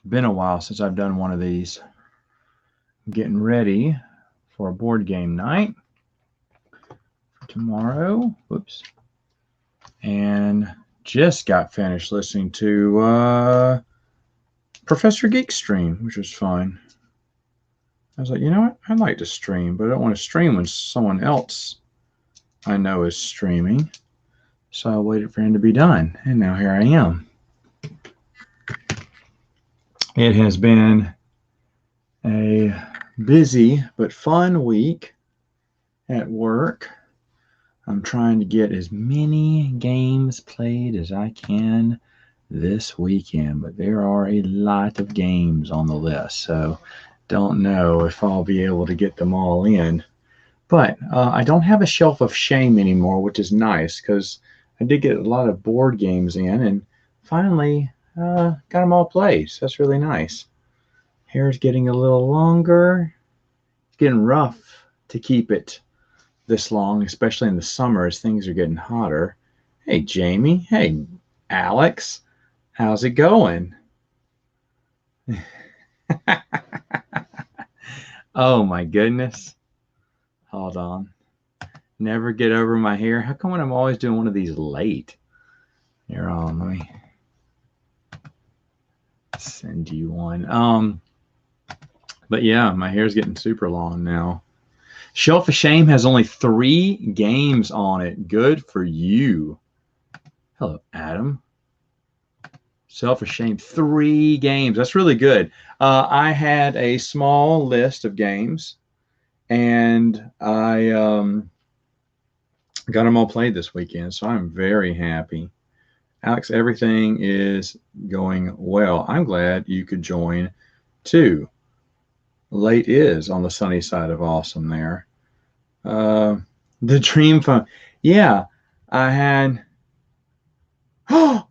Been a while since I've done one of these. I'm getting ready for a board game night tomorrow. Whoops. And just got finished listening to Professor Geek stream, which was fun. I was like, you know what? I'd like to stream, but I don't want to stream when someone else I know is streaming. So I waited for him to be done, and now here I am. It has been a busy but fun week at work. I'm trying to get as many games played as I can this weekend, but there are a lot of games on the list, so don't know if I'll be able to get them all in. But I don't have a shelf of shame anymore, which is nice because I did get a lot of board games in and finally got them all played. So that's really nice. Hair's getting a little longer. It's getting rough to keep it this long, especially in the summer as things are getting hotter. Hey, Jamie. Hey, Alex. How's it going? Oh, my goodness. Hold on. Never get over my hair. How come when I'm always doing one of these late? Here on, let me send you one. But yeah, my hair's getting super long now. Shelf of Shame has only 3 games on it. Good for you. Hello, Adam. Shelf of Shame, 3 games. That's really good. I had a small list of games, and I got them all played this weekend, so I'm very happy. Alex, everything is going well. I'm glad you could join too. Late is on the sunny side of awesome there. The dream phone. Yeah, I had. Oh,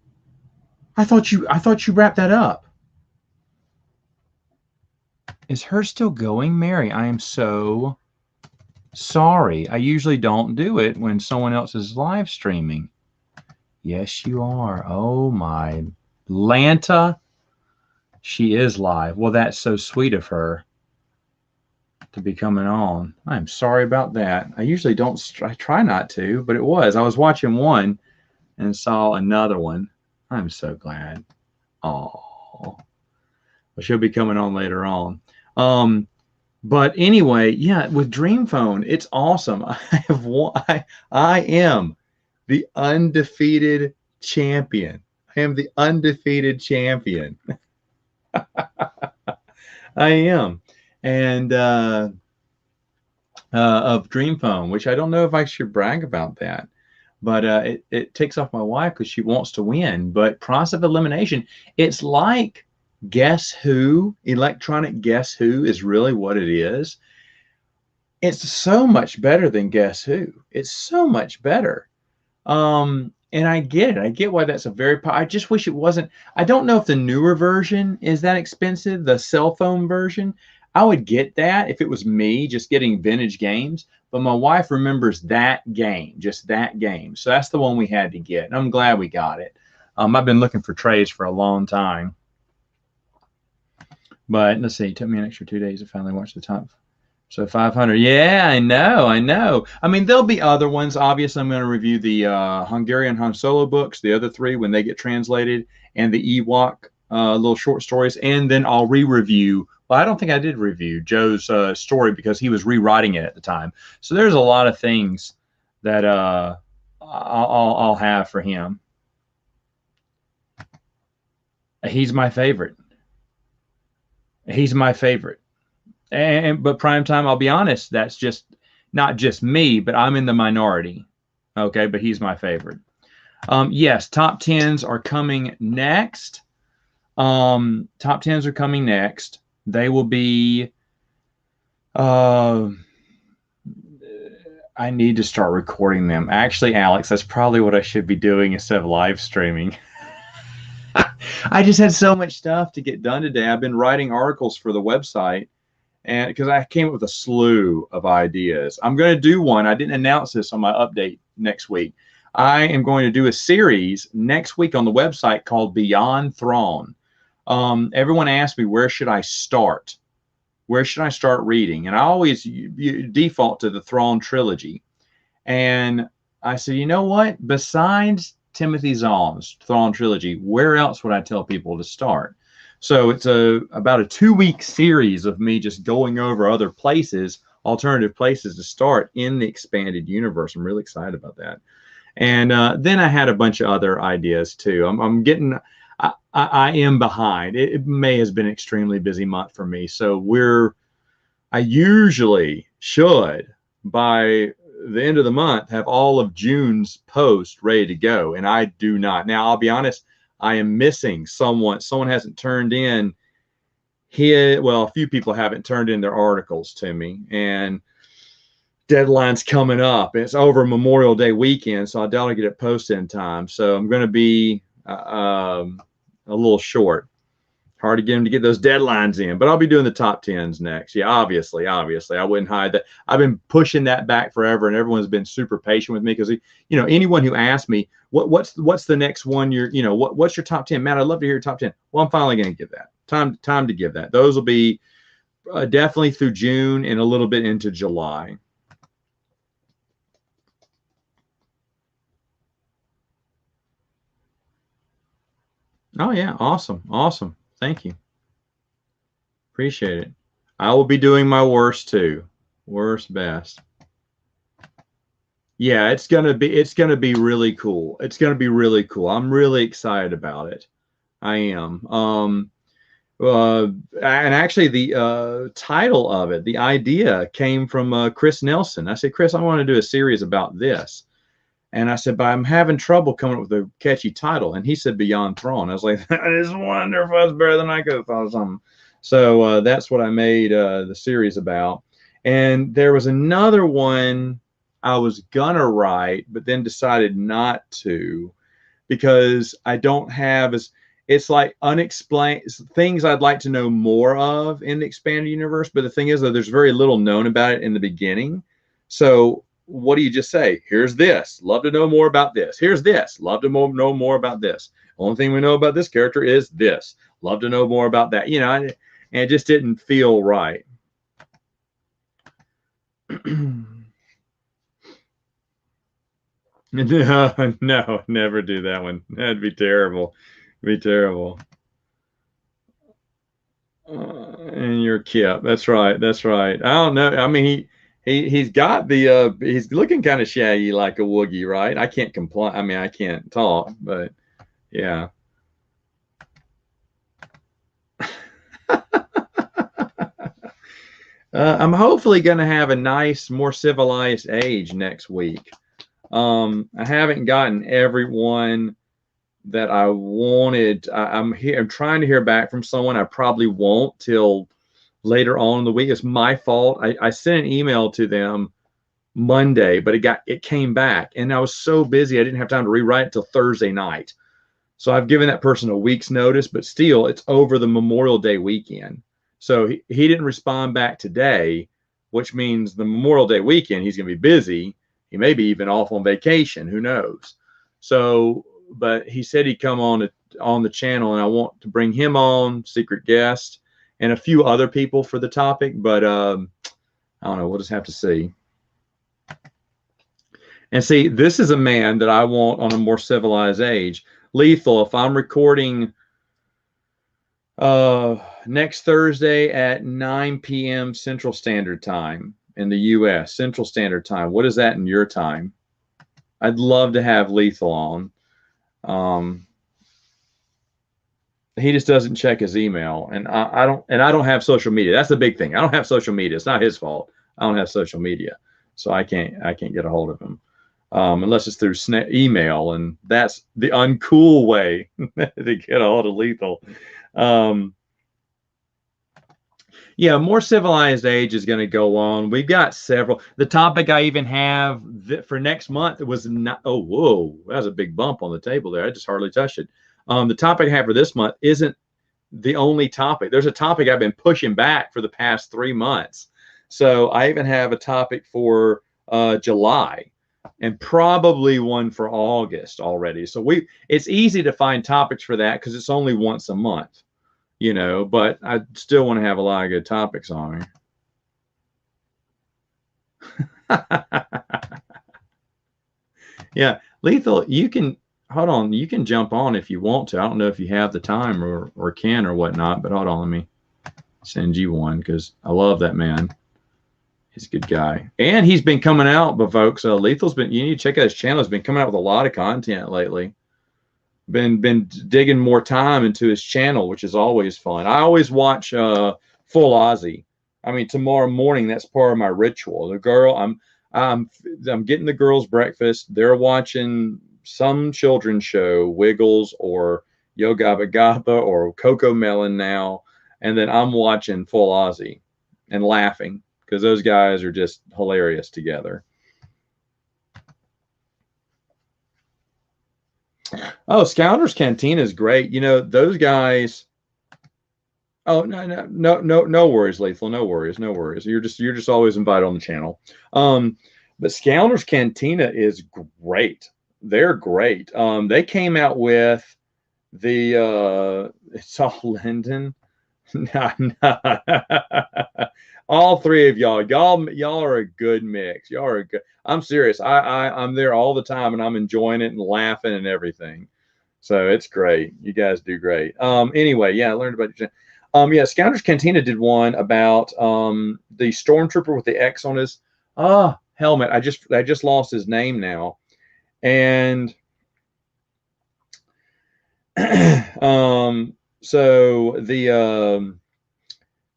I thought you wrapped that up. Is her still going, Mary? I am so sorry. I usually don't do it when someone else is live streaming. Yes, you are. Oh my Lanta. She is live. Well, that's so sweet of her to be coming on. I'm sorry about that. I usually don't, I try not to, but it was. I was watching one and saw another one. I'm so glad. Oh, well, she'll be coming on later on. But anyway, yeah, with Dream Phone, it's awesome. I am the undefeated champion. I am the undefeated champion. I am. And of Dream Phone, which I don't know if I should brag about that, but it takes off my wife because she wants to win. But process of elimination, it's like Guess Who, electronic Guess Who is really what it is. It's so much better than Guess Who. It's so much better. And I get it. I get why that's a very. I just wish it wasn't. I don't know if the newer version is that expensive, the cell phone version. I would get that if it was me just getting vintage games. But my wife remembers that game, just that game. So that's the one we had to get. And I'm glad we got it. I've been looking for trays for a long time. But let's see. It took me an extra 2 days to finally watch the top. So 500. Yeah, I know. I mean, there'll be other ones. Obviously, I'm going to review the Hungarian Han Solo books, the other 3 when they get translated, and the Ewok little short stories. And then I'll re-review. Well, I don't think I did review Joe's story because he was rewriting it at the time. So there's a lot of things that I'll have for him. He's my favorite. He's my favorite. But primetime, I'll be honest, that's just not just me, but I'm in the minority. Okay, but he's my favorite. Yes, top 10s are coming next. Top 10s are coming next. They will be. I need to start recording them. Actually, Alex, that's probably what I should be doing instead of live streaming. I just had so much stuff to get done today. I've been writing articles for the website. And because I came up with a slew of ideas. I'm going to do one. I didn't announce this on my update next week. I am going to do a series next week on the website called Beyond Thrawn. Everyone asks me, where should I start? Where should I start reading? And I always default to the Thrawn trilogy. And I said, you know what? Besides Timothy Zahn's Thrawn trilogy, where else would I tell people to start? So it's about a 2-week series of me just going over other places, alternative places to start in the expanded universe. I'm really excited about that. And then I had a bunch of other ideas too. I'm getting, I am behind. May has been an extremely busy month for me. So I usually should, by the end of the month, have all of June's posts ready to go. And I do not. Now, I'll be honest, I am missing someone. Someone hasn't turned in here. Well, a few people haven't turned in their articles to me. And deadline's coming up. It's over Memorial Day weekend, so I doubt I'll get it posted in time. So I'm going to be a little short. Hard to get them to get those deadlines in, but I'll be doing the top 10s next. Yeah, obviously, I wouldn't hide that. I've been pushing that back forever, and everyone's been super patient with me because, anyone who asks me what's the next one what's your top 10, Matt? I'd love to hear your top 10. Well, I'm finally going to give that time to give that. Those will be definitely through June and a little bit into July. Oh yeah, awesome. Thank you. Appreciate it. I will be doing my worst too. Worst best. Yeah, it's gonna be really cool. It's gonna be really cool. I'm really excited about it. I am. And actually the title of it, the idea came from Chris Nelson. I said, Chris, I want to do a series about this. And I said, but I'm having trouble coming up with a catchy title. And he said, Beyond Thrawn. I was like, that is wonderful. That's better than I could have thought of something. So that's what I made the series about. And there was another one I was gonna write, but then decided not to because I don't have it's like unexplained things I'd like to know more of in the expanded universe. But the thing is, though, there's very little known about it in the beginning. So what do you just say? Here's this. Love to know more about this. Here's this. Love to know more about this. Only thing we know about this character is this. Love to know more about that. And it just didn't feel right. No, never do that one. That'd be terrible. Be terrible. And you're Kip. That's right. I don't know. I mean, he's got the he's looking kind of shaggy like a Woogie, right? I can't complain. I mean, I can't talk, but yeah. I'm hopefully going to have a nice, more civilized age next week. I haven't gotten everyone that I wanted. I'm trying to hear back from someone. I probably won't till later on in the week. It's my fault. I sent an email to them Monday, but it came back, and I was so busy I didn't have time to rewrite it till Thursday night. So I've given that person a week's notice, but still, it's over the Memorial Day weekend. So he didn't respond back today, which means the Memorial Day weekend he's going to be busy. He may be even off on vacation. Who knows? So, but he said he'd come on the channel, and I want to bring him on, secret guest, and a few other people for the topic. But I don't know. We'll just have to see. And see, this is a man that I want on a more civilized age. Lethal, if I'm recording next Thursday at 9 p.m. Central Standard Time in the U.S., Central Standard Time. What is that in your time? I'd love to have Lethal on. He just doesn't check his email, and I don't have social media. That's the big thing. I don't have social media. It's not his fault. I don't have social media, so I can't get a hold of him unless it's through email, and that's the uncool way to get a hold of Lethal. Yeah, more civilized age is going to go on. We've got several. The topic I even have for next month was not. Oh, whoa, that was a big bump on the table there. I just hardly touched it. The topic I have for this month isn't the only topic. There's a topic I've been pushing back for the past 3 months. So I even have a topic for July and probably one for August already. So it's easy to find topics for that because it's only once a month. you know, but I still want to have a lot of good topics on her. Yeah, Lethal, you can hold on. You can jump on if you want to. I don't know if you have the time or can or whatnot, but hold on. Let me send you one because I love that man. He's a good guy, and he's been coming out. But folks, Lethal's been. You need to check out his channel. He's been coming out with a lot of content lately. Been digging more time into his channel, which is always fun. I always watch Full Aussie. I mean, tomorrow morning that's part of my ritual. The girl, I'm getting the girls breakfast. They're watching some children's show, Wiggles or Yo Gabba Gabba or Coco Melon now, and then I'm watching Full Aussie and laughing because those guys are just hilarious together. Oh, Scoundrels Cantina is great. You know, those guys. Oh, no worries, Lethal. No worries, no worries. You're just always invited on the channel. But Scoundrels Cantina is great. They're great. They came out with the it's all Linden. All three of y'all are a good mix. Y'all are a good. I'm serious. I'm there all the time and I'm enjoying it and laughing and everything. So it's great. You guys do great. Anyway, yeah, I learned about your yeah, Scoundrels Cantina did one about the stormtrooper with the X on his helmet. I just lost his name now. And so the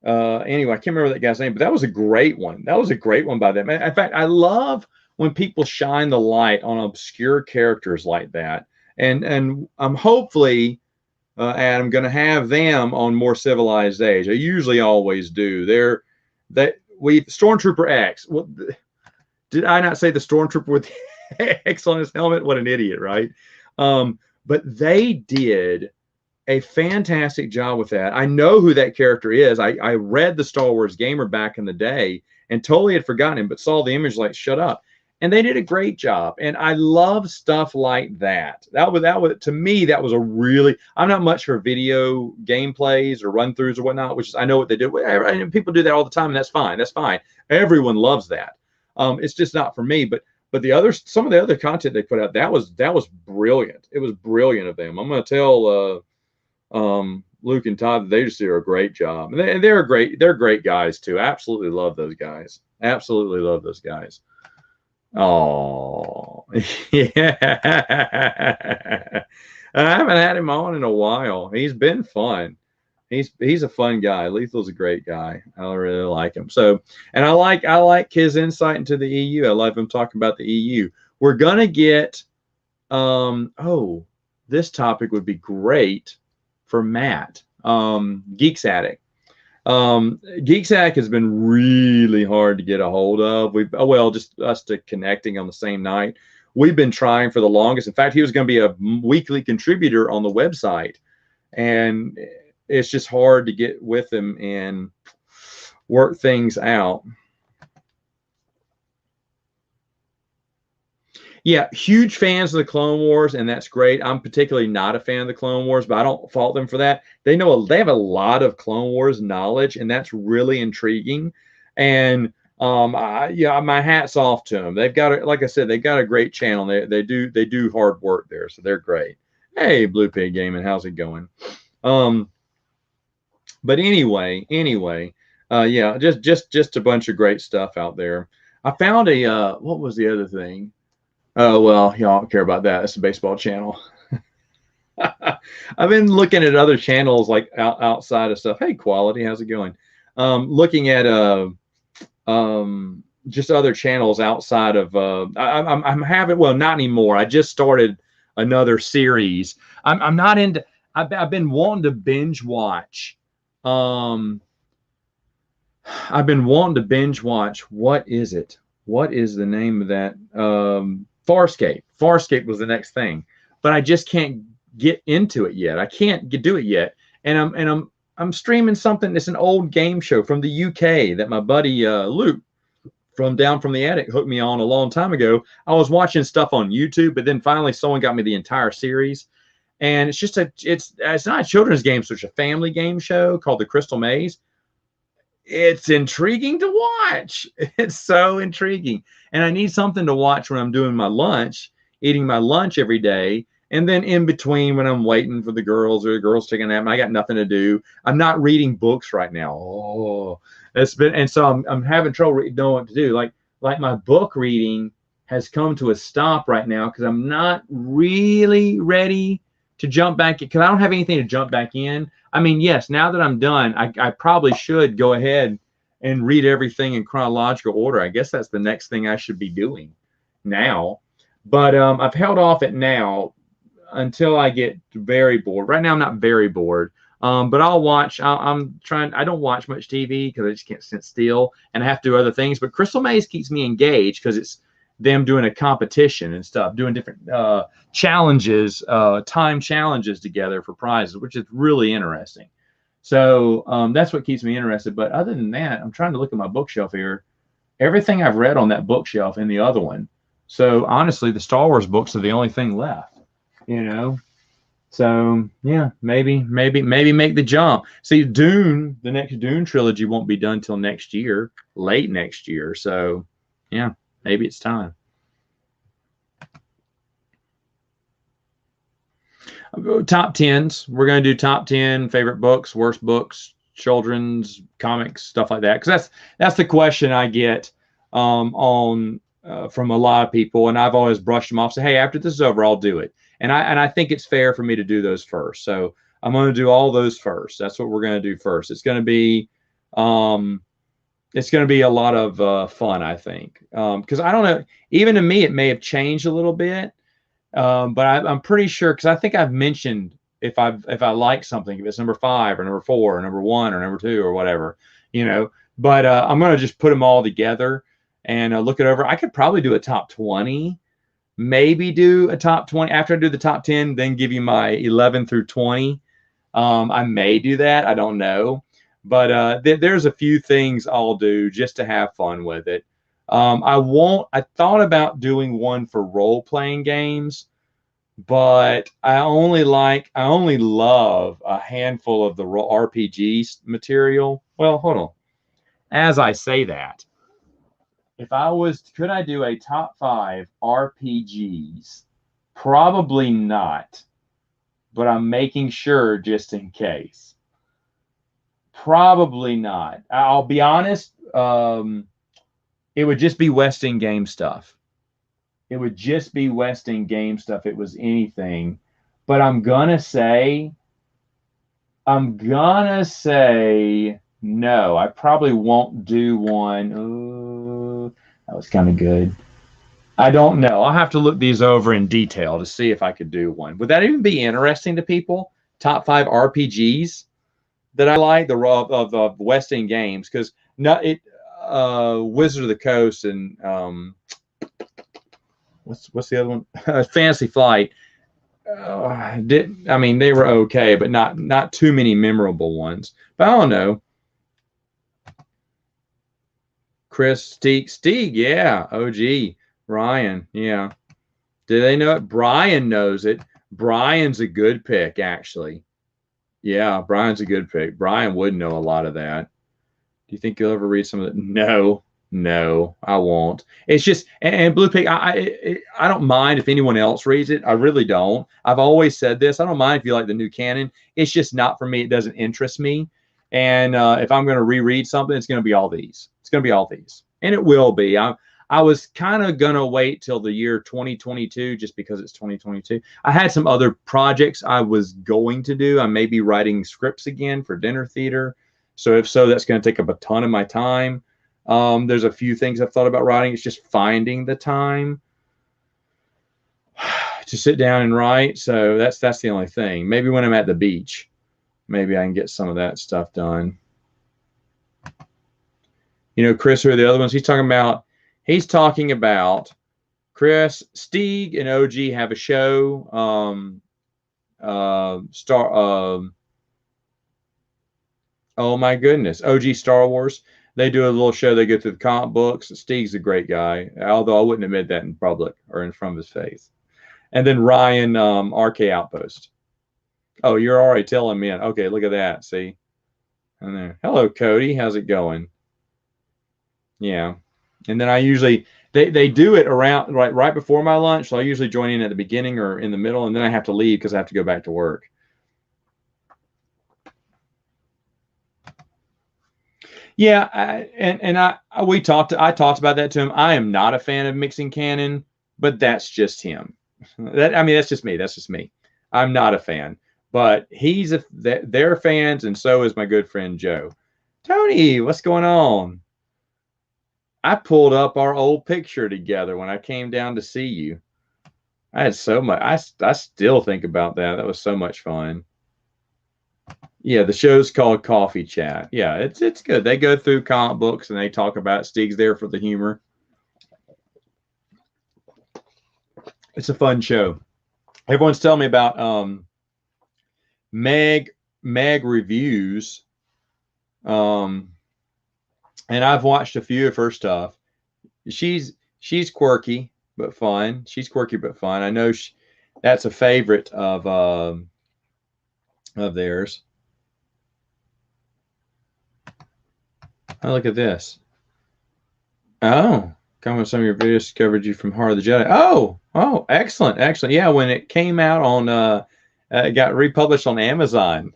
anyway, I can't remember that guy's name, but that was a great one. That was a great one by that man. In fact, I love when people shine the light on obscure characters like that. And I'm hopefully, Adam, going to have them on More Civilized Age. I usually always do. Stormtrooper X. Well, did I not say the Stormtrooper with the X on his helmet? What an idiot, right? But they did a fantastic job with that. I know who that character is. I read the Star Wars Gamer back in the day and totally had forgotten him, but saw the image like, shut up. And they did a great job. And I love stuff like that. That was to me, that was a really, I'm not much for video gameplays or run throughs or whatnot, which is, I know what they do. And people do that all the time, and that's fine. That's fine. Everyone loves that. It's just not for me. But some of the other content they put out, that was brilliant. It was brilliant of them. I'm going to tell Luke and Todd that they just did a great job. And they're great guys too. Absolutely love those guys. Absolutely love those guys. Oh, yeah. I haven't had him on in a while. He's been fun. He's a fun guy. Lethal's a great guy. I really like him. So, and I like his insight into the EU. I love him talking about the EU. We're gonna get this topic would be great for Matt. Geeks Addict. Geeks Addict has been really hard to get a hold of. Just us connecting on the same night. We've been trying for the longest. In fact, he was going to be a weekly contributor on the website, and it's just hard to get with him and work things out. Yeah, huge fans of the Clone Wars, and that's great. I'm particularly not a fan of the Clone Wars, but I don't fault them for that. They have a lot of Clone Wars knowledge, and that's really intriguing. And my hat's off to them. They've got, like I said, they've got a great channel. They do hard work there, so they're great. Hey, Blue Pig Gaming, how's it going? But anyway, yeah, just a bunch of great stuff out there. I found what was the other thing? Oh, well, y'all don't care about that. It's a baseball channel. I've been looking at other channels like outside of stuff. Hey, Quality, how's it going? Looking at just other channels outside of I'm having, well, not anymore. I just started another series. I'm not into. I've been wanting to binge watch. I've been wanting to binge watch. What is it? What is the name of that? Farscape. Farscape was the next thing, but I just can't get into it yet. I can't do it yet, and I'm streaming something. It's an old game show from the UK that my buddy Luke from Down from the Attic hooked me on a long time ago. I was watching stuff on YouTube, but then finally someone got me the entire series, And it's just it's not a children's game, so it's a family game show called The Crystal Maze. It's intriguing to watch. It's so intriguing. And I need something to watch when I'm doing my lunch, eating my lunch every day. And then in between when I'm waiting for the girls or the girls taking a nap, I got nothing to do. I'm not reading books right now. Oh, it's been, and so I'm having trouble knowing what to do. Like my book reading has come to a stop right now because I'm not really ready to jump back because I don't have anything to jump back in. I mean, yes, now that I'm done, I probably should go ahead and read everything in chronological order. I guess that's the next thing I should be doing now. But I've held off it now until I get very bored. Right now, I'm not very bored. But I'll watch. I'm trying. I don't watch much TV because I just can't sit still, and I have to do other things. But Crystal Maze keeps me engaged because it's them doing a competition and stuff, doing different challenges, time challenges together for prizes, which is really interesting. So that's what keeps me interested. But other than that, I'm trying to look at my bookshelf here. Everything I've read on that bookshelf and the other one. So honestly, the Star Wars books are the only thing left. You know. So yeah, maybe make the jump. See, Dune, the next Dune trilogy won't be done till next year, late next year. So yeah, maybe it's time. Top tens. We're gonna do top 10 favorite books, worst books, children's comics, stuff like that. Because that's the question I get on from a lot of people, and I've always brushed them off. Say, hey, after this is over, I'll do it. And I think it's fair for me to do those first. So I'm going to do all those first. That's what we're going to do first. It's going to be a lot of fun, I think, because I don't know. Even to me, it may have changed a little bit, but I'm pretty sure because I think I've mentioned if I like something, if it's number 5 or number 4 or number 1 or number 2 or whatever, you know. But I'm going to just put them all together and look it over. I could probably do a top 20. Maybe do a top 20 after I do the top 10, then give you my 11 through 20. I may do that. I don't know. But there's a few things I'll do just to have fun with it. I thought about doing one for role-playing games, but I only love a handful of the RPG material. Well, hold on. As I say that, could I do a top 5 RPGs? Probably not, but I'm making sure just in case. Probably not. I'll be honest. It would just be West End game stuff. It would just be West End game stuff. It was anything, but I'm gonna say no. I probably won't do one. Ooh, that was kind of good. I don't know. I'll have to look these over in detail to see if I could do one. Would that even be interesting to people? Top 5 RPGs that I like, of West End games, because Wizard of the Coast and what's the other one? Fantasy Flight. They were okay, but not too many memorable ones. But I don't know. Chris, Stieg, yeah, OG, Ryan, yeah. Do they know it? Brian knows it. Brian's a good pick, actually. Yeah, Brian's a good pick. Brian would know a lot of that. Do you think you'll ever read some of it? No, I won't. It's just, and Blue Pig, I don't mind if anyone else reads it. I really don't. I've always said this. I don't mind if you like the new canon. It's just not for me. It doesn't interest me. And if I'm going to reread something, it's going to be all these. It's going to be all these. And it will be. I was kind of going to wait till the year 2022 just because it's 2022. I had some other projects I was going to do. I may be writing scripts again for dinner theater. So if so, that's going to take up a ton of my time. There's a few things I've thought about writing. It's just finding the time to sit down and write. So that's the only thing. Maybe when I'm at the beach, maybe I can get some of that stuff done. You know, Chris, who are the other ones? He's talking about Chris, Stieg, and OG have a show. Oh my goodness, OG Star Wars. They do a little show. They go through the comic books. Stieg's a great guy, although I wouldn't admit that in public or in front of his face. And then Ryan, RK Outpost. Oh, you're already telling me. Okay, look at that. See? And there. Hello, Cody. How's it going? Yeah. And then I usually they do it around right before my lunch, so I usually join in at the beginning or in the middle, and then I have to leave because I have to go back to work. Yeah, I talked about that to him. I am not a fan of mixing canon, but that's just him. That I mean, that's just me. That's just me. I'm not a fan, but they're fans, and so is my good friend Joe. Tony, what's going on? I pulled up our old picture together when I came down to see you. I had so much. I still think about that. That was so much fun. Yeah, the show's called Coffee Chat. Yeah, it's good. They go through comic books and they talk about it. Stig's there for the humor. It's a fun show. Everyone's telling me about Meg Meg reviews. Um, and I've watched a few of her stuff. She's quirky but fun. She's quirky but fun. I know that's a favorite of theirs. Oh, look at this. Oh, come with some of your videos covered you from Heart of the Jedi. Oh, excellent, excellent. Yeah, when it came out on, it got republished on Amazon.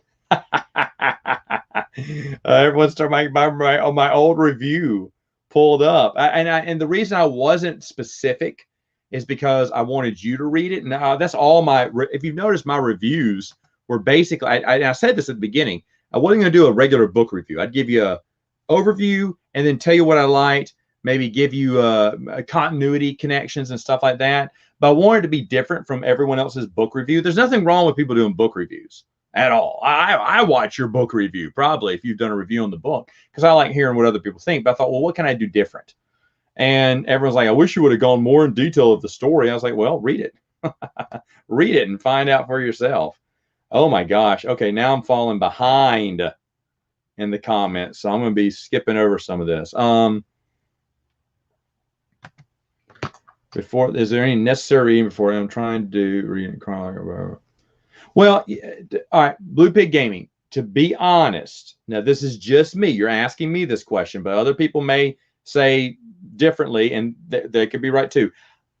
Everyone started my old review pulled up, and the reason I wasn't specific is because I wanted you to read it. And that's all my. If you've noticed, my reviews were basically. I said this at the beginning. I wasn't going to do a regular book review. I'd give you a overview and then tell you what I liked, maybe give you continuity connections and stuff like that. But I wanted to be different from everyone else's book review. There's nothing wrong with people doing book reviews at all. I watch your book review probably if you've done a review on the book because I like hearing what other people think. But I thought, well, what can I do different? And everyone's like, I wish you would have gone more in detail of the story. I was like, well, read it. Read it and find out for yourself. Oh my gosh. Okay, now I'm falling behind in the comments, so I'm going to be skipping over some of this. Before, is there any necessary reading before I'm trying to read chronological? Well, all right, Blue Pig Gaming. To be honest, now this is just me. You're asking me this question, but other people may say differently, and they could be right too.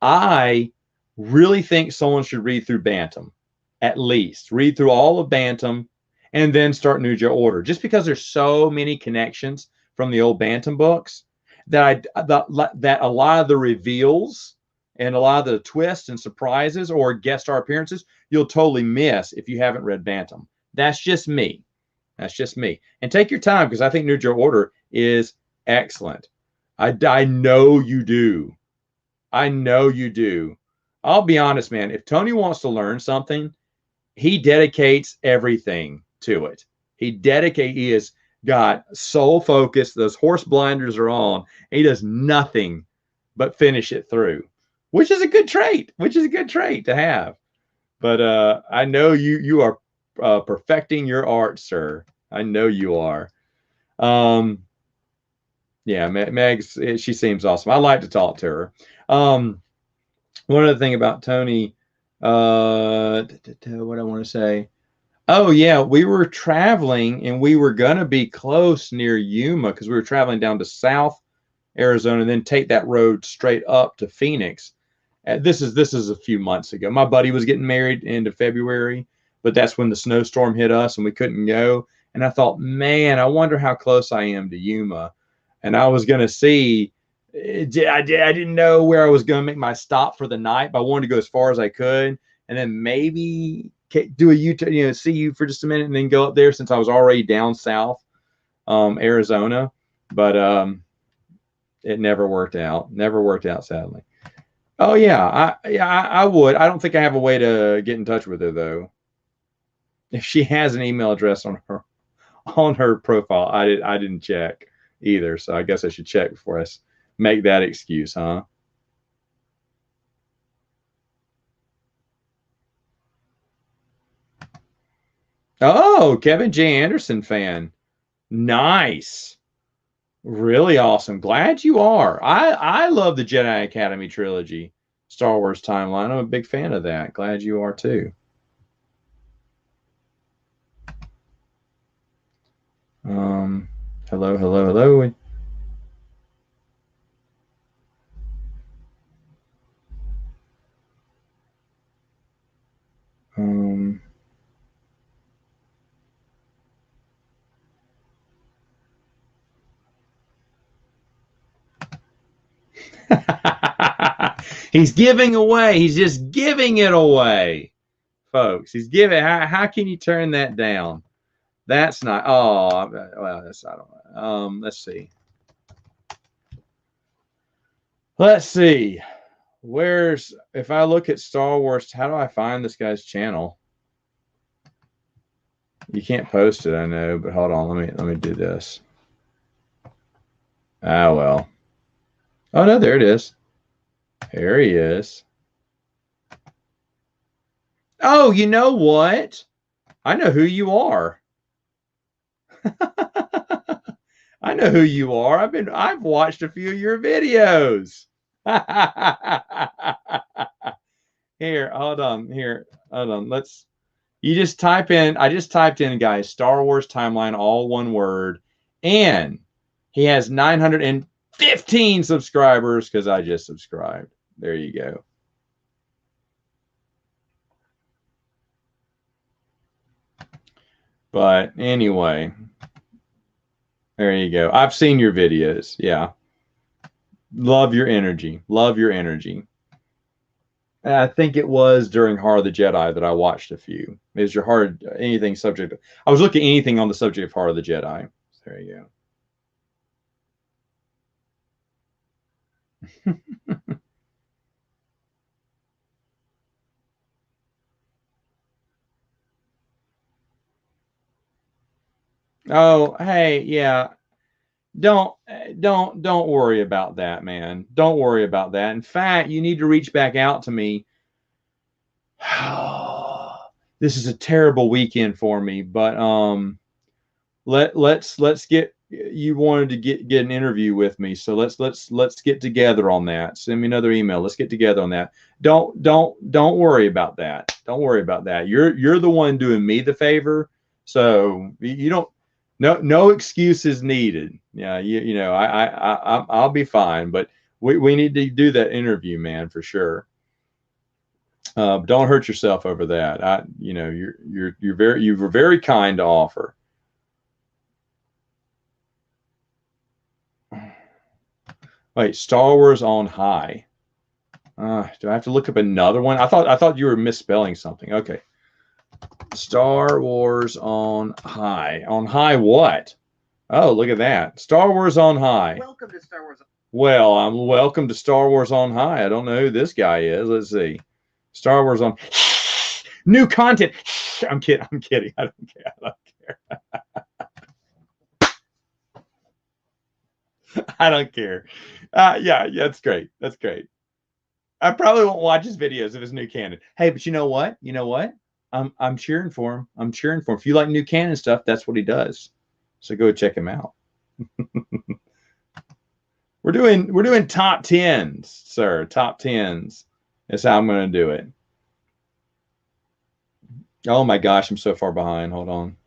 I really think someone should read through Bantam, at least read through all of Bantam, and then start New Jedi Order. Just because there's so many connections from the old Bantam books that that a lot of the reveals and a lot of the twists and surprises or guest star appearances you'll totally miss if you haven't read Bantam. That's just me. That's just me. And take your time because I think New Jedi Order is excellent. I know you do. I know you do. I'll be honest, man. If Tony wants to learn something, he dedicates everything to it. He has got soul focus. Those horse blinders are on. He does nothing but finish it through, which is a good trait. Which is a good trait to have. But I know you are perfecting your art, sir. I know you are. Yeah, Meg's she seems awesome. I like to talk to her. One other thing about Tony, what I want to say. Oh yeah, we were traveling and we were gonna be close near Yuma because we were traveling down to South Arizona and then take that road straight up to Phoenix. This is a few months ago. My buddy was getting married into February, but that's when the snowstorm hit us and we couldn't go. And I thought, man, I wonder how close I am to Yuma. And I was gonna see. I didn't know where I was gonna make my stop for the night, but I wanted to go as far as I could, and then maybe do a U-turn, see you for just a minute, and then go up there since I was already down south, Arizona. But it never worked out. Never worked out, sadly. Oh yeah, I would. I don't think I have a way to get in touch with her though. If she has an email address on her profile, I didn't check either, so I guess I should check before I make that excuse, huh? Oh, Kevin J. Anderson fan. Nice. Really awesome. Glad you are. I love the Jedi Academy trilogy, Star Wars timeline. I'm a big fan of that. Glad you are too. Hello, hello, hello. Um, he's giving away. He's just giving it away, folks. He's giving. How can you turn that down? That's not. Oh, well, that's I don't. Let's see. Let's see. Where's if I look at Star Wars? How do I find this guy's channel? You can't post it, I know, but hold on. Let me do this. Ah, well. Oh no, there it is. There he is. Oh, you know what? I know who you are. I know who you are. I've watched a few of your videos. Here, hold on. Here, hold on. You just type in, I just typed in, guys, Star Wars timeline, all one word. And he has 915 subscribers because I just subscribed. There you go. But anyway, there you go. I've seen your videos. Yeah. Love your energy. Love your energy. I think it was during Heart of the Jedi that I watched a few. Is your heart anything subject? I was looking at anything on the subject of Heart of the Jedi. There you go. Oh, hey, yeah. Don't worry about that, man. Don't worry about that. In fact, you need to reach back out to me. This is a terrible weekend for me, but let's get, you wanted to get an interview with me, so let's get together on that. Send me another email. Let's get together on that. Don't worry about that. Don't worry about that. You're the one doing me the favor, so you don't. No excuses needed. Yeah, you know, I'll be fine, but we need to do that interview, man, for sure. Don't hurt yourself over that. You know, you were very kind to offer. Wait, Star Wars on High. Do I have to look up another one? I thought you were misspelling something. Okay. Star Wars on High. On High what? Oh, look at that. Star Wars on High. Welcome to Star Wars. Well, I'm welcome to Star Wars on High. I don't know who this guy is. Let's see. Star Wars on new content. I'm kidding. I'm kidding. I don't care. I don't care. I don't care. Yeah, that's great. That's great. I probably won't watch his videos if it's new canon. Hey, but you know what? You know what? I'm cheering for him. I'm cheering for him. If you like new canon stuff, that's what he does. So go check him out. We're doing top tens, sir. Top tens. That's how I'm going to do it. Oh my gosh, I'm so far behind. Hold on.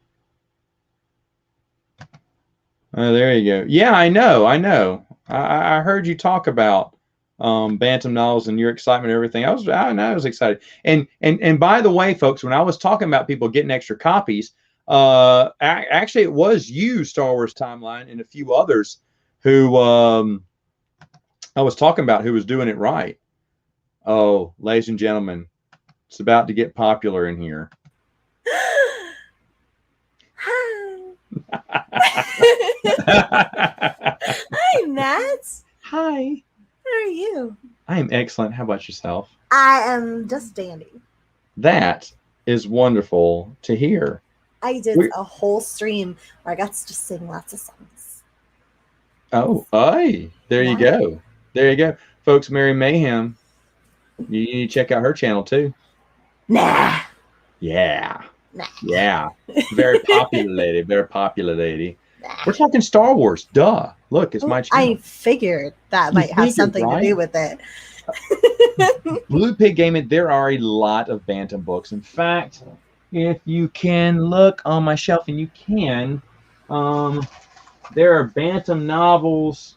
Oh, there you go. Yeah, I know. I heard you talk about Bantam novels and your excitement and everything. I was excited. And by the way, folks, when I was talking about people getting extra copies, actually it was you, Star Wars Timeline, and a few others who I was talking about who was doing it right. Oh, ladies and gentlemen, it's about to get popular in here. Hi, Matt. Hi. How are you? I am excellent. How about yourself? I am just dandy. That is wonderful to hear. I did a whole stream where I got to just sing lots of songs. Oh, aye. There you go. There you go. Folks, Mary Mayhem, you need to check out her channel too. Nah. Yeah. Nah. Yeah. Very popular lady. Very popular lady. Nah. We're talking Star Wars. Duh. Look, it's my channel. I figured that might have something to do with it. Blue Pig Gaming, there are a lot of Bantam books. In fact, if you can look on my shelf, and you can, there are Bantam novels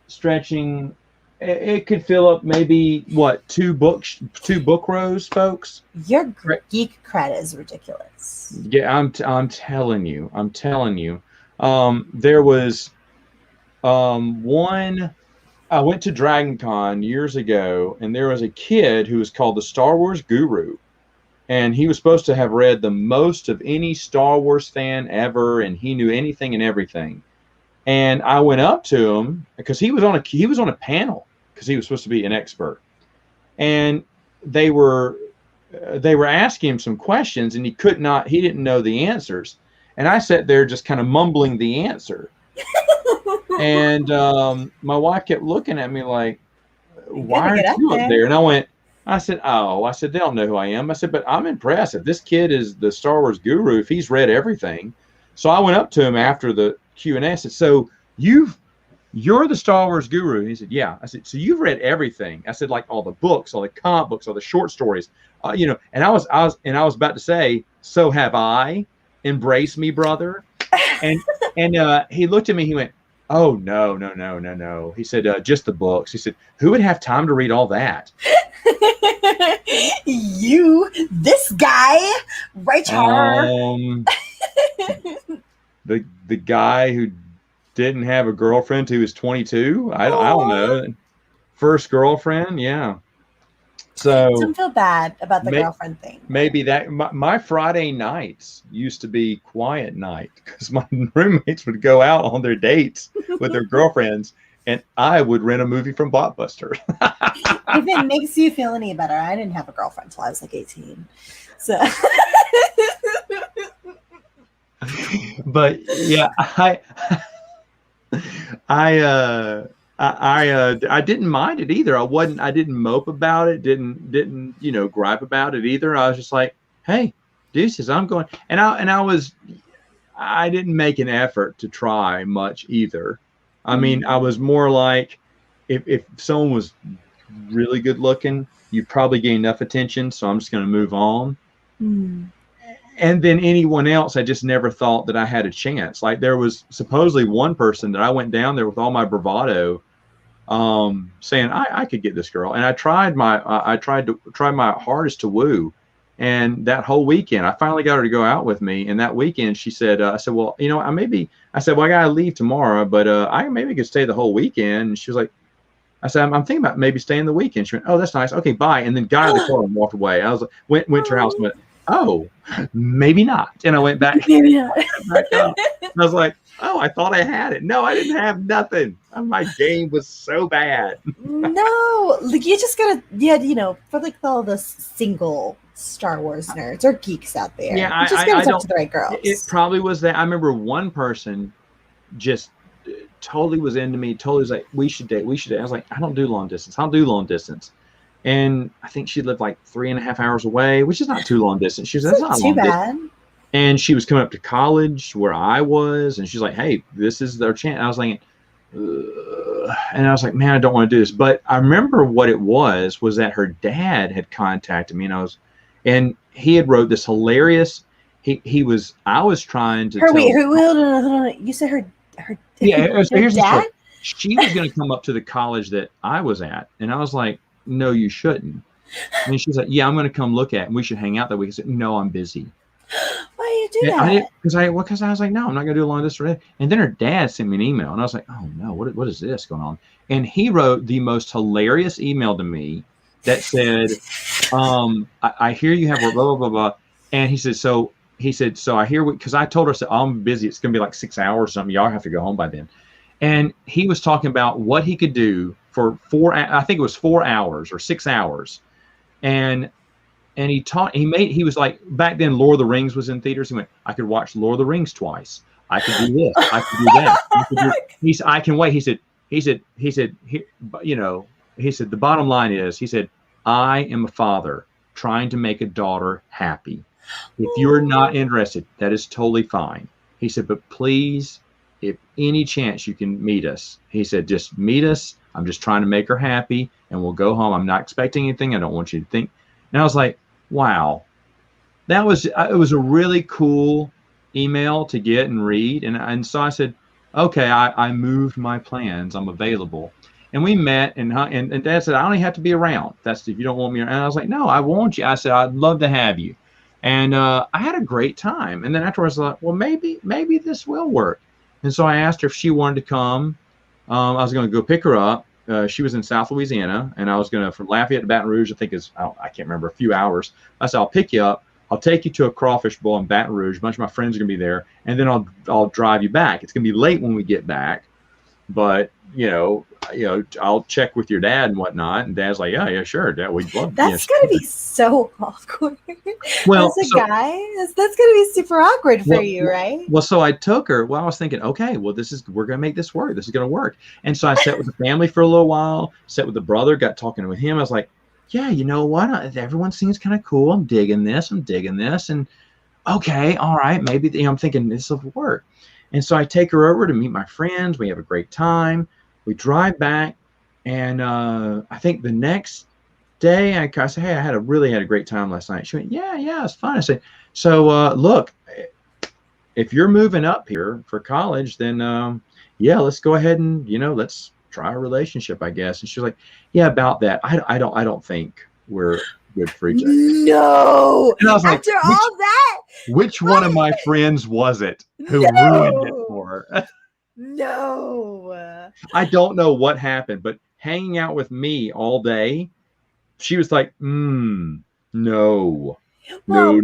stretching. It could fill up maybe what two book rows, folks. Your Right. geek cred is ridiculous. Yeah, I'm telling you, there was one. I went to Dragon Con years ago, and there was a kid who was called the Star Wars Guru, and he was supposed to have read the most of any Star Wars fan ever, and he knew anything and everything. And I went up to him because he was on a panel because he was supposed to be an expert, and they were they were asking him some questions, and he didn't know the answers, and I sat there just kind of mumbling the answer, and my wife kept looking at me like, "Why aren't you up there?" And I said, "Oh," I said, "they don't know who I am." I said, "But I'm impressed. If this kid is the Star Wars guru, if he's read everything." So I went up to him after the Q&A. I said, "So you're the Star Wars guru?" He said, "Yeah." I said, "So you've read everything?" I said, "Like all the books, all the comic books, all the short stories, And I was about to say, "So have I. Embrace me, brother." And he looked at me. He went, "Oh no, no, no, no, no." He said, "Just the books." He said, "Who would have time to read all that?" This guy, right? The guy who didn't have a girlfriend till he was 22. I don't know. First girlfriend, yeah. So don't feel bad about the girlfriend thing. Maybe that my Friday nights used to be quiet night because my roommates would go out on their dates with their girlfriends, and I would rent a movie from Blockbuster. If it makes you feel any better, I didn't have a girlfriend until I was like 18. So but yeah, I didn't mind it either. I didn't mope about it, didn't gripe about it either. I was just like, "Hey, deuces, I'm going." And I didn't make an effort to try much either. I mean, I was more like, if someone was really good looking, you probably gain enough attention, so I'm just going to move on. And then anyone else, I just never thought that I had a chance. Like there was supposedly one person that I went down there with all my bravado, saying I could get this girl, and I tried my hardest to woo. And that whole weekend, I finally got her to go out with me. And that weekend, she said, I said, "Well, well, I got to leave tomorrow, but I maybe could stay the whole weekend." And she was like, I said, I'm thinking about maybe staying the weekend. She went, "Oh, that's nice. Okay, bye." And then got out of the car and walked away. I was like, went to her house and went, "Oh, maybe not." And I went back. Maybe not. Back up. I was like, "Oh, I thought I had it." No, I didn't have nothing. My game was so bad. No, like you just gotta, for like all the single Star Wars nerds or geeks out there, yeah, you just gotta talk to the right girls. It probably was that. I remember one person just totally was into me. Totally was like, "We should date. We should date." I was like, "I don't do long distance. I'll do long distance." And I think she lived like 3.5 hours away, which is not too long distance. She was, "That's not too long bad." distance. And she was coming up to college where I was, and she's like, "Hey, this is their chance." I was like, and I was like, "Man, I don't want to do this." But I remember what it was that her dad had contacted me, and he had wrote this hilarious. I was trying to. Hold on. You said her. Yeah. So here's the dad. story. She was going to come up to the college that I was at, and I was like, "No, you shouldn't." And she's like, "Yeah, I'm going to come look at it, and we should hang out that week." I said, "No, I'm busy." Why do you do that? Because I was like, "No, I'm not going to do a long distance." And then her dad sent me an email, and I was like, "Oh no, what is this going on?" And he wrote the most hilarious email to me that said, I hear you have a blah, blah, blah, blah. And he said, so I hear, because I told her, so I'm busy. It's going to be like 6 hours or something. Y'all have to go home by then. And he was talking about what he could do for 4 hours or 6 hours. And he was like, back then Lord of the Rings was in theaters. He went, "I could watch Lord of the Rings twice. I could do this. I could do that." He said, "I can wait." He said, the bottom line is, he said, "I am a father trying to make a daughter happy. If you're not interested, that is totally fine." He said, "But please, if any chance you can meet us," he said, "just meet us. I'm just trying to make her happy, and we'll go home. I'm not expecting anything. I don't want you to think." And I was like, wow, it was a really cool email to get and read. And so I said, okay, I moved my plans. I'm available. And we met, and Dad said, I only have to be around. That's if you don't want me around. And I was like, no, I want you. I said, I'd love to have you. And I had a great time. And then afterwards, I thought, well, maybe this will work. And so I asked her if she wanted to come. I was going to go pick her up. She was in South Louisiana, and I was going to from Lafayette to Baton Rouge. I think I can't remember, a few hours. I said, I'll pick you up. I'll take you to a crawfish boil in Baton Rouge. A bunch of my friends are going to be there, and then I'll drive you back. It's going to be late when we get back, but I'll check with your dad and whatnot. And Dad's like, yeah, sure, Dad, we'd love. That's gonna be so awkward. Well, As a guy, that's gonna be super awkward for you, right? Well, so I took her. Well, I was thinking, okay, well, we're gonna make this work. This is gonna work. And so I sat with the family for a little while. Sat with the brother. Got talking with him. I was like, yeah, you know what? Everyone seems kind of cool. I'm digging this. And okay, all right, maybe I'm thinking this will work. And so I take her over to meet my friends. We have a great time. We drive back, and I think the next day I said, hey, really had a great time last night. She went, yeah, it's fun. I said, so look, if you're moving up here for college, then yeah, let's go ahead and let's try a relationship, I guess. And she was like, yeah, about that. I don't think we're good for each other. No. And I was like, after all that, which one of my friends was it who No. ruined it for her? No. I don't know what happened, but hanging out with me all day, she was like, no. Well, No.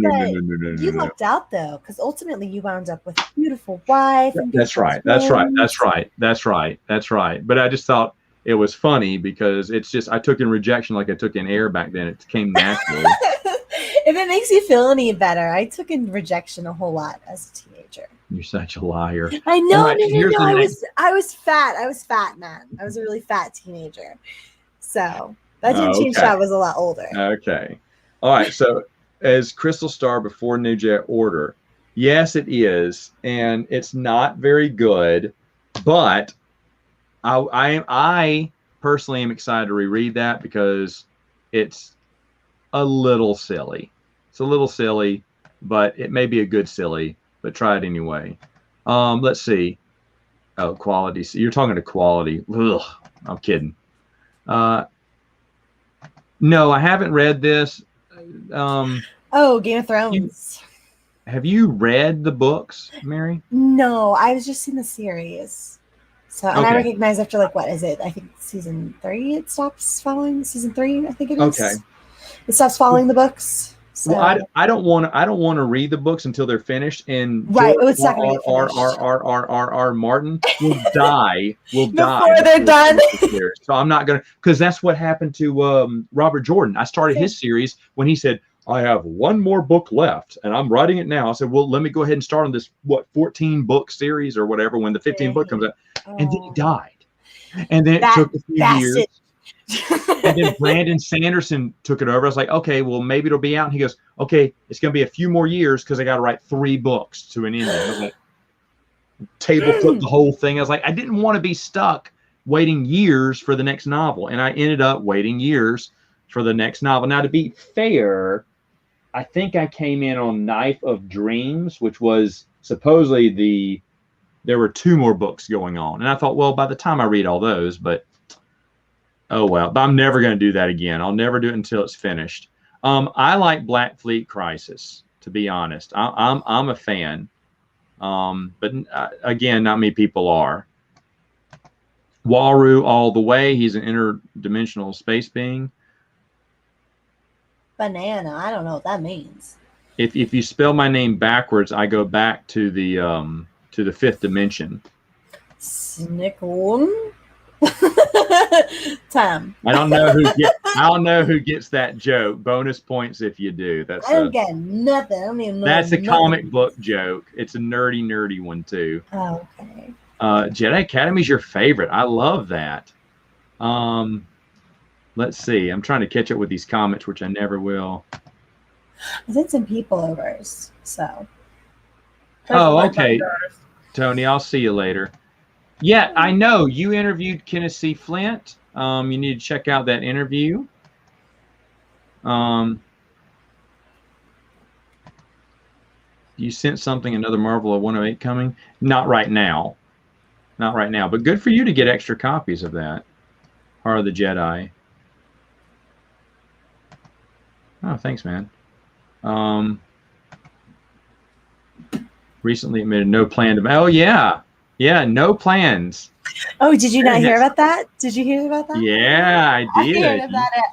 you lucked out though, because ultimately you wound up with a beautiful wife. And That's right. But I just thought it was funny because it's just, I took in rejection like I took in air back then. It came naturally. If it makes you feel any better, I took in rejection a whole lot as a teenager. You're such a liar. I know. Right, No. I was fat, man. I was a really fat teenager. So that didn't change till I was a lot older. Okay. All right. So as Crystal Star before New Jet Order, yes, it is. And it's not very good, but I personally am excited to reread that because it's a little silly. It's a little silly, but it may be a good silly, but try it anyway. Let's see. Oh, quality. So you're talking to quality. Ugh, I'm kidding. No, I haven't read this. Game of Thrones. Have you read the books, Mary? No, I was just in the series. So, and I recognize after what is it? I think season 3 it stops following. Season 3, I think it is. Okay. It stops following the books. So. Well, I don't want to read the books until they're finished. And right, it's not going to be finished. R. Martin will die. Before they're done. So I'm not going to, because that's what happened to Robert Jordan. I started his series when he said, I have one more book left and I'm writing it now. I said, well, let me go ahead and start on this 14 book series or whatever when the 15th book comes out. And then he died. And then it took a few years. And then Brandon Sanderson took it over. I was like, okay, well, maybe it'll be out. And he goes, okay, it's going to be a few more years because I got to write 3 books to an ending. I was like, table flip the whole thing. I was like, I didn't want to be stuck waiting years for the next novel. And I ended up waiting years for the next novel. Now, to be fair, I think I came in on Knife of Dreams, which was supposedly there were 2 more books going on. And I thought, well, by the time I read all those, but oh, well, but I'm never going to do that again. I'll never do it until it's finished. I like Black Fleet Crisis, to be honest. I'm a fan. But again, not many people are. Waru all the way. He's an interdimensional space being. Banana. I don't know what that means. If you spell my name backwards, I go back to the 5th dimension. Snickle. Tom. I don't know who gets that joke. Bonus points if you do. I don't get nothing. I don't even know. That's a comic book joke. It's a nerdy one too. Oh, okay. Jedi Academy's your favorite. I love that. Let's see. I'm trying to catch up with these comments, which I never will. I sent some people overs, so. Oh, okay. Tony, I'll see you later. Yeah, I know. You interviewed Kenneth C. Flint. You need to check out that interview. You sent something, another Marvel of 108 coming? Not right now. Not right now, but good for you to get extra copies of that. Heart of the Jedi. Oh, thanks, man. Recently admitted no plan to. Oh yeah, no plans. Oh, did you not hear about that? Did you hear about that? Yeah, I did. I heard about it.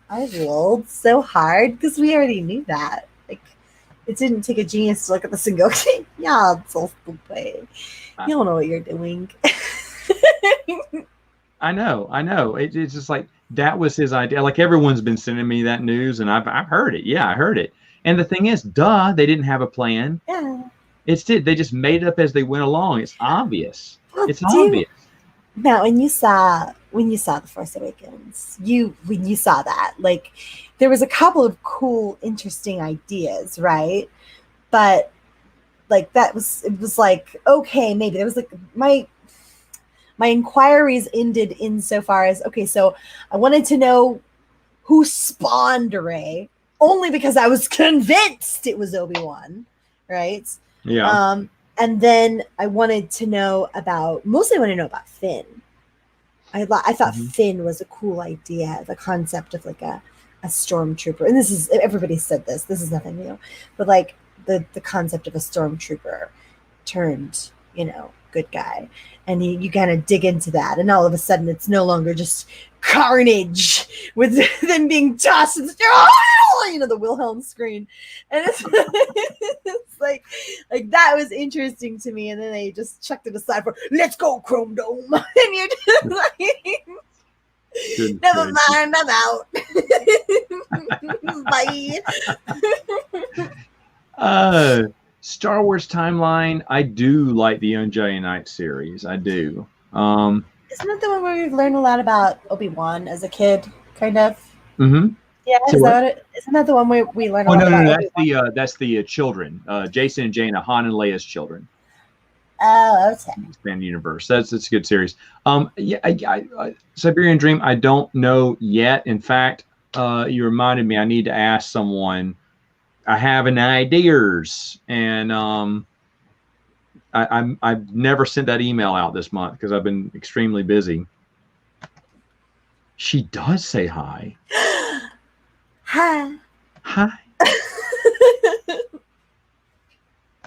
I rolled so hard because we already knew that. Like, it didn't take a genius to look at this and go, "Yeah, it's so stupid. You don't know what you're doing." I know. It's just like that was his idea. Like everyone's been sending me that news, and I've heard it. Yeah, I heard it. And the thing is, duh, they didn't have a plan. Yeah. They just made it up as they went along. It's obvious. Well, it's obvious. Now, when you saw The Force Awakens, when you saw that, like, there was a couple of cool, interesting ideas, right? But like it was like, okay, maybe there was like my inquiries ended insofar as, okay, so I wanted to know who spawned Rey, only because I was convinced it was Obi-Wan, right? Yeah. And then I wanted to know about Finn. I thought Finn was a cool idea, the concept of like a stormtrooper. And this is, everybody said this is nothing new, but like the concept of a stormtrooper turned, good guy. And you kind of dig into that, and all of a sudden it's no longer just carnage with them being tossed in the Wilhelm screen. And it's like that was interesting to me. And then they just chucked it aside for, let's go, Chrome Dome. And you're just like, never mind, I'm out. Bye. Star Wars timeline. I do like the Young Jedi Knight series. I do. Isn't that the one where we've learned a lot about Obi-Wan as a kid, kind of? Mm-hmm. Yeah, isn't that the one where we learn a lot about Obi-Wan? That's the children. Jason and Jaina, Han and Leia's children. Oh, okay. Expanded universe. That's a good series. Siberian Dream. I don't know yet. In fact, you reminded me. I need to ask someone. I have an ideas, and I've never sent that email out this month because I've been extremely busy. She does say hi. Hi.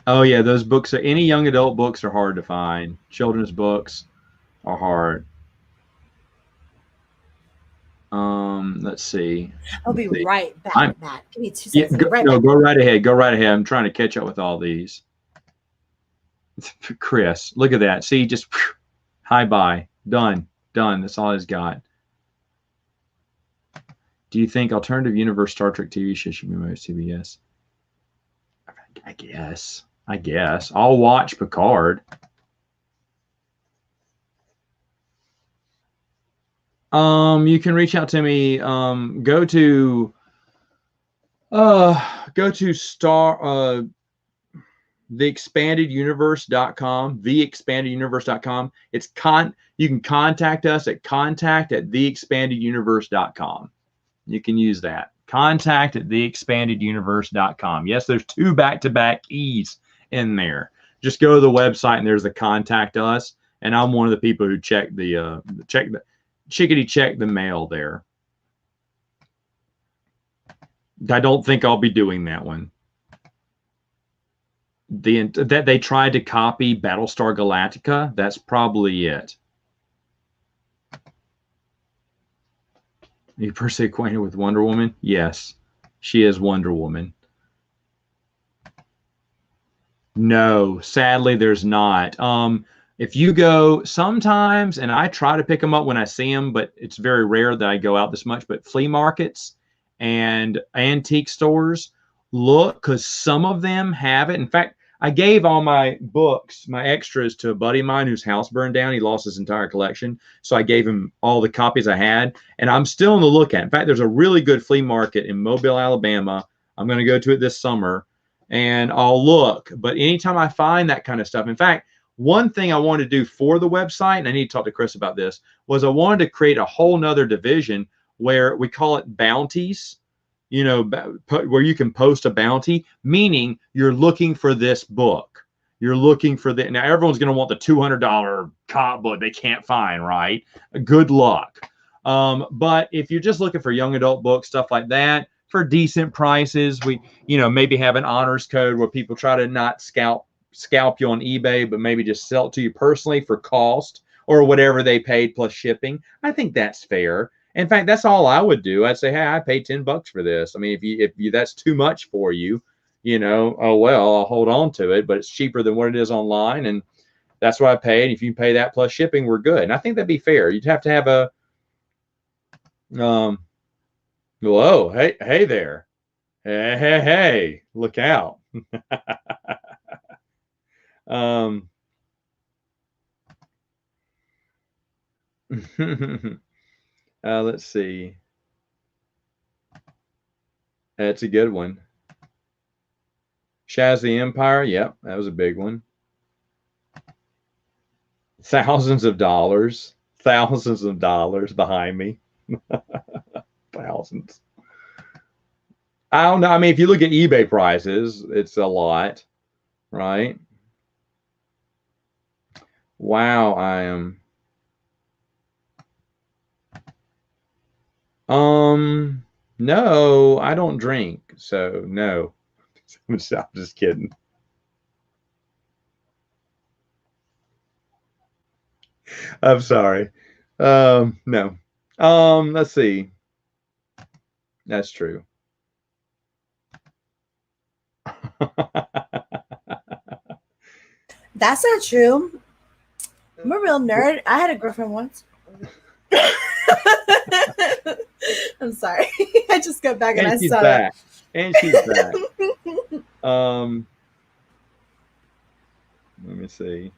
Oh yeah, those books are, any young adult books are hard to find. Children's books are hard. Let's see. I'll be right back, Matt. Give me 2 seconds. Go right ahead. Go right ahead. I'm trying to catch up with all these. Chris, look at that. See, just hi, bye. Done. That's all he's got. Do you think alternative universe Star Trek TV show should be moved to CBS? I guess. I'll watch Picard. You can reach out to me. Go to theexpandeduniverse.com, theexpandeduniverse.com. You can contact us at contact@theexpandeduniverse.com. You can use that. Contact@theexpandeduniverse.com. Yes, there's 2 back-to-back E's in there. Just go to the website and there's the contact us, and I'm one of the people who check the mail there. I don't think I'll be doing that one. That they tried to copy Battlestar Galactica, that's probably it. Are you personally acquainted with Wonder Woman? Yes, she is Wonder Woman. No, sadly, there's not. If you go sometimes, and I try to pick them up when I see them, but it's very rare that I go out this much, but flea markets and antique stores, look, because some of them have it. In fact, I gave all my books, my extras, to a buddy of mine whose house burned down. He lost his entire collection. So I gave him all the copies I had, and I'm still on the lookout. In fact, there's a really good flea market in Mobile, Alabama. I'm going to go to it this summer, and I'll look. But anytime I find that kind of stuff, in fact, one thing I wanted to do for the website, and I need to talk to Chris about this, was I wanted to create a whole nother division where we call it bounties, where you can post a bounty, meaning you're looking for this book. You're looking for the, now everyone's going to want the $200 cop book they can't find, right? Good luck. But if you're just looking for young adult books, stuff like that, for decent prices, we, maybe have an honors code where people try to not scalp you on eBay, but maybe just sell it to you personally for cost or whatever they paid plus shipping. I think that's fair. In fact, that's all I would do. I'd say, hey, I paid $10 for this. I mean, if you that's too much for you, oh well, I'll hold on to it, but it's cheaper than what it is online, and that's what I paid. If you pay that plus shipping, we're good. And I think that'd be fair. You'd have to have a hello, hey there, hey, look out. Let's see. That's a good one. Shaz the Empire. Yep, that was a big one. Thousands of dollars behind me. Thousands. I don't know. I mean, if you look at eBay prices, it's a lot, right? Wow, I am. No, I don't drink, so no. I'm just kidding. I'm sorry. No. Let's see. That's true. That's not true. I'm a real nerd. I had a girlfriend once. I'm sorry. I just got back and I saw it. And she's back. Let me see.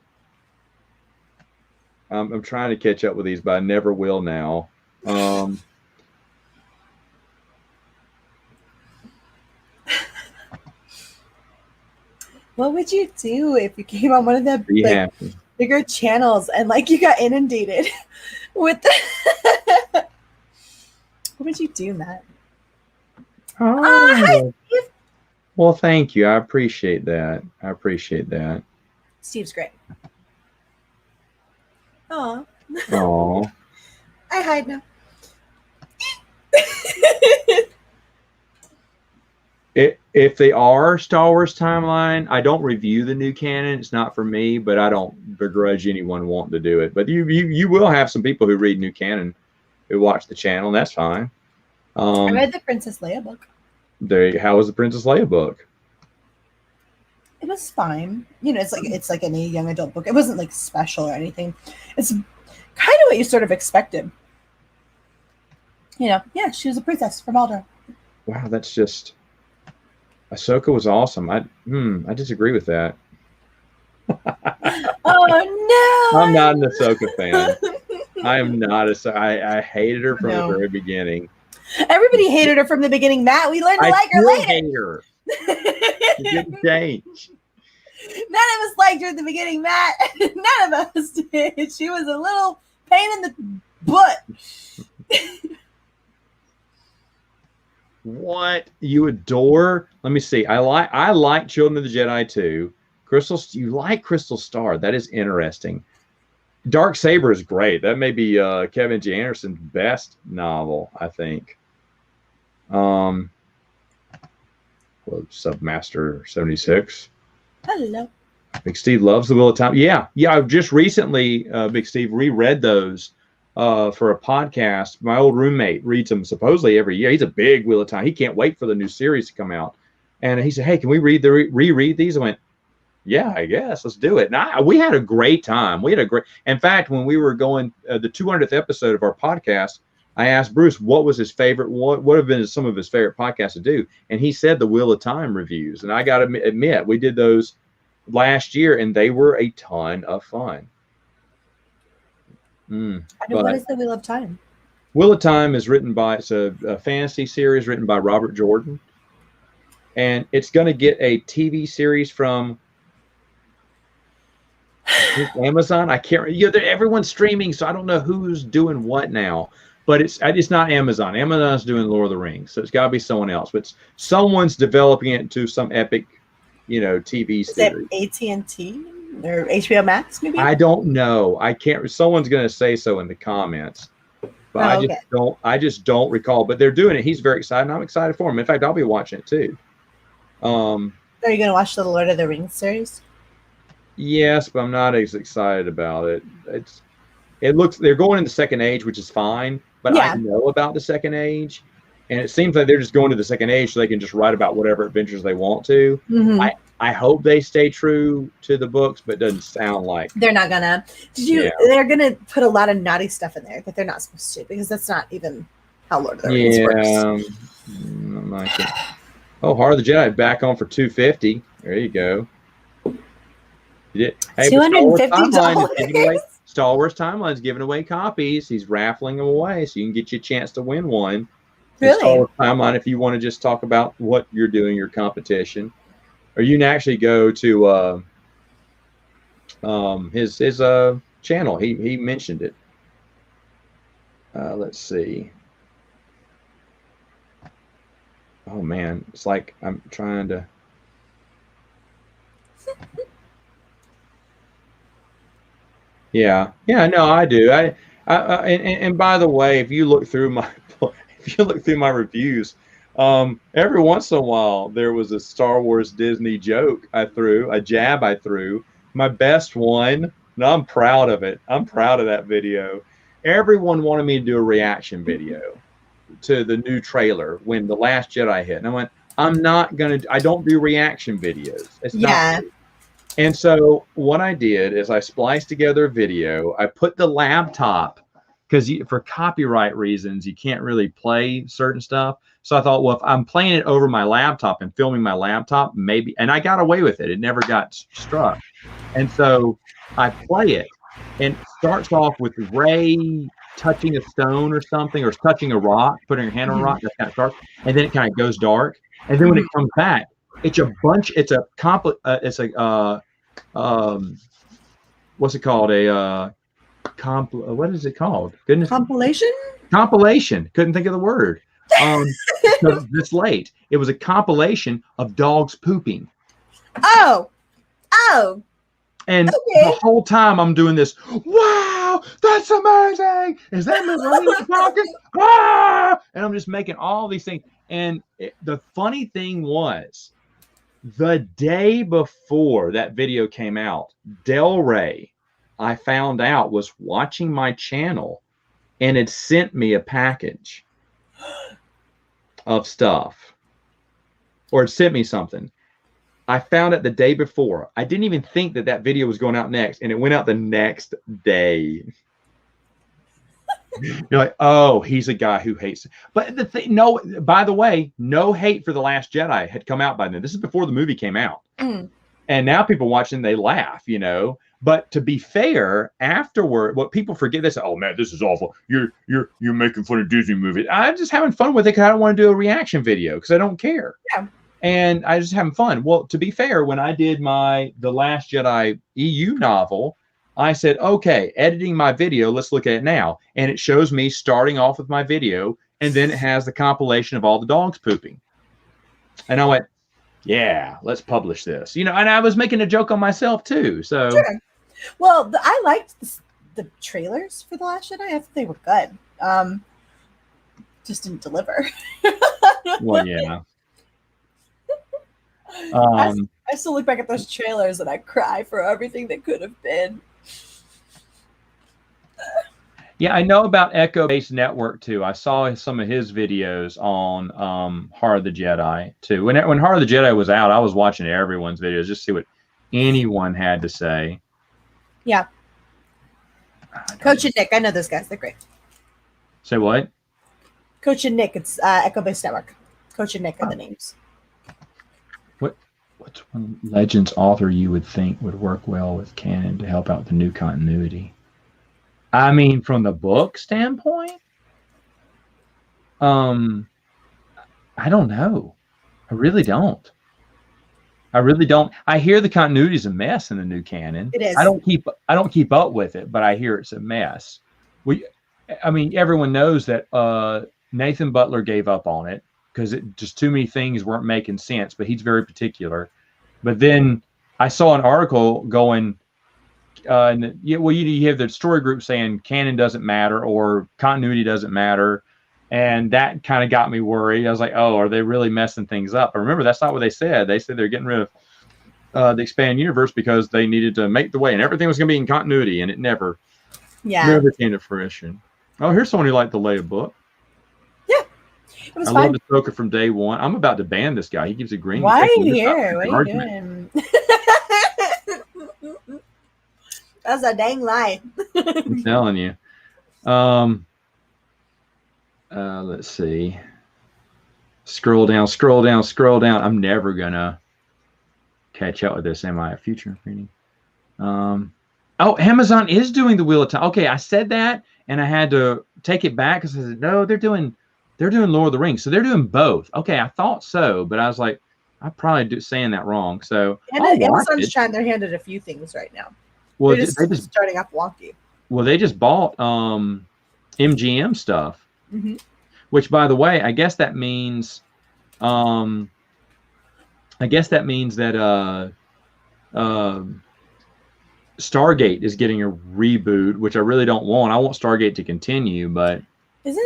I'm trying to catch up with these, but I never will now. What would you do if you came on one of the bigger channels and you got inundated with the what would you do, Matt? Hi, Steve. Well, thank you. I appreciate that. Steve's great. Aw. I hide now. If they are Star Wars timeline, I don't review the new canon. It's not for me, but I don't begrudge anyone wanting to do it. But you will have some people who read new canon who watch the channel, and that's fine. I read the Princess Leia book. How was the Princess Leia book? It was fine. It's like any young adult book. It wasn't special or anything. It's kind of what you sort of expected. Yeah, she was a princess from Alderaan. Wow, that's just. Ahsoka was awesome. I disagree with that. Oh no! I'm not an Ahsoka fan. I am not I hated her from the very beginning. Everybody hated her from the beginning, Matt. We learned to like her later. Hate her. It didn't change. None of us liked her at the beginning, Matt. None of us did. She was a little pain in the butt. What you adore? Let me see. I like Children of the Jedi too. You like Crystal Star? That is interesting. Dark Saber is great. That may be Kevin J. Anderson's best novel, I think. Submaster 76. Hello. Big Steve loves The Wheel of Time. Yeah. I've just recently, Big Steve, reread those for a podcast. My old roommate reads them supposedly every year. He's a big Wheel of Time. He can't wait for the new series to come out. And he said, hey, can we reread these? I went, yeah, I guess. Let's do it. And we had a great time. In fact, when we were going the 200th episode of our podcast, I asked Bruce what was his favorite, what have been some of his favorite podcasts to do. And he said the Wheel of Time reviews. And I got to admit, we did those last year and they were a ton of fun. What is the Wheel of Time? Wheel of Time is it's a fantasy series written by Robert Jordan. And it's going to get a TV series from Amazon. I can't. Everyone's streaming, so I don't know who's doing what now. But it's not Amazon. Amazon's doing Lord of the Rings, so it's got to be someone else. But someone's developing it into some epic, TV Is it series. AT&T or HBO Max? Maybe. I don't know. I can't. Someone's going to say so in the comments, but Oh, okay. I just don't recall. But they're doing it. He's very excited. I'm excited for him. In fact, I'll be watching it too. Are you going to watch the Lord of the Rings series? Yes, but I'm not as excited about it. It looks they're going in the second age, which is fine. But I Yeah. know about the second age, and it seems like they're just going to the second age so they can just write about whatever adventures they want to. Mm-hmm. I hope they stay true to the books, but it doesn't sound like They're not gonna. Yeah. They're gonna put a lot of naughty stuff in there that they're not supposed to, because that's not even how Lord of the Rings works. I'm like it. Oh, Heart of the Jedi back on for $250. There you go. Hey, $250. Star Wars Timeline's giving away copies. He's raffling them away, so you can get you a chance to win one. Really? Star Wars Timeline, if you want to just talk about what you're doing, your competition, or you can actually go to his channel. He mentioned it. Let's see. Oh man, it's like I'm trying to. Yeah, no, I do. And by the way, if you look through my reviews, every once in a while there was a Star Wars Disney joke a jab I threw. My best one, and I'm proud of it. I'm proud of that video. Everyone wanted me to do a reaction video to the new trailer when The Last Jedi hit, and I went, I don't do reaction videos. It's not. And so what I did is I spliced together a video. I put the laptop, because for copyright reasons, you can't really play certain stuff. So I thought, well, if I'm playing it over my laptop and filming my laptop, maybe, and I got away with it. It never got struck. And so I play it, and it starts off with Rey touching a stone or something, or touching a rock, putting her hand on a rock. That kind of starts, and then it kind of goes dark. And then when it comes back, it's a what's it called? What is it called? Goodness. Compilation. Couldn't think of the word. This late. It was a compilation of dogs pooping. Oh. And the whole time I'm doing this, wow, that's amazing. Is that Miss talking? Ah! And I'm just making all these things. And the funny thing was, the day before that video came out, Del Rey, I found out, was watching my channel and had sent me a package of stuff, or had sent me something. I found it the day before. I didn't even think that video was going out next, and it went out the next day. You're like, oh, he's a guy who hates it. But by the way, no hate for The Last Jedi had come out by then. This is before the movie came out. And now people watching, they laugh, But to be fair, afterward, what people forget, they say, oh man, this is awful. You're making fun of Disney movies. I'm just having fun with it because I don't want to do a reaction video because I don't care. Yeah. And I just having fun. Well, to be fair, when I did The Last Jedi EU novel, I said, okay, editing my video, let's look at it now. And it shows me starting off with my video, and then it has the compilation of all the dogs pooping. And I went, yeah, let's publish this. And I was making a joke on myself too. So, sure. Well, I liked the trailers for The Last Jedi. I thought they were good. Just didn't deliver. Well, yeah. I still look back at those trailers and I cry for everything that could have been. Yeah, I know about Echo Base Network too. I saw some of his videos on Heart of the Jedi too. When Heart of the Jedi was out, I was watching everyone's videos just to see what anyone had to say. Yeah. Coach and Nick, I know those guys. They're great. Say what? Coach and Nick. It's Echo Base Network. Coach and Nick are the names. What's one Legends author you would think would work well with canon to help out the new continuity? I mean, from the book standpoint, I don't know. I really don't. I hear the continuity is a mess in the new canon. It is. I don't keep up with it, but I hear it's a mess. Everyone knows that Nathan Butler gave up on it because just too many things weren't making sense, but he's very particular. But then I saw an article going, you have the story group saying canon doesn't matter or continuity doesn't matter. And that kind of got me worried. I was like, oh, are they really messing things up? But remember, that's not what they said. They said they're getting rid of the expanded universe because they needed to make the way, and everything was going to be in continuity, and it never came to fruition. Oh, here's someone who liked to lay a book. Yeah, it was I fine. love the Stoker from day one. I'm about to ban this guy. He keeps agreeing. Why are you here? What are you doing? That's a dang lie. I'm telling you. Let's see. Scroll down. I'm never gonna catch up with this. Am I a future reading? Oh, Amazon is doing the Wheel of Time. Okay, I said that, and I had to take it back because I said no. They're doing Lord of the Rings, so they're doing both. Okay, I thought so, but I was like, I'm probably saying that wrong. So Amazon's trying their hand at a few things right now. Well, they're just starting off wonky. Well, they just bought MGM stuff, which, by the way, I guess that means that Stargate is getting a reboot, which I really don't want. I want Stargate to continue, but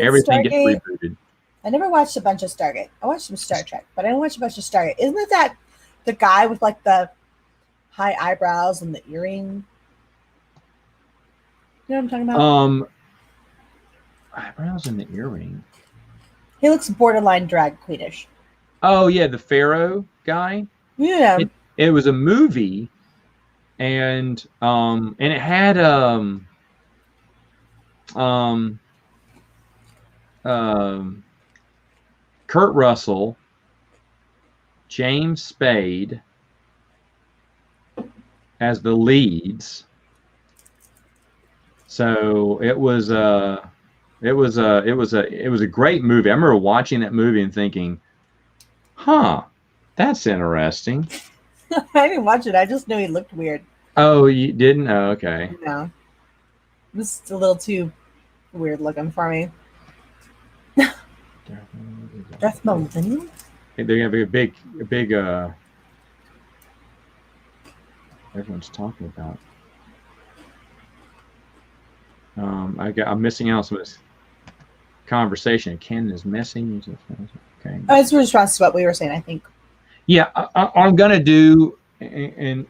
everything gets rebooted. I never watched a bunch of Stargate. I watched some Star Trek, but I didn't watch a bunch of Stargate. Isn't it that the guy with like the high eyebrows and the earring? You know what I'm talking about? Eyebrows and the earring. He looks borderline drag queenish. Oh yeah, the Pharaoh guy. Yeah. It was a movie, and it had Kurt Russell, James Spade as the leads. So it was a great movie. I remember watching that movie and thinking, "Huh, that's interesting." I didn't watch it. I just knew he looked weird. Oh, you didn't? Oh, okay. No, this is a little too weird looking for me. Darth Millennium? They're gonna be a big. Everyone's talking about. I'm missing out on some of this conversation. Ken is messing. Okay. Oh, it's in response to what we were saying, I think. Yeah, I'm gonna do in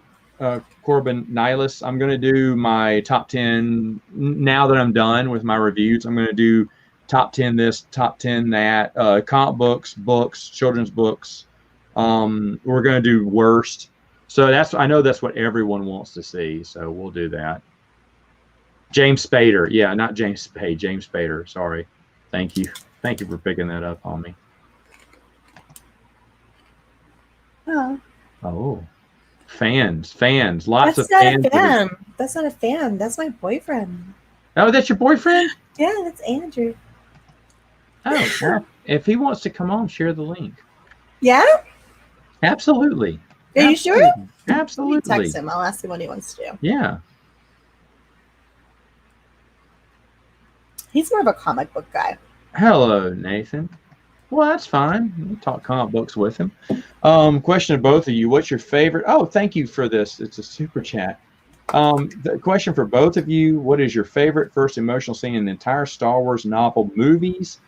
Corbin Nihilus. I'm gonna do my top 10 now that I'm done with my reviews. I'm gonna do top 10 this, top 10 that. Comic books, children's books. We're gonna do worst. So I know that's what everyone wants to see. So we'll do that. James Spader. Yeah, not James Spade. James Spader. Sorry. Thank you for picking that up on me. Oh, fans. Lots of fans. That's not a fan. That's my boyfriend. Oh, that's your boyfriend? Yeah, that's Andrew. Oh, well, if he wants to come on, share the link. Yeah? Absolutely. Are you sure? Absolutely. Text him. I'll ask him what he wants to do. Yeah. He's more of a comic book guy. Hello, Nathan. Well, that's fine. We'll talk comic books with him. Question to both of you. What's your favorite? Oh, thank you for this. It's a super chat. The question for both of you. What is your favorite first emotional scene in the entire Star Wars novel movies?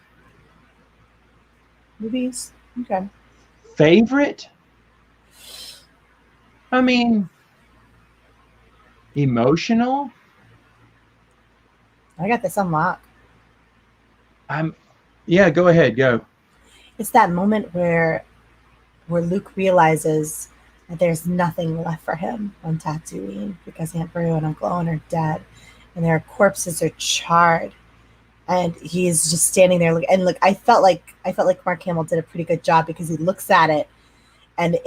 Movies? Okay. Favorite? I mean, emotional? I got this unlocked. Yeah, go ahead. Go. It's that moment where Luke realizes that there's nothing left for him on Tatooine because Aunt Beru and Uncle Owen are dead, and their corpses are charred, and he's just standing there. And look, I felt like Mark Hamill did a pretty good job because he looks at it, and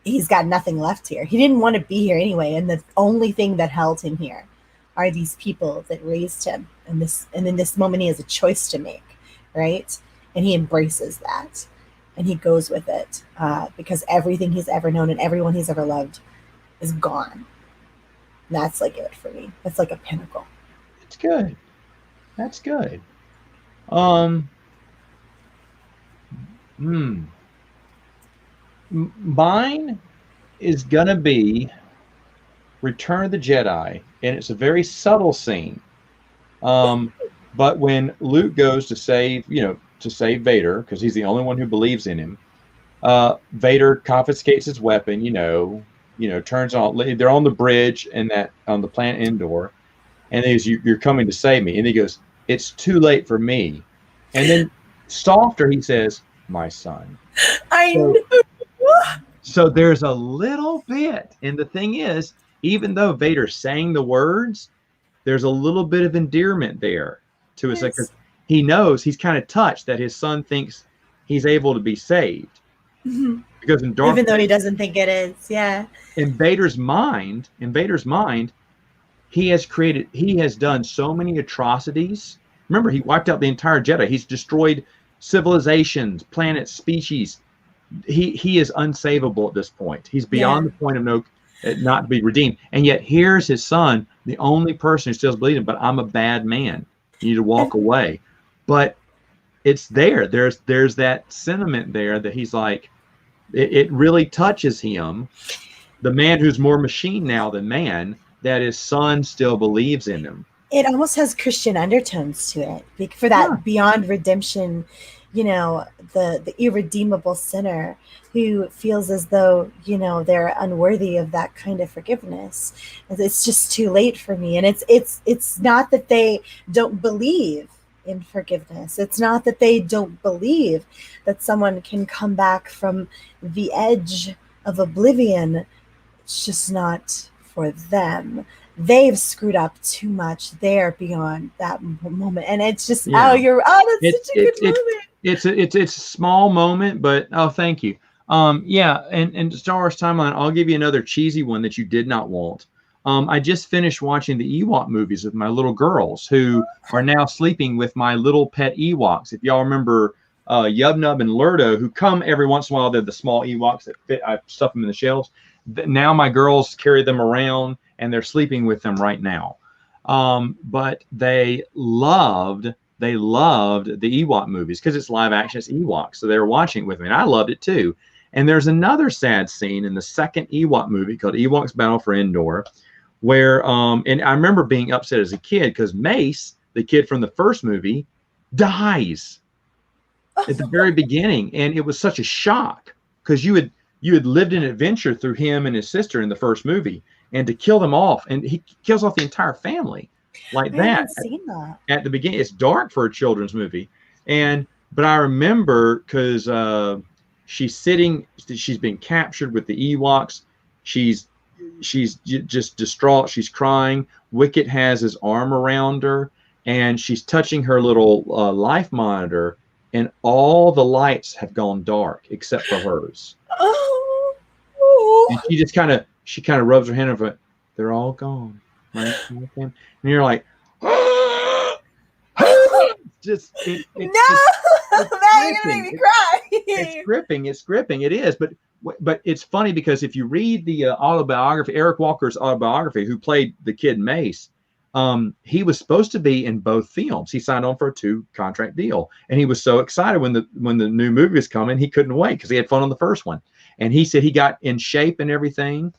he's got nothing left here. He didn't want to be here anyway, and the only thing that held him here are these people that raised him. And in this moment, he has a choice to make, right? And he embraces that, and he goes with it because everything he's ever known and everyone he's ever loved is gone. And that's like it for me. That's like a pinnacle. It's good. That's good. Mine is gonna be Return of the Jedi, and it's a very subtle scene. But when Luke goes to save, to save Vader, because he's the only one who believes in him, Vader confiscates his weapon. Turns on. They're on the bridge and that on the planet Endor, and he goes, "You're coming to save me," and he goes, "It's too late for me," and then softer he says, "My son." I So, know. so there's a little bit, and the thing is, even though Vader's saying the words, there's a little bit of endearment there to his son, because he knows, he's kind of touched that his son thinks he's able to be saved. Because in Even though he doesn't think it is, yeah. In Vader's mind, he has done so many atrocities. Remember, he wiped out the entire Jedi. He's destroyed civilizations, planets, species. He is unsavable at this point. He's beyond the point of not to be redeemed. And yet here's his son, the only person who still believes him, but I'm a bad man. You need to walk away. But it's there. There's that sentiment there that he's like, it really touches him, the man who's more machine now than man, that his son still believes in him. It almost has Christian undertones to it for that beyond redemption, the irredeemable sinner who feels as though, they're unworthy of that kind of forgiveness. It's just too late for me. And it's not that they don't believe in forgiveness. It's not that they don't believe that someone can come back from the edge of oblivion. It's just not for them. They've screwed up too much. They're beyond that moment, and it's just that's such a good moment. It's a small moment, but thank you. And Star Wars Timeline, I'll give you another cheesy one that you did not want. I just finished watching the Ewok movies with my little girls, who are now sleeping with my little pet Ewoks. If y'all remember Yub Nub and Lurdo, who come every once in a while, they're the small Ewoks that fit. I stuff them in the shelves. Now my girls carry them around, and they're sleeping with them right now. But they loved the Ewok movies because it's live action, it's Ewoks. So they were watching it with me, and I loved it too. And there's another sad scene in the second Ewok movie called Ewoks Battle for Endor, where and I remember being upset as a kid because Mace, the kid from the first movie, dies at the very beginning, and it was such a shock because you had lived an adventure through him and his sister in the first movie, and to kill them off, and he kills off the entire family like that. I haven't seen that at the beginning. It's dark for a children's movie, but I remember because she's been captured with the Ewoks. She's just distraught. She's crying. Wicket has his arm around her, and she's touching her little life monitor, and all the lights have gone dark except for hers. And she just kind of rubs her hand over it. They're all gone. Right? And you're like, just you're gonna make me cry. It's gripping. It is, but it's funny because if you read the autobiography, Eric Walker's autobiography, who played the kid Mace, he was supposed to be in both films. He signed on for a 2-contract deal, and he was so excited when the new movie was coming, he couldn't wait because he had fun on the first one. And he said he got in shape and everything.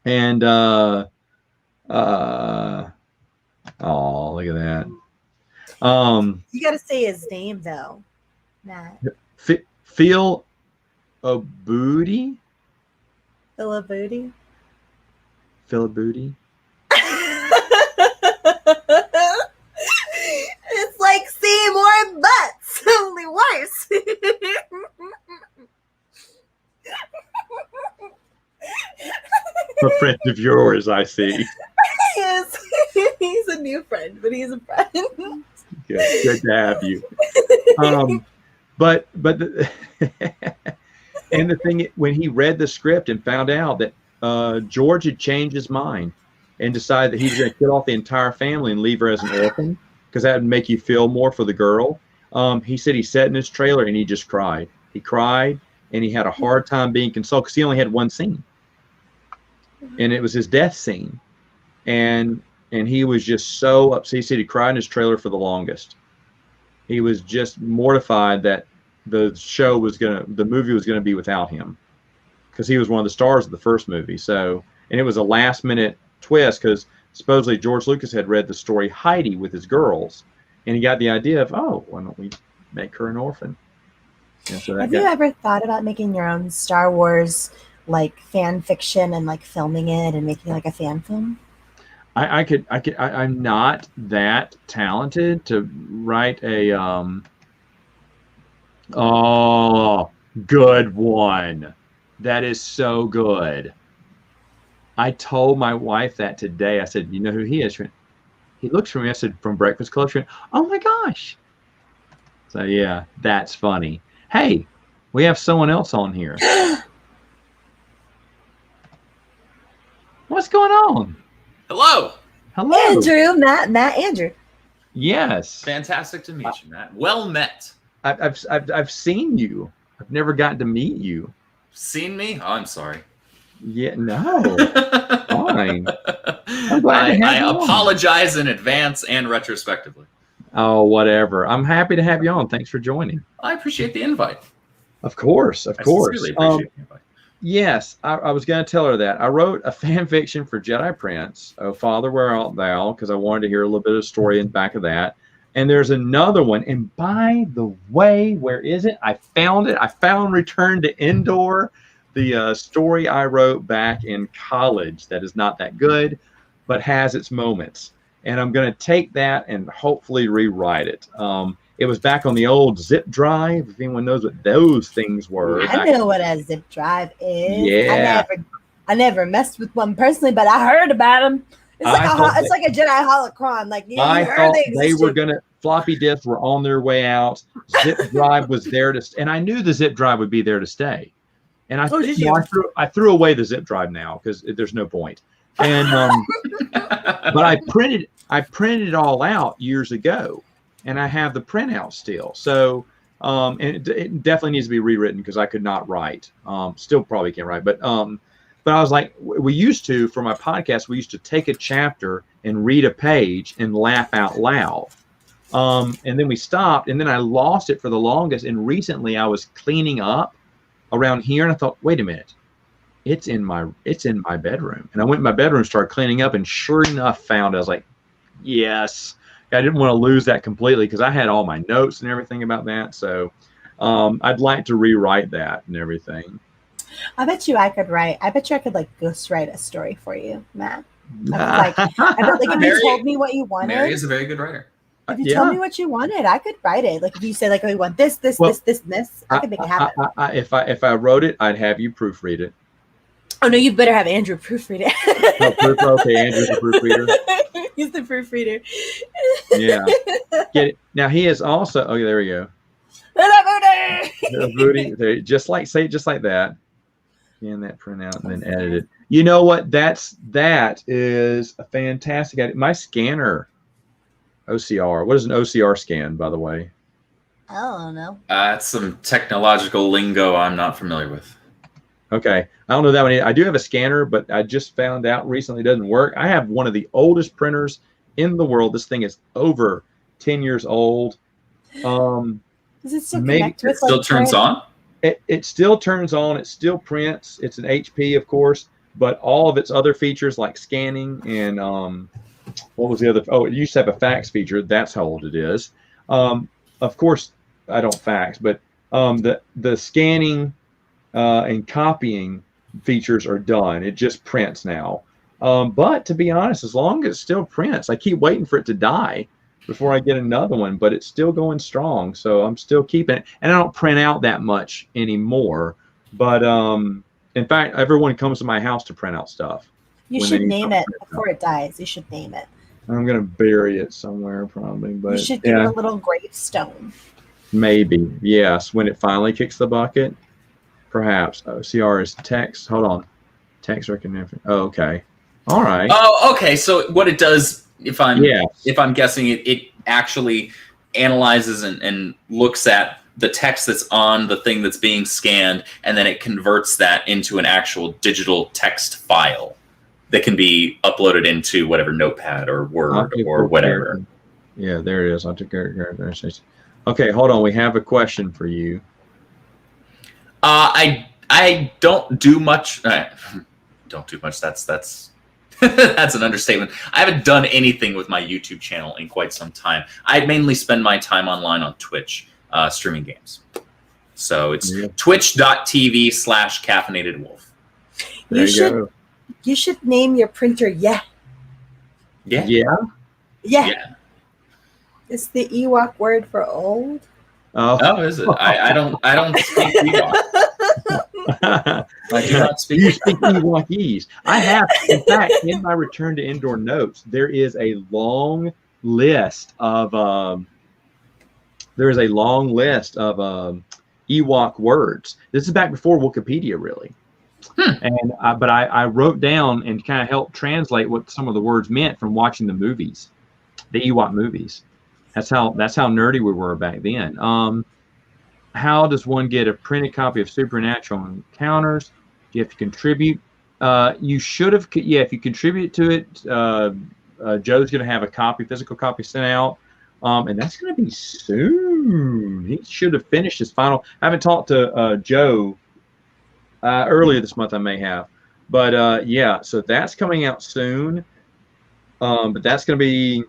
And oh, look at that. You got to say his name though, Matt. Phil Abudi. Philabooty. It's like Seymour Butts, only worse. A friend of yours, I see. Yes, he's a new friend, but he's a friend. Good to have you. But and the thing, when he read the script and found out that George had changed his mind and decided that he was going to kill off the entire family and leave her as an orphan because that would make you feel more for the girl, he said he sat in his trailer and he just cried. He cried, and he had a hard time being consoled because he only had one scene, and it was his death scene, and he was just so upset. He said he cried in his trailer for the longest. He was just mortified that the movie was gonna be without him. because he was one of the stars of the first movie. So, and it was a last minute twist because supposedly George Lucas had read the story Heidi with his girls, and he got the idea of, oh, why don't we make her an orphan? And so Have you ever thought about making your own Star Wars like fan fiction and like filming it and making like a fan film? I'm not that talented to write a oh, good one. That is so good. I told my wife that today. I said, you know who he is? He looks for me. I said, from Breakfast Club. She went, oh my gosh. So yeah, that's funny. Hey, we have someone else on here. What's going on? Hello. Hello. Andrew, Matt, Andrew. Yes. Fantastic to meet you, Matt. Well met. I've seen you. I've never gotten to meet you. Seen me? Oh, I'm sorry. Yeah, no. Fine. I'm glad to have I you on. apologize in advance and retrospectively. Oh, whatever. I'm happy to have you on. Thanks for joining. I appreciate the invite. Of course, of I course. sincerely appreciate the invite. Yes, I was going to tell her that. I wrote a fan fiction for Jedi Prince, Oh Father, Where Art Thou? Because I wanted to hear a little bit of story in the back of that. And there's another one. And by the way, where is it? I found it. I found Return to Endor, the story I wrote back in college that is not that good, but has its moments. And I'm going to take that and hopefully rewrite it. It was back on the old zip drive. If anyone knows what those things were. I know what a zip drive is. Yeah. I never messed with one personally, but I heard about them. It's like a Jedi holocron. Like I thought they were gonna floppy disks were on their way out. Zip drive was there to, and I knew the zip drive would be there to stay. And I threw away the zip drive now because there's no point. And but I printed it all out years ago, and I have the printout still. So and it definitely needs to be rewritten because I could not write. Still probably can't write, but I was like, we used to, for my podcast, we used to take a chapter and read a page and laugh out loud. And then we stopped, and then I lost it for the longest. And recently I was cleaning up around here, and I thought, wait a minute, it's in my bedroom. And I went in my bedroom, started cleaning up, and sure enough found it. I was like, yes. I didn't want to lose that completely because I had all my notes and everything about that. So I'd like to rewrite that and everything. I bet you I could like ghostwrite a story for you, Matt. I bet like if you told me what you wanted. Mary is a very good writer. If you told me what you wanted, I could write it. Like if you say like, oh, you want this, and this, I could make it happen. If I wrote it, I'd have you proofread it. Oh no, you better have Andrew proofread it. Okay, Andrew's a proofreader. He's the proofreader. Yeah. Get it. Now he is also. Oh, there we go. Booty. Just like that. Scan that printout and then edit it. You know what? That is a fantastic idea. My scanner, OCR. What is an OCR scan, by the way? I don't know. It's some technological lingo I'm not familiar with. Okay, I don't know that one. I do have a scanner, but I just found out recently it doesn't work. I have one of the oldest printers in the world. This thing is over 10 years old. Does it still connect with? It still turns on? It still turns on. It still prints. It's an HP, of course, but all of its other features like scanning and what was the other? Oh, it used to have a fax feature. That's how old it is. Of course, I don't fax, but the scanning and copying features are done. It just prints now. But to be honest, as long as it still prints, I keep waiting for it to die before I get another one, but it's still going strong. So I'm still keeping it. And I don't print out that much anymore. But in fact, everyone comes to my house to print out stuff. You should name it before it dies. You should name it. I'm going to bury it somewhere probably. But you should give it a little gravestone. Maybe. Yes. When it finally kicks the bucket. Perhaps. OCR is text. Hold on. Text recognition. Oh, okay. All right. Oh, okay. So what it does, if I'm guessing, it actually analyzes and looks at the text that's on the thing that's being scanned, and then it converts that into an actual digital text file that can be uploaded into whatever Notepad or Word or whatever. Yeah, there it is. I'll take care of it. Okay, hold on. We have a question for you. I I don't do much. Don't do much. That's that's an understatement. I haven't done anything with my YouTube channel in quite some time. I mainly spend my time online on Twitch, streaming games. So it's twitch.tv/caffeinatedwolf. You should name your printer. Yeah. It's the Ewok word for old. Oh, is it? I don't speak Ewok. I do not speak. You speak Ewokese. I have, in fact, in my Return to Indoor notes, there is a long list of Ewok words. This is back before Wikipedia, really. And but I wrote down and kind of helped translate what some of the words meant from watching the movies, the Ewok movies. That's how nerdy we were back then. How does one get a printed copy of Supernatural Encounters? Do you have to contribute? You should have. Yeah, if you contribute to it, Joe's going to have a physical copy sent out, and that's going to be soon. He should have finished his final. I haven't talked to Joe earlier this month. I may have, but yeah. So that's coming out soon. But that's going to be.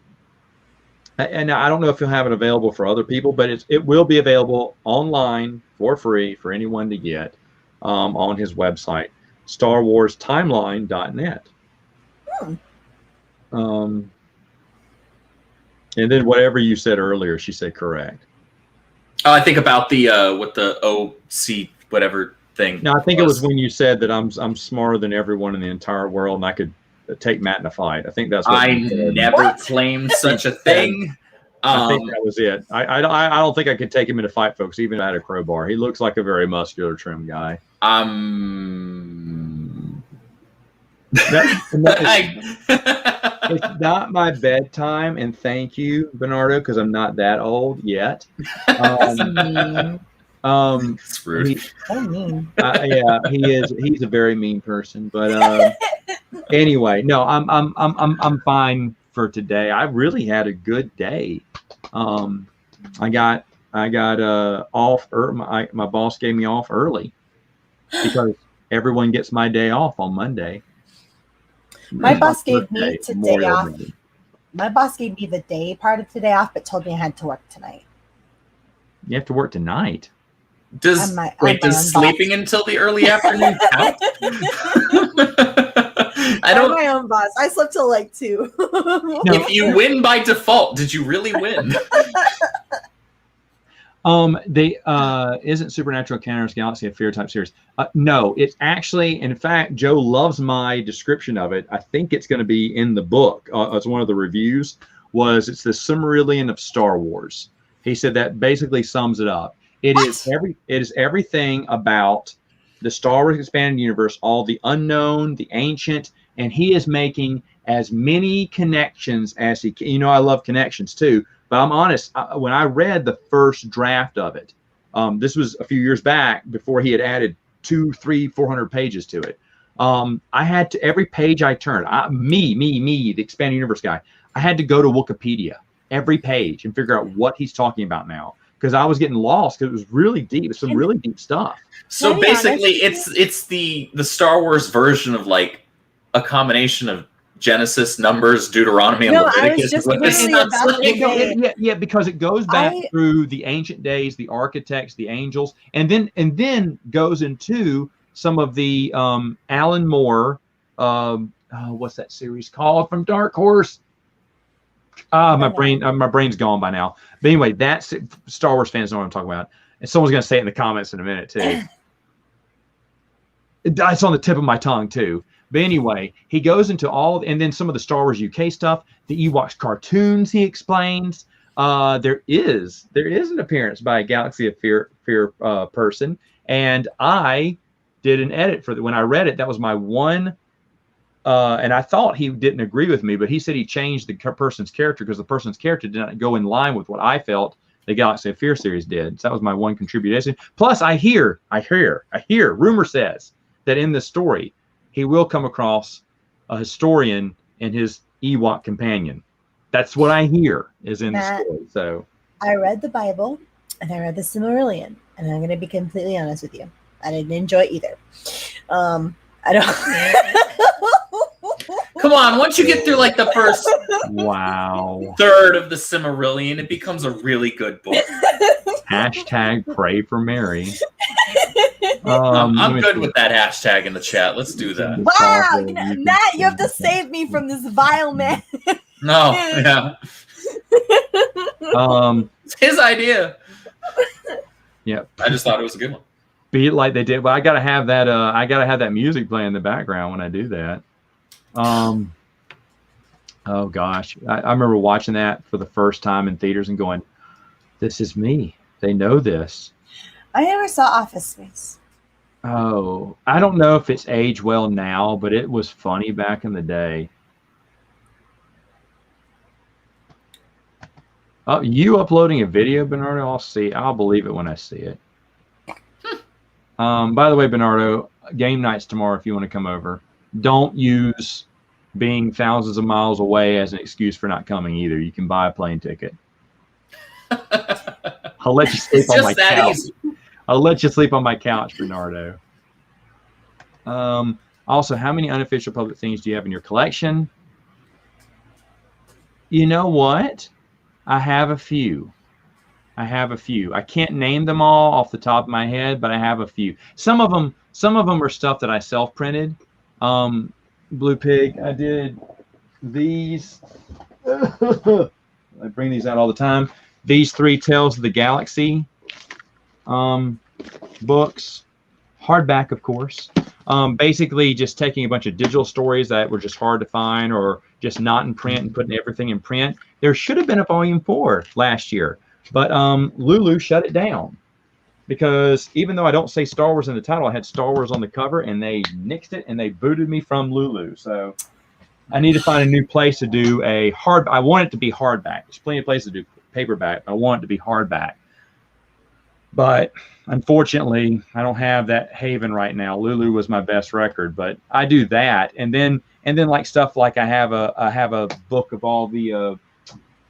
And I don't know if he'll have it available for other people, but it will be available online for free for anyone to get on his website, StarWarsTimeline.net. And then whatever you said earlier, she said correct. Oh, I think about the what the OC whatever thing. No, I think it was when you said that I'm smarter than everyone in the entire world, and I could take Matt in a fight. I think that's what I never claimed such a thing. I think that was it. I don't think I could take him in a fight, folks, even if I had a crowbar. He looks like a very muscular, trim guy. It's not my bedtime, and thank you, Bernardo, because I'm not that old yet. It's rude. Yeah, he is. He's a very mean person, but anyway, no, I'm fine for today. I really had a good day. I got off. My boss gave me off early because everyone gets my day off on Monday. My boss gave me today off. My boss gave me the day part of today off, but told me I had to work tonight. You have to work tonight. Does sleeping until the early afternoon count? I'm my own boss. I slept till like 2. If you win by default, did you really win? Isn't Supernatural Encounters Galaxy of Fear type series? No, it's actually, in fact, Joe loves my description of it. I think it's going to be in the book. As one of the reviews it's the Silmarillion of Star Wars. He said that basically sums it up. It is everything about the Star Wars expanded universe, all the unknown, the ancient, and he is making as many connections as he can. You know, I love connections too, but I'm honest. When I read the first draft of it, this was a few years back before he had added 200, 300, 400 pages to it. I had to, every page I turned, the expanded universe guy, I had to go to Wikipedia every page and figure out what he's talking about now, because I was getting lost because it was really deep. It's some really deep stuff. So basically, it's the Star Wars version of like a combination of Genesis, Numbers, Deuteronomy, and Leviticus. Yeah, because it goes back through the ancient days, the architects, the angels, and then goes into some of the Alan Moore. What's that series called from Dark Horse? My brain's gone by now. But anyway, that's Star Wars fans know what I'm talking about, and someone's going to say it in the comments in a minute too. It's on the tip of my tongue too. But anyway, he goes into all, and then some of the Star Wars UK stuff, the Ewoks cartoons. He explains there is an appearance by a Galaxy of Fear person, and I did an edit for when I read it. That was my one. And I thought he didn't agree with me, but he said he changed the person's character because the person's character did not go in line with what I felt the Galaxy of Fear series did. So that was my one contribution. Plus, I hear, rumor says that in the story, he will come across a historian and his Ewok companion. That's what I hear is in the story. So I read the Bible and I read the Silmarillion, and I'm going to be completely honest with you. I didn't enjoy either. I don't. Come on, once you get through like the first third of the Silmarillion, it becomes a really good book. Hashtag pray for Mary. I'm good with that hashtag in the chat. Let's do that. Wow, Matt, you have to save me from this vile man. No, yeah. It's his idea. Yeah, I just thought it was a good one. Be it like they did, but I gotta have that. I gotta have that music playing in the background when I do that. Oh gosh, I remember watching that for the first time in theaters and going, "This is me. They know this." I never saw Office Space. Oh, I don't know if it's aged well now, but it was funny back in the day. Oh, you uploading a video, Bernardo? I'll believe it when I see it. By the way, Bernardo, game night's tomorrow if you want to come over. Don't use being thousands of miles away as an excuse for not coming either. You can buy a plane ticket. I'll let you sleep on my couch. I'll let you sleep on my couch, Bernardo. Also, how many unofficial public things do you have in your collection? You know what? I have a few. I can't name them all off the top of my head, but I have a few. Some of them are stuff that I self-printed. Blue Pig, I did these. I bring these out all the time. These 3 Tales of the Galaxy books, hardback, of course. Basically just taking a bunch of digital stories that were just hard to find or just not in print and putting everything in print. There should have been a volume 4 last year, but Lulu shut it down because even though I don't say Star Wars in the title, I had Star Wars on the cover and they nixed it and they booted me from Lulu. So I need to find a new place to do a hard. I want it to be hardback. There's plenty of places to do paperback. I want it to be hardback. But unfortunately, I don't have that haven right now. Lulu was my best record, but I do that, and then like stuff like I have a book of all the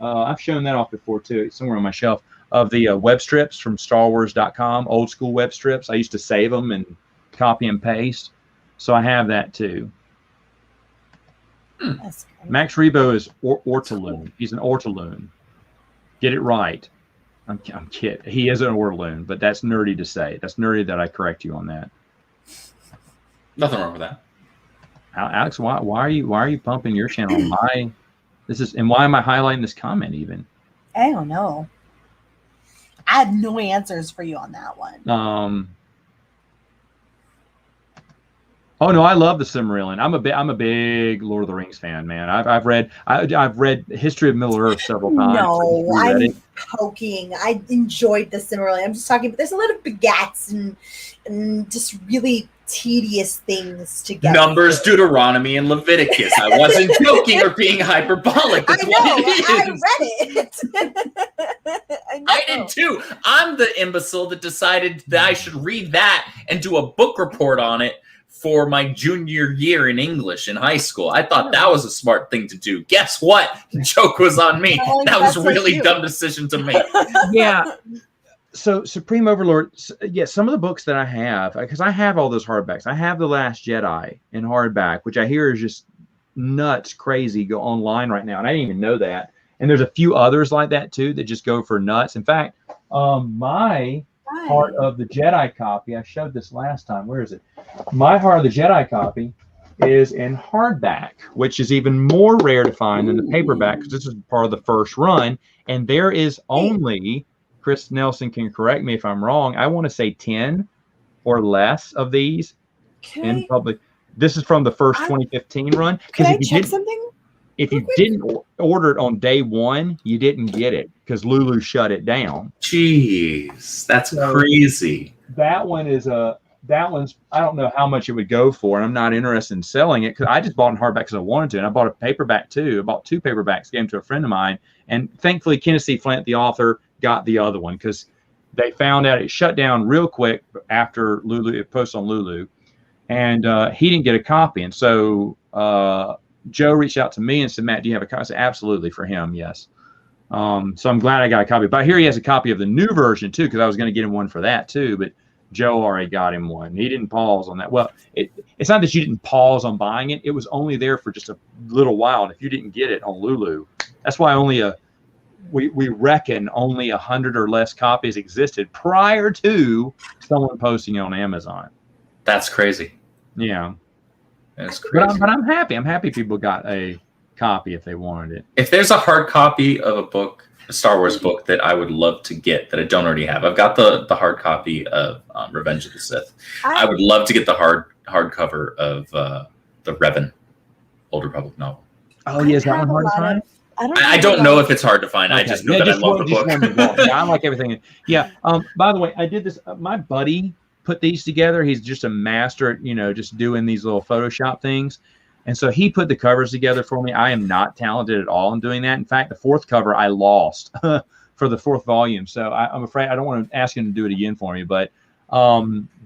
I've shown that off before too. It's somewhere on my shelf of the web strips from StarWars.com, old school web strips. I used to save them and copy and paste, so I have that too. Max Rebo is Ortaloon. He's an Ortaloon. Get it right. I'm kidding. He is an Ortaloon, but that's nerdy to say. That's nerdy that I correct you on that. Nothing wrong with that. Alex, why are you pumping your channel? Why am I highlighting this comment even? I don't know. I have no answers for you on that one. Oh no, I love the Silmarillion. I'm a big Lord of the Rings fan, man. I've read History of Middle Earth several times. No, I'm poking. I enjoyed the Silmarillion. I'm just talking, but there's a lot of begats and just really tedious things to get. Numbers, Deuteronomy, and Leviticus. I wasn't joking or being hyperbolic. That's what it is. I read it. I did too. I'm the imbecile that decided that I should read that and do a book report on it for my junior year in English in high school. I thought that was a smart thing to do. Guess what? The joke was on me. That was a really dumb decision to make. Yeah. So Supreme Overlord, yeah, some of the books that I have, because I have all those hardbacks. I have The Last Jedi in hardback, which I hear is just nuts crazy go online right now. And I didn't even know that. And there's a few others like that too that just go for nuts. In fact, my Heart of the Jedi copy, I showed this last time. Where is it? My Heart of the Jedi copy is in hardback, which is even more rare to find than the paperback because this is part of the first run. And there is only, Chris Nelson can correct me if I'm wrong, I want to say 10 or less of these in public. This is from the first 2015 run. Can I check something? If you didn't order it on day one, you didn't get it because Lulu shut it down. Jeez, that's crazy. That one's I don't know how much it would go for, and I'm not interested in selling it because I just bought it in hardback because I wanted to, and I bought a paperback too. I bought 2 paperbacks, gave them to a friend of mine, and thankfully Kenneth Flint, the author, got the other one because they found out it shut down real quick after Lulu it posted on Lulu, and he didn't get a copy, and so Joe reached out to me and said, "Matt, do you have a copy?" I said, "Absolutely," for him, yes. So I'm glad I got a copy. But here he has a copy of the new version too, because I was going to get him one for that too. But Joe already got him one. He didn't pause on that. Well, it's not that you didn't pause on buying it. It was only there for just a little while. And if you didn't get it on Lulu, that's why we reckon only 100 or less copies existed prior to someone posting it on Amazon. That's crazy. Yeah. That's crazy. But I'm happy. I'm happy people got a copy if they wanted it. If there's a hard copy of a book, a Star Wars book that I would love to get that I don't already have, I've got the hard copy of Revenge of the Sith. I would love to get the hardcover of the Revan Old Republic novel. Oh, yeah, is that one hard to find? I don't know if it's hard to find. Okay. I just know that I love the book. Yeah, I like everything. Yeah. By the way, I did this. My buddy put these together. He's just a master at, just doing these little Photoshop things. And so he put the covers together for me. I am not talented at all in doing that. In fact, the fourth cover I lost for the fourth volume. So I'm afraid I don't want to ask him to do it again for me. But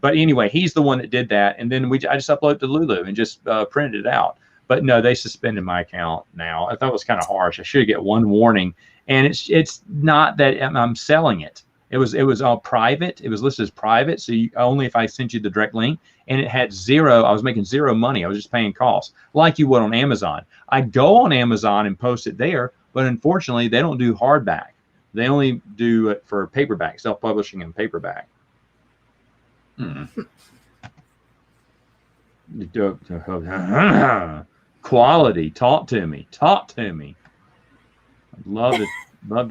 anyway, he's the one that did that. And then I just uploaded to Lulu and just printed it out. But no, they suspended my account now. I thought it was kind of harsh. I should get one warning. And it's not that I'm selling it. It was all private. It was listed as private. So only if I sent you the direct link, and it had zero. I was making zero money. I was just paying costs like you would on Amazon. I go on Amazon and post it there, but unfortunately they don't do hardback. They only do it for paperback, self-publishing and paperback. Quality. Talk to me. I'd love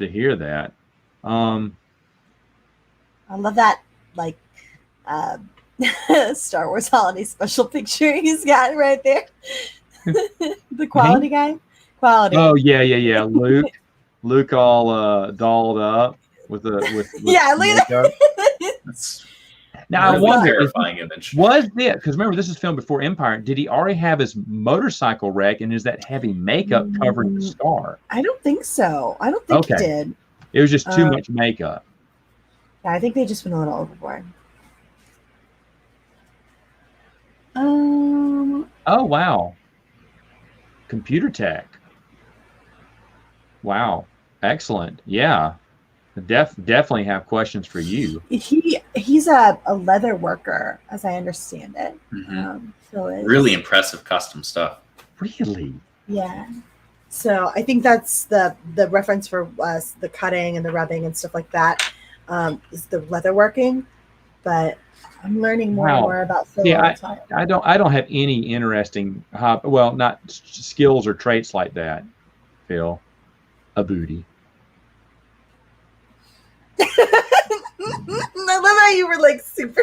to hear that. I love that, like, Star Wars holiday special picture he's got right there. The quality guy. Quality. Oh yeah. Luke all dolled up with yeah. Look at that. Now I wonder, terrifying image. Was it because remember this is filmed before Empire? Did he already have his motorcycle wreck, and is that heavy makeup covering the scar? I don't think so. I don't think he did. It was just too much makeup. Yeah, I think they just went a little overboard. Oh wow. Computer tech. Wow. Excellent. Yeah. Definitely have questions for you. He's a leather worker, as I understand it. Really impressive custom stuff. Really? Yeah. So I think that's the reference for the cutting and the rubbing and stuff like that is the leather working. But I'm learning more and more about Phil. Yeah, I don't have any interesting not skills or traits like that, Phil. A booty. I love how you were like super.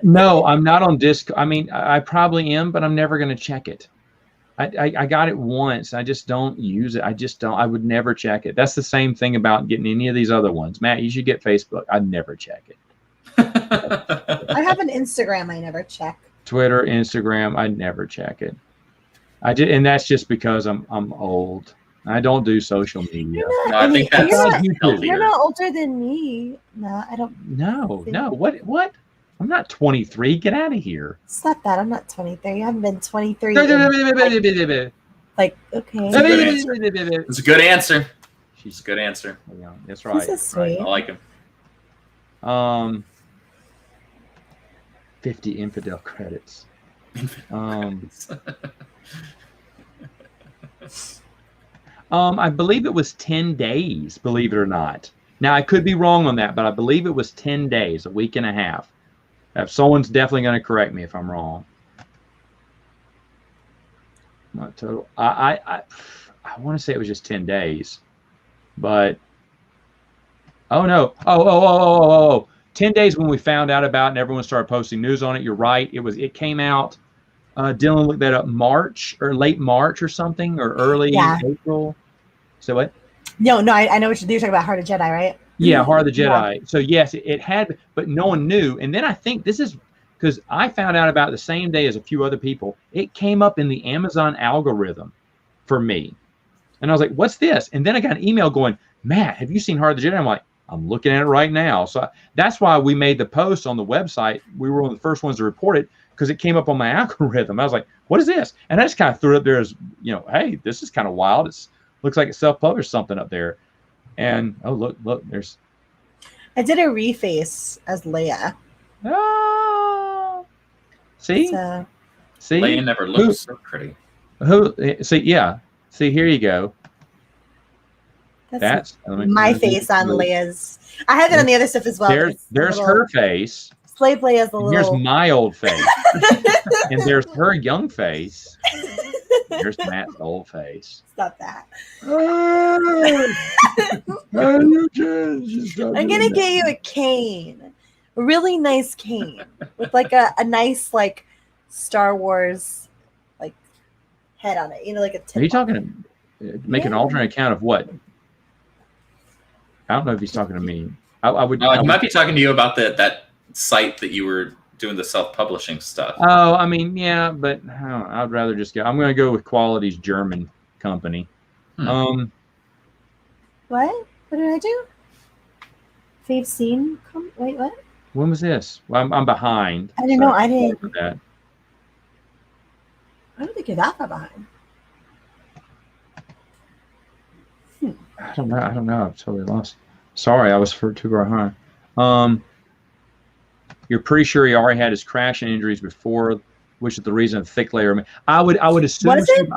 No, I'm not on disc. I mean, I probably am, but I'm never going to check it. I got it once. I just don't use it. I would never check it. That's the same thing about getting any of these other ones. Matt, you should get Facebook. I'd never check it. I have an Instagram. I never check. Twitter, Instagram. I never check it. And that's just because I'm old. I don't do social media. I think that's you're not older than me. No, I don't. No. What? I'm not 23. Get out of here. Stop that. I'm not 23. I haven't been 23. Like, okay. It's a good answer. She's a good answer. Yeah, that's right. He's so sweet. I like him. 50 infidel credits. I believe it was 10 days, believe it or not. Now, I could be wrong on that, but I believe it was 10 days, a week and a half. If someone's definitely going to correct me if I'm wrong. Not total. I want to say it was just 10 days, but oh no. Oh. 10 days when we found out about it and everyone started posting news on it. You're right. It came out. Dylan looked that up March or late March or something or early April. So what? No, I know what you're talking about. Heart of Jedi, right? Yeah, Heart of the Jedi. Yeah. So yes, it had, but no one knew. And then I think this is because I found out about it the same day as a few other people. It came up in the Amazon algorithm for me, and I was like, "What's this?" And then I got an email going, "Matt, have you seen Heart of the Jedi?" I'm like, "I'm looking at it right now." So that's why we made the post on the website. We were one of the first ones to report it because it came up on my algorithm. I was like, "What is this?" And I just kind of threw it up there as, hey, this is kind of wild. Looks like it self-published something up there. And oh look, there's. I did a reface as Leia. Oh, see, So, see, Leia never looked so pretty. see, yeah, see, here you go. that's Let me my do face on this. Leia's. I have it on the other stuff as well. But it's There's her face. Slave Leia's a And little. here's my old face. And there's her young face. There's Matt's old face. Stop that. I'm gonna get you a cane, a really nice cane with like a nice like Star Wars like head on it. You know, like a. Are you talking to make an alternate account of what? I don't know if he's talking to me. I would. He might be talking to you about that site that you were doing the self-publishing stuff. Oh, I mean, yeah, but I'd rather just go. I'm going to go with Quality's German company. What? What did I do? Fave scene? Wait, what? When was this? Well, I'm behind. I didn't know. I didn't. That. I don't think you're that far behind. I don't know. I've totally lost. Sorry, I was too far behind. You're pretty sure he already had his crash and injuries before, which is the reason of thick layer. I would assume. What is it?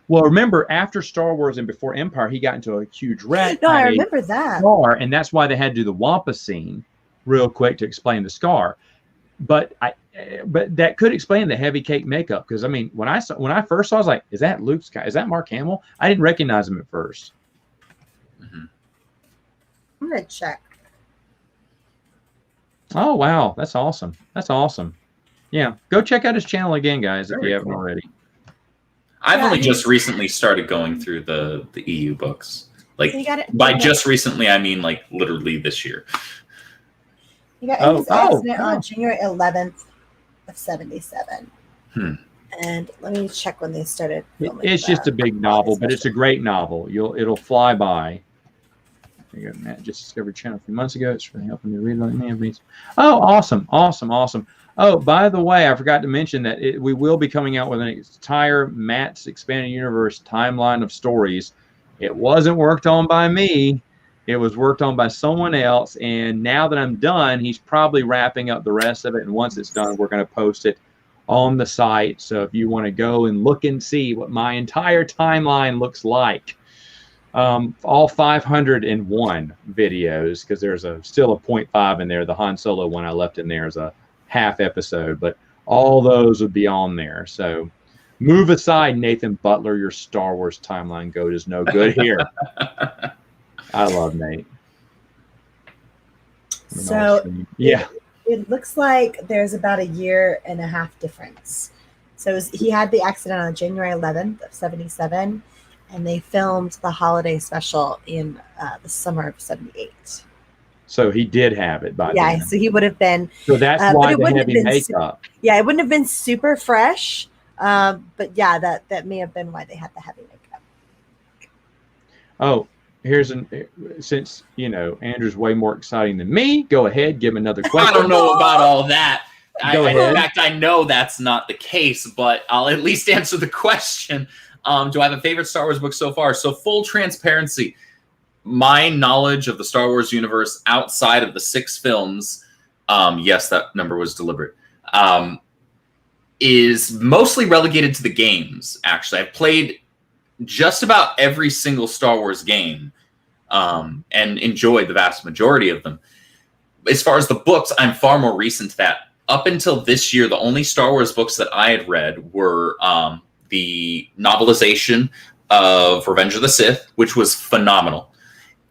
Well, remember after Star Wars and before Empire, he got into a huge wreck. No, I remember that. Scar, and that's why they had to do the Wampa scene real quick to explain the scar. But that could explain the heavy cake makeup, because I mean, when I first saw, I was like, "Is that Luke Skywalker? Is that Mark Hamill?" I didn't recognize him at first. Mm-hmm. I'm gonna check. Oh wow, that's awesome! That's awesome. Yeah, go check out his channel again, guys, if you haven't already. I've only just recently started going through the EU books. Like by just recently, I mean like literally this year. You got his accident on January 11th of 77. And let me check when they started filming. It's just a big novel, but it's a great novel. It'll fly by. You got Matt just discovered channel a few months ago. It's really helping me read like me. Oh, awesome. Oh, by the way, I forgot to mention that we will be coming out with an entire Matt's Expanded Universe timeline of stories. It wasn't worked on by me. It was worked on by someone else. And now that I'm done, he's probably wrapping up the rest of it. And once it's done, we're going to post it on the site. So if you want to go and look and see what my entire timeline looks like, all 501 videos, because there's still a 0.5 in there. The Han Solo one I left in there is a half episode, but all those would be on there. So move aside, Nathan Butler. Your Star Wars timeline goat is no good here. I love Nate. So yeah, it looks like there's about a year and a half difference. So he had the accident on January 11th of 77, and they filmed the holiday special in the summer of 78. So he did have it by then. Yeah, so he would have been. So that's why the heavy makeup. Yeah, it wouldn't have been super fresh, but yeah, that may have been why they had the heavy makeup. Oh, since Andrew's way more exciting than me. Go ahead, give him another question. I don't know about all that. Go ahead. In fact, I know that's not the case, but I'll at least answer the question. Do I have a favorite Star Wars book so far? So full transparency, my knowledge of the Star Wars universe outside of the 6 films, yes, that number was deliberate, is mostly relegated to the games, actually. I've played just about every single Star Wars game and enjoyed the vast majority of them. As far as the books, I'm far more recent to that. Up until this year, the only Star Wars books that I had read were the novelization of Revenge of the Sith, which was phenomenal.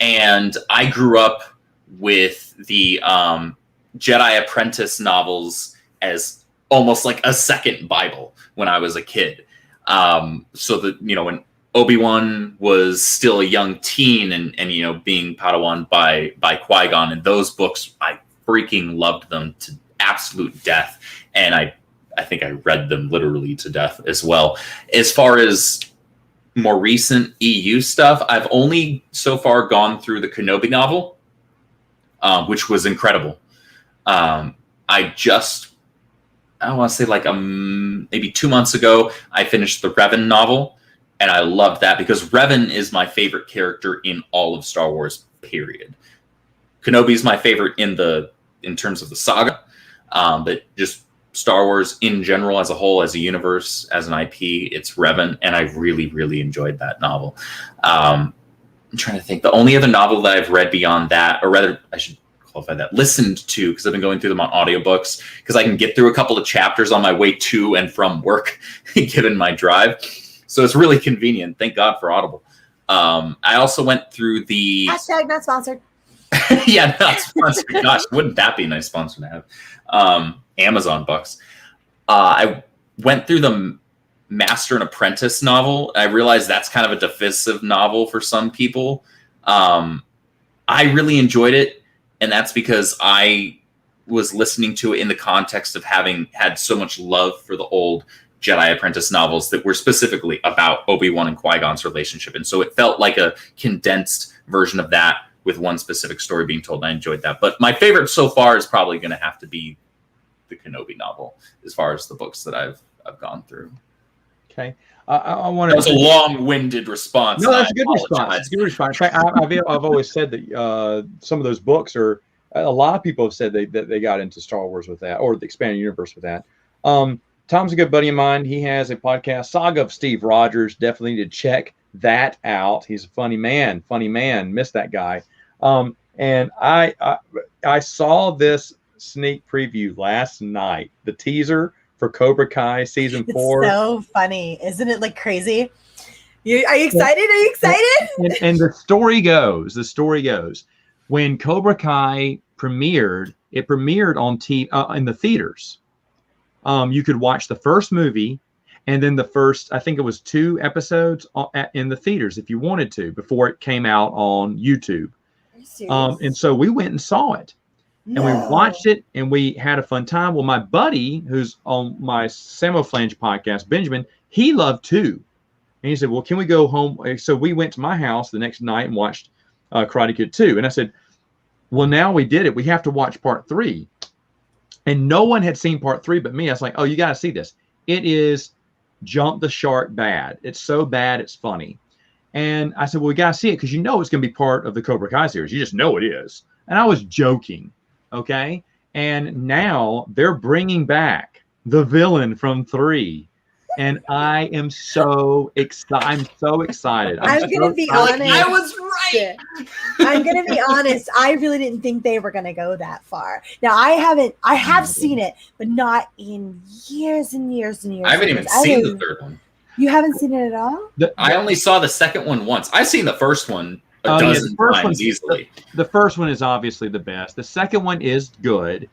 And I grew up with the Jedi Apprentice novels as almost like a second Bible when I was a kid. So that, when Obi-Wan was still a young teen and being Padawan by Qui-Gon, and those books, I freaking loved them to absolute death. And I think I read them literally to death as well. As far as more recent EU stuff, I've only so far gone through the Kenobi novel, which was incredible. I want to say like maybe 2 months ago, I finished the Revan novel, and I loved that because Revan is my favorite character in all of Star Wars, period. Kenobi is my favorite in terms of the saga. But just Star Wars in general, as a whole, as a universe, as an IP, it's Revan, and I really, really enjoyed that novel. I'm trying to think. The only other novel that I've read beyond that, or rather, I should qualify that, listened to, because I've been going through them on audiobooks, because I can get through a couple of chapters on my way to and from work, given my drive. So it's really convenient. Thank God for Audible. I also went through the... Hashtag not sponsored. Yeah, not sponsored. Gosh, wouldn't that be a nice sponsor to have? Amazon bucks. I went through the Master and Apprentice novel. I realized that's kind of a divisive novel for some people. I really enjoyed it, and that's because I was listening to it in the context of having had so much love for the old Jedi Apprentice novels that were specifically about Obi-Wan and Qui-Gon's relationship. And so it felt like a condensed version of that with one specific story being told. And I enjoyed that. But my favorite so far is probably going to have to be the Kenobi novel, as far as the books that I've gone through. Okay. I want to. That was a long-winded response. No, that's a good response. It's a good response. In fact, I've always said that some of those books are. A lot of people have said that they got into Star Wars with that, or the expanded universe with that. Tom's a good buddy of mine. He has a podcast, Saga of Steve Rogers. Definitely need to check that out. He's a funny man. Miss that guy. And I saw this sneak preview last night, the teaser for Cobra Kai season 4. It's so funny, isn't it? Like crazy. Are you excited? Are you excited? And the story goes, when Cobra Kai premiered, it premiered on TV in the theaters. You could watch the first movie and then the first, I think it was 2 episodes in the theaters if you wanted to, before it came out on YouTube. And so we went and saw it. And we watched it, and we had a fun time. Well, my buddy, who's on my Samoflange podcast, Benjamin, he loved 2. And he said, well, can we go home? So we went to my house the next night and watched Karate Kid 2. And I said, well, now we did it. We have to watch part 3. And no one had seen part 3 but me. I was like, oh, you got to see this. It is jump the shark bad. It's so bad, it's funny. And I said, well, we got to see it because you know it's going to be part of the Cobra Kai series. You just know it is. And I was joking. Okay. And now they're bringing back the villain from 3. And I am so excited. I'm so excited. I'm going to be honest. I was right. I'm going to be honest. I really didn't think they were going to go that far. Now, I have seen it, but not in years and years and years. I haven't even seen the third one. You haven't seen it at all? I only saw the second one once. I've seen the first one a dozen times easily. The first one is obviously the best. The second one is good.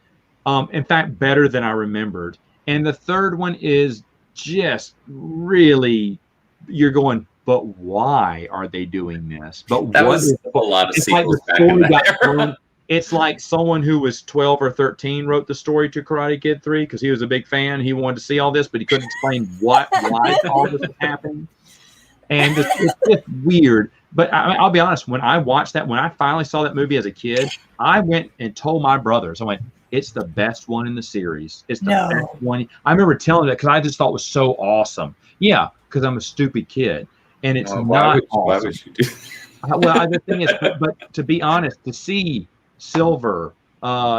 In fact, better than I remembered. And the third one is just really, you're going, but why are they doing this? But that was a lot of sequels back in that era. It's like someone who was 12 or 13 wrote the story to Karate Kid 3 because he was a big fan. He wanted to see all this, but he couldn't explain why all this was happening. And it's just weird. But I'll be honest, when I watched that, when I finally saw that movie as a kid, I went and told my brothers, I went, it's the best one in the series. It's the best one. I remember telling that because I just thought it was so awesome. Yeah, because I'm a stupid kid. And it's not awesome. Why would you do that? Well, the thing is, but to be honest, to see Silver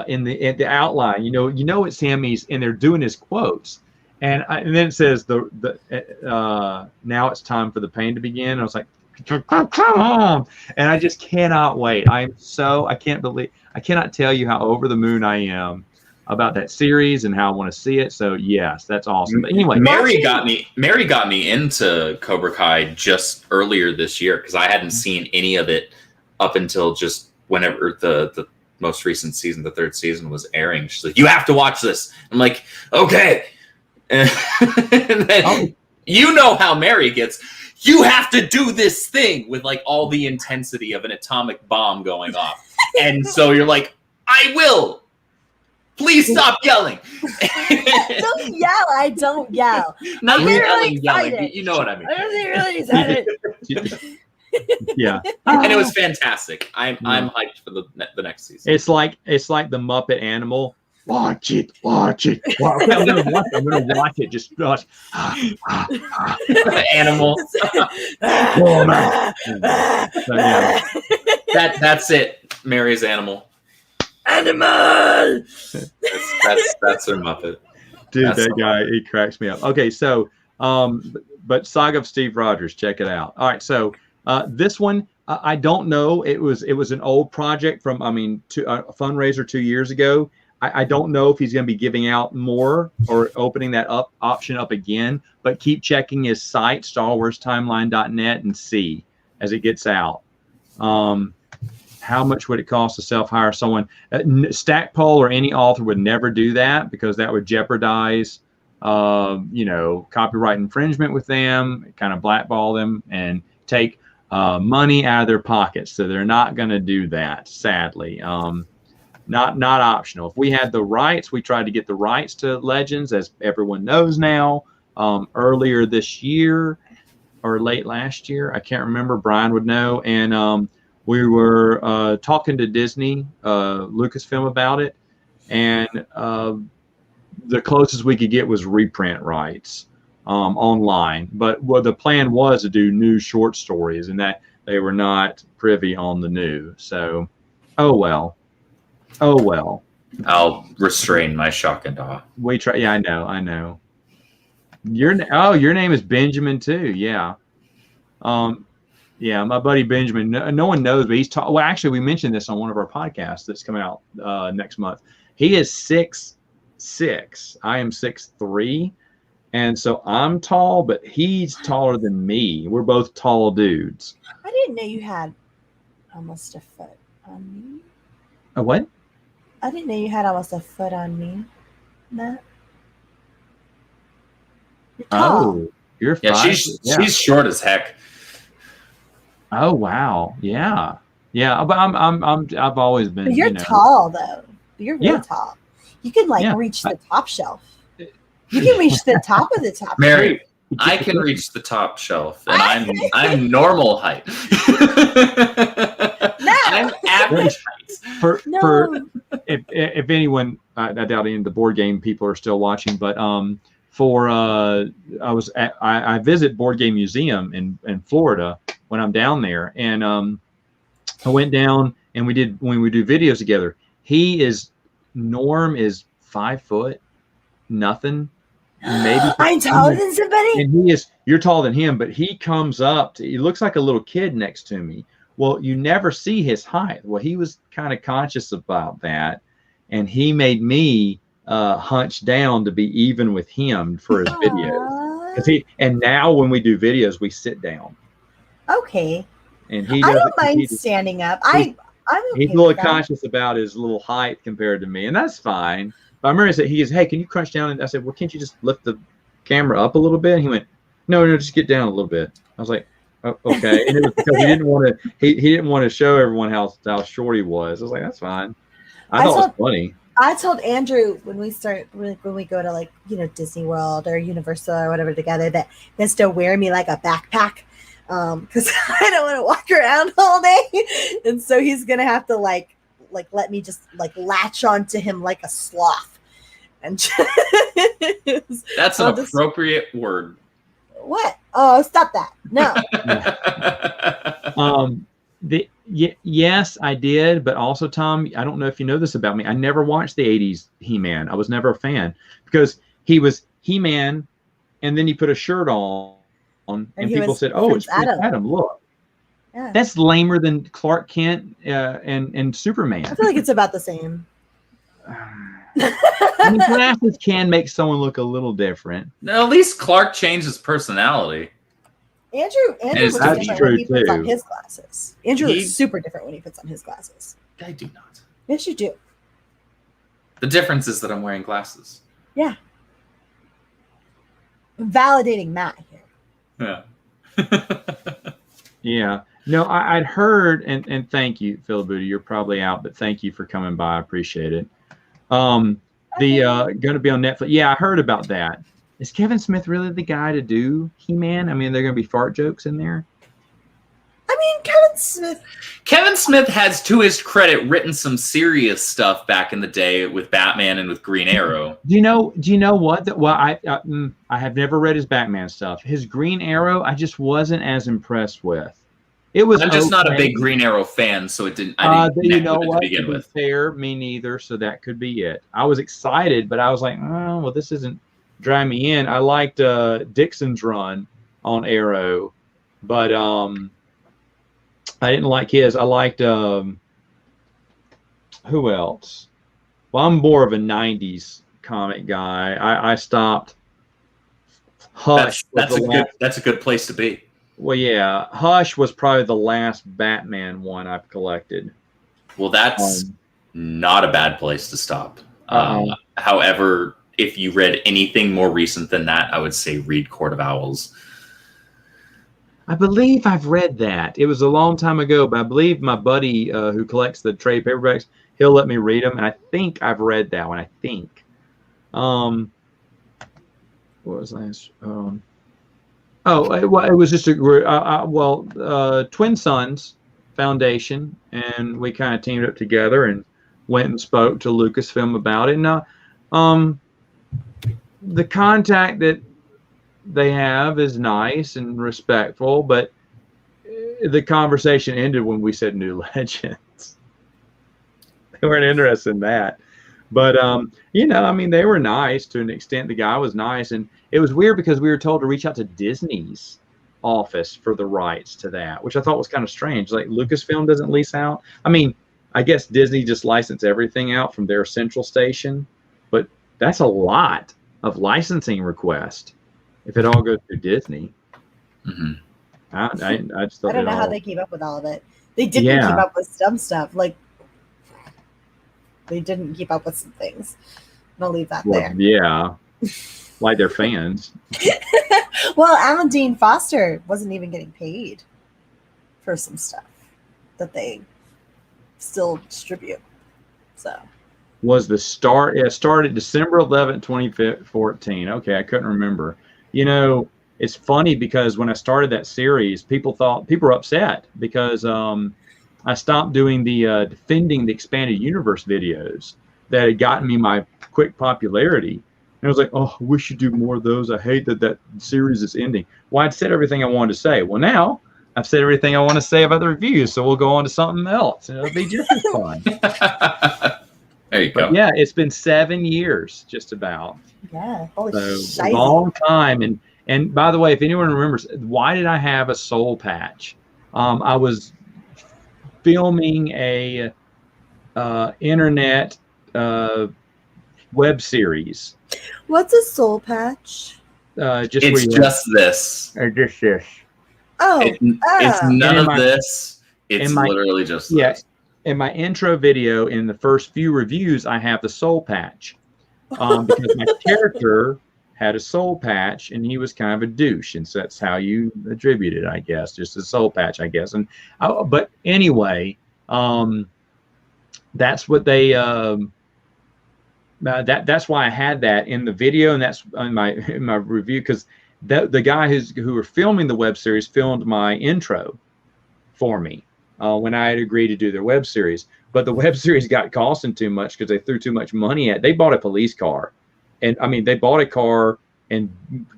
in the outline, you know it's him. And they're doing his quotes. And then it says now it's time for the pain to begin. And I was like, come on. And I just cannot wait. I cannot tell you how over the moon I am about that series and how I want to see it. So yes, that's awesome. But anyway, Mary got me into Cobra Kai just earlier this year because I hadn't seen any of it up until just whenever the most recent season, the 3rd season, was airing. She's like, you have to watch this. I'm like, okay. And then, you know how Mary gets. You have to do this thing with like all the intensity of an atomic bomb going off. And so you're like, I will. Please stop yelling. Don't yell. I don't yell. Not really yelling. You know what I mean. I'm really excited. Yeah. And it was fantastic. I'm hyped for the next season. It's like the Muppet Animal. Watch it. Okay, I'm gonna watch it. Just Animal. So, yeah. That's it. Mary's Animal. Animal. That's her Muppet. Dude, That's that guy, he cracks me up. Okay, so, but Saga of Steve Rogers, check it out. All right, so this one, I don't know. It was an old project from, a fundraiser 2 years ago. I don't know if he's going to be giving out more or opening that option up again, but keep checking his site, StarWarsTimeline.net, and see as it gets out. How much would it cost to self-hire someone? Stackpole or any author would never do that because that would jeopardize, copyright infringement with them, kind of blackball them and take money out of their pockets. So they're not going to do that, sadly. Not optional. If we had the rights, we tried to get the rights to Legends, as everyone knows now, earlier this year or late last year. I can't remember. Brian would know. And we were talking to Disney, Lucasfilm, about it, and the closest we could get was reprint rights online. But what the plan was to do new short stories, and that they were not privy on the new. So, oh well. I'll restrain my shock and awe. We try. Yeah, I know. Your name is Benjamin too. Yeah. Yeah, my buddy Benjamin. No one knows, but he's tall. Well, actually, we mentioned this on one of our podcasts that's coming out next month. He is 6'6". I am 6'3", and so I'm tall, but he's taller than me. We're both tall dudes. I didn't know you had almost a foot on me. A what? I didn't know you had almost a foot on me. Matt. You're tall. Oh, you're Yeah, fine. she's short as heck. Oh wow, yeah. But I've always been. But you're tall though. You're really tall. You can reach the top shelf. You can reach the top of the top. Mary, I can reach the top shelf, and I'm normal height. No. I'm average height. For if anyone, I doubt any of the board game people are still watching, but I visit Board Game Museum in Florida when I'm down there, and I went down and when we do videos together. Norm is 5 foot, nothing. Maybe I'm taller than somebody. And you're taller than him, but he comes up he looks like a little kid next to me. Well, you never see his height. Well, he was kind of conscious about that, and he made me hunch down to be even with him for his videos. And now when we do videos, we sit down. Okay. And I don't mind standing up. I'm okay. He's a little conscious about his little height compared to me, and that's fine. But I remember he goes, "Hey, can you crunch down?" And I said, "Well, can't you just lift the camera up a little bit?" And he went, "No, just get down a little bit." I was like, "Oh, okay." And it was because he didn't want to. He didn't want to show everyone how short he was. I was like, "That's fine." I thought it was funny. I told Andrew when we go to Disney World or Universal or whatever together that he has to wear me like a backpack because I don't want to walk around all day, and so he's gonna have to like let me just latch onto him like a sloth, and that's an appropriate word. What? Oh, stop that! No. Yes, I did, but also, Tom, I don't know if you know this about me. I never watched the 80s He-Man. I was never a fan because he was He-Man, and then he put a shirt on, and people said, "Oh, it's Prince Adam. Look." Yeah. That's lamer than Clark Kent and Superman. I feel like it's about the same. Glasses can make someone look a little different. No, at least Clark changed his personality. Andrew looks different when he puts on his glasses. Andrew looks super different when he puts on his glasses. I do not. Yes, you do. The difference is that I'm wearing glasses. Yeah. I'm validating Matt here. Yeah. Yeah. No, I'd heard, and thank you, Phil Booty. You're probably out, but thank you for coming by. I appreciate it. Going to be on Netflix. Yeah, I heard about that. Is Kevin Smith really the guy to do He-Man? I mean, they're going to be fart jokes in there. I mean, Kevin Smith has, to his credit, written some serious stuff back in the day with Batman and with Green Arrow. Do you know what? Well, I have never read his Batman stuff. His Green Arrow, I just wasn't as impressed with. It was. I'm just not a okay. big Green Arrow fan, so it didn't. I didn't You connect know with it what? to begin with. Fair, me neither. So that could be it. I was excited, but I was like, oh, well, this isn't drawing me in. I liked Dixon's run on Arrow, but I didn't like his. I liked who else? Well, I'm more of a '90s comic guy. I stopped. Hush. That's a good place to be. Well, yeah, Hush was probably the last Batman one I've collected. Well, that's not a bad place to stop. However, if you read anything more recent than that, I would say read Court of Owls. I believe I've read that. It was a long time ago, but I believe my buddy who collects the trade paperbacks, he'll let me read them, and I think I've read that one. I think. What was last? It was just Twin Sons Foundation, and we kind of teamed up together and went and spoke to Lucasfilm about it. And the contact that they have is nice and respectful, but the conversation ended when we said New Legends. They weren't interested in that. But, they were nice to an extent. The guy was nice. And it was weird because we were told to reach out to Disney's office for the rights to that, which I thought was kind of strange. Like, Lucasfilm doesn't lease out. I mean, I guess Disney just licensed everything out from their central station. But that's a lot of licensing requests if it all goes through Disney. Mm-hmm. I just don't know how they keep up with all of it. They didn't keep up with some stuff. Like, they didn't keep up with some things. I'll leave that there. Yeah. Like their fans. Well, Alan Dean Foster wasn't even getting paid for some stuff that they still distribute. So was the start? It started December 11th, 2014. Okay, I couldn't remember. It's funny because when I started that series, people were upset because I stopped doing the defending the expanded universe videos that had gotten me my quick popularity. And I was like, oh, we should do more of those. I hate that series is ending. Well, I'd said everything I wanted to say. Well, now I've said everything I want to say about the reviews, so we'll go on to something else. And it'll be just as fun. There you go. But yeah, it's been 7 years, just about. Yeah, holy so a long time. And by the way, if anyone remembers, why did I have a soul patch? I was filming a internet web series. What's a soul patch? Just this. Or just this. Oh, it's none of this. It's literally just this. In my intro video, in the first few reviews, I have the soul patch because my character had a soul patch and he was kind of a douche, and so that's how you attribute it, I guess, just a soul patch, I guess. And but anyway, that's what they. That's why I had that in the video, and that's in my review, because the guy who were filming the web series filmed my intro for me when I had agreed to do their web series. But the web series got costing too much because they threw too much money at it. They bought a police car, and I mean they bought a car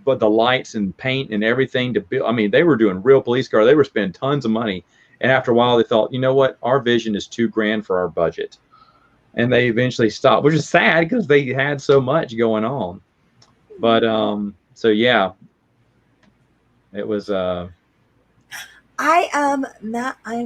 but the lights and paint and everything to build. I mean they were doing real police car. They were spending tons of money, and after a while they thought, you know what, our vision is $2,000 for our budget. And they eventually stopped, which is sad because they had so much going on. But so yeah, it was. Matt, I am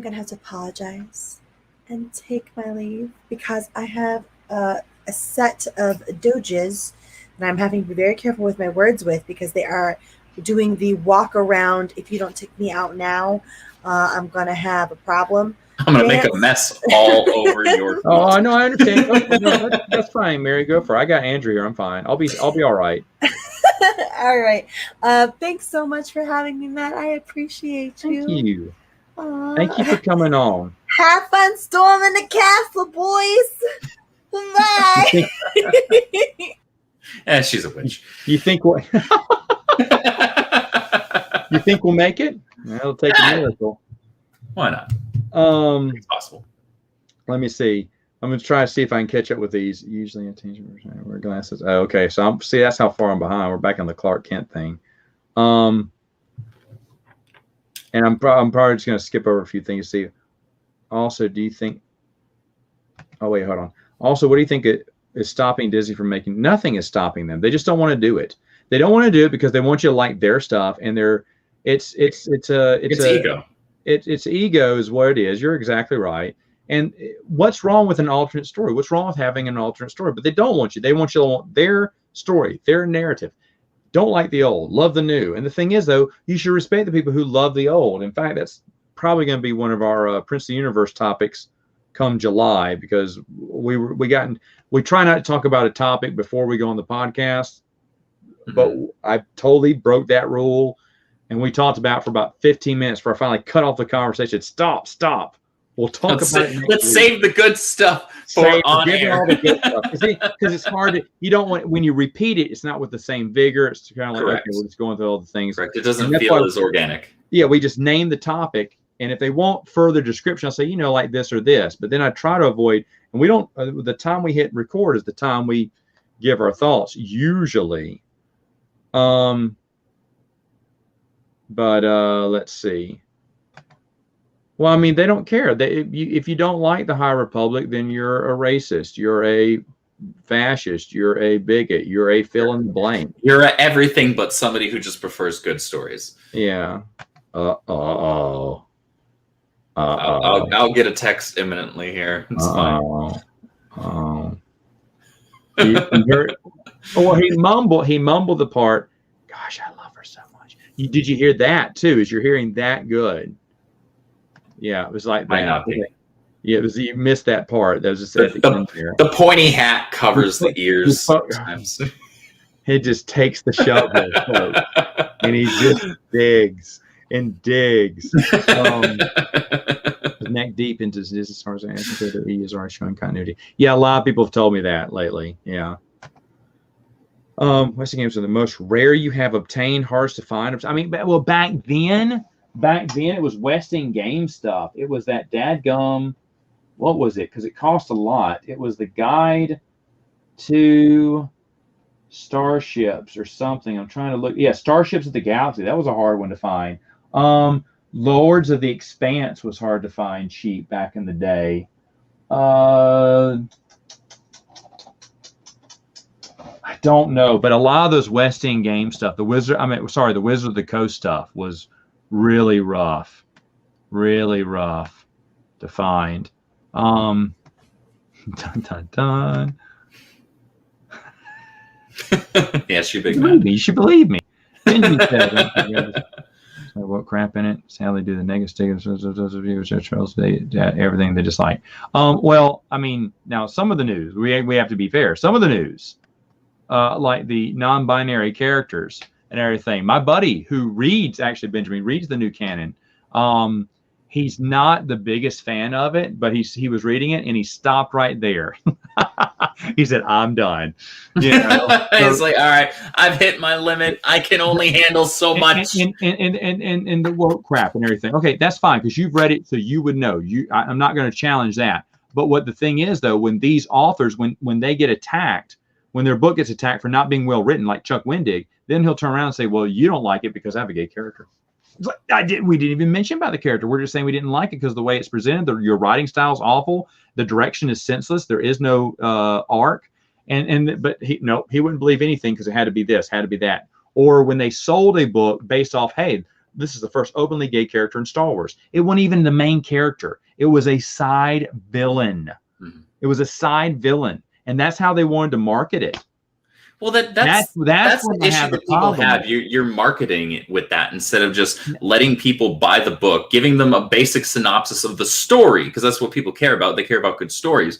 gonna have to apologize and take my leave because I have a set of doges that I'm having to be very careful with my words with because they are doing the walk around. If you don't take me out now, I'm gonna have a problem. I'm gonna make a mess all over your. Oh no, I understand. No, that's fine, Mary. Go for it. I got Andrew here. I'm fine. I'll be all right. All right. Thanks so much for having me, Matt. I appreciate you. Thank you. Thank you for coming on. Have fun storming the castle, boys. Bye. And she's a witch. You think we'll make it? It'll take a miracle. Why not? It's possible. Let me see. I'm gonna try to see if I can catch up with these. Usually, attention wear glasses. Oh, okay, so that's how far I'm behind. We're back on the Clark Kent thing. And I'm probably just going to skip over a few things to see. Also, do you think? Oh wait, hold on. Also, what do you think is stopping Disney from making? Nothing is stopping them. They just don't want to do it. They don't want to do it because they want you to like their stuff, and it's ego. It's ego is what it is. You're exactly right. And what's wrong with an alternate story? What's wrong with having an alternate story? But they don't want you. They want you to want their story, their narrative. Don't like the old, love the new. And the thing is, though, you should respect the people who love the old. In fact, that's probably going to be one of our Prince of the Universe topics come July, because we try not to talk about a topic before we go on the podcast. But I totally broke that rule, and we talked about it for about 15 minutes before I finally cut off the conversation. Stop. We'll talk about it. Let's save the good stuff for on air. Because it's hard to, you don't want, when you repeat it, it's not with the same vigor. It's kind of like, Correct. okay, we're just going through all the things. Correct. It doesn't feel as organic. Yeah, we just name the topic, and if they want further description, I'll say, like this or this. But then I try to avoid, and we don't, the time we hit record is the time we give our thoughts, usually. But let's see. Well, I mean, they don't care. If you don't like the High Republic, then you're a racist. You're a fascist. You're a bigot. You're a fill in the blank. You're everything but somebody who just prefers good stories. Yeah. I'll get a text imminently here. It's fine. He mumbled the part. Gosh, I love her so much. Did you hear that too? Is you're hearing that good? Yeah, it was like that. Might not be. Yeah, it was. You missed that part. That was just at the end there. The pointy hat covers the ears sometimes. He just takes the shovel and he just digs and digs. Neck deep into this as far as I answer that he is already showing continuity. Yeah, a lot of people have told me that lately. Yeah. What's the games are the most rare you have obtained, hardest to find? I mean, well, back then it was West End Game stuff. It was that dadgum, what was it? Because it cost a lot. It was the Guide to Starships or something. I'm trying to look. Yeah, Starships of the Galaxy. That was a hard one to find. Lords of the Expanse was hard to find cheap back in the day. I don't know, but a lot of those West End Game stuff, the Wizard of the Coast stuff was really rough to find. Dun, dun, dun. Yes, you big man. You should believe me. What crap in it? See how they do the negative stickers, everything they just like. Well, I mean, now some of the news, we have to be fair. Some of the news, like the non-binary characters and everything. My buddy who Benjamin reads the new canon. He's not the biggest fan of it, but he was reading it and he stopped right there. He said, "I'm done." It's like, all right, I've hit my limit. I can only handle so much. And the world crap and everything. Okay, that's fine because you've read it, so you would know. I'm not going to challenge that. But what the thing is, though, when these authors, when they get attacked, when their book gets attacked for not being well written, like Chuck Wendig, then he'll turn around and say, "Well, you don't like it because I have a gay character." It's like, we didn't even mention about the character. We're just saying we didn't like it because the way it's presented, your writing style is awful. The direction is senseless. There is no arc. But he wouldn't believe anything because it had to be this, had to be that. Or when they sold a book based off, hey, this is the first openly gay character in Star Wars. It wasn't even the main character. It was a side villain. Mm-hmm. It was a side villain. And that's how they wanted to market it. Well, that's the issue that people have. You're marketing it with that instead of just letting people buy the book, giving them a basic synopsis of the story, because that's what people care about. They care about good stories.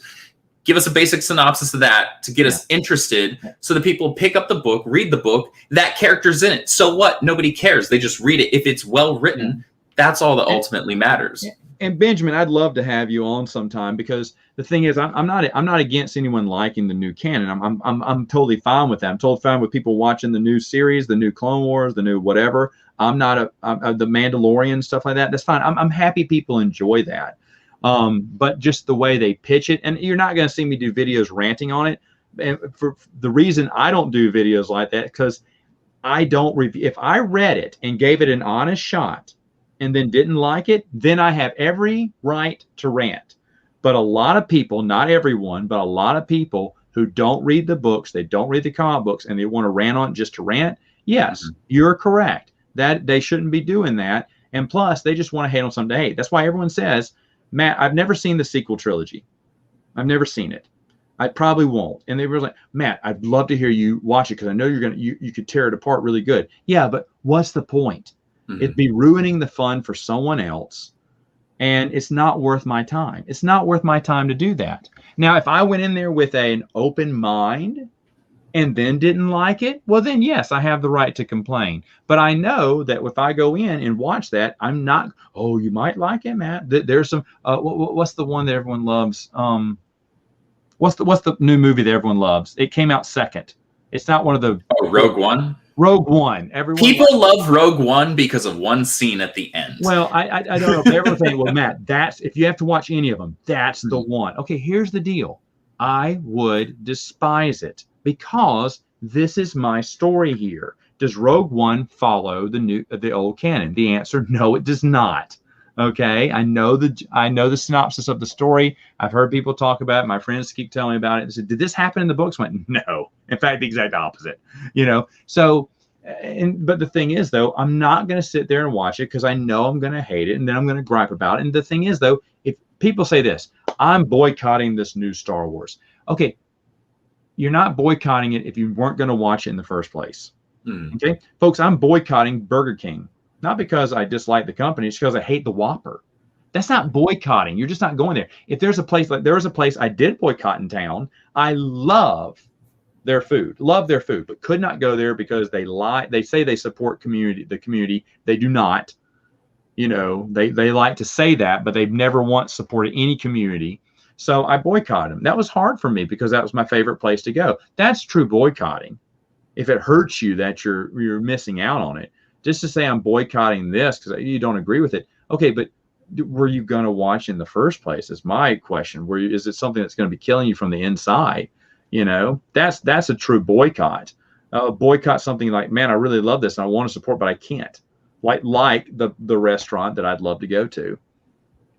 Give us a basic synopsis of that to get us interested so that people pick up the book, read the book. That character's in it. So what? Nobody cares. They just read it. If it's well written, that's all that ultimately matters. And Benjamin, I'd love to have you on sometime because the thing is, I'm not against anyone liking the new canon. I'm totally fine with that. I'm totally fine with people watching the new series, the new Clone Wars, the new whatever. I'm the Mandalorian, stuff like that. That's fine. I'm happy people enjoy that. But just the way they pitch it, and you're not going to see me do videos ranting on it. And for the reason I don't do videos like that, because I don't review. If I read it and gave it an honest shot, and then didn't like it, then I have every right to rant. But a lot of people, not everyone, but a lot of people who don't read the books, they don't read the comic books, and they want to rant on it just to rant. Yes, you're correct. That they shouldn't be doing that. And plus, they just want to hate on something to hate. That's why everyone says, Matt, I've never seen the sequel trilogy. I've never seen it. I probably won't. And they were like, Matt, I'd love to hear you watch it because I know you could tear it apart really good. Yeah, but what's the point? It'd be ruining the fun for someone else. And it's not worth my time. It's not worth my time to do that. Now, if I went in there with an open mind and then didn't like it, well, then yes, I have the right to complain. But I know that if I go in and watch that, I'm not, oh, you might like it, Matt. There's some, what's the one that everyone loves? What's the new movie that everyone loves? It came out second. It's not one of the. Oh, Rogue One? Rogue One. Everyone People love Rogue One because of one scene at the end. Well, I don't know. But everyone's saying, well, Matt, that's, if you have to watch any of them, that's the one. Okay, here's the deal. I would despise it because this is my story here. Does Rogue One follow the old canon? The answer, no, it does not. Okay, I know the synopsis of the story. I've heard people talk about it. My friends keep telling me about it. They said, did this happen in the books? I went, no. In fact, the exact opposite. So, but the thing is, though, I'm not going to sit there and watch it because I know I'm going to hate it, and then I'm going to gripe about it. And the thing is, though, if people say this, I'm boycotting this new Star Wars. Okay, you're not boycotting it if you weren't going to watch it in the first place. Okay, folks, I'm boycotting Burger King. Not because I dislike the company, it's because I hate the Whopper. That's not boycotting. You're just not going there. If there's a place there was a place I did boycott in town, I love their food, but could not go there because they lie. They say they support the community. They do not. They like to say that, but they've never once supported any community. So I boycotted them. That was hard for me because that was my favorite place to go. That's true boycotting. If it hurts you that you're missing out on it. Just to say I'm boycotting this because you don't agree with it. Okay, but were you going to watch in the first place is my question. Is it something that's going to be killing you from the inside? That's a true boycott. Boycott something like, man, I really love this and I want to support, but I can't. Like the restaurant that I'd love to go to,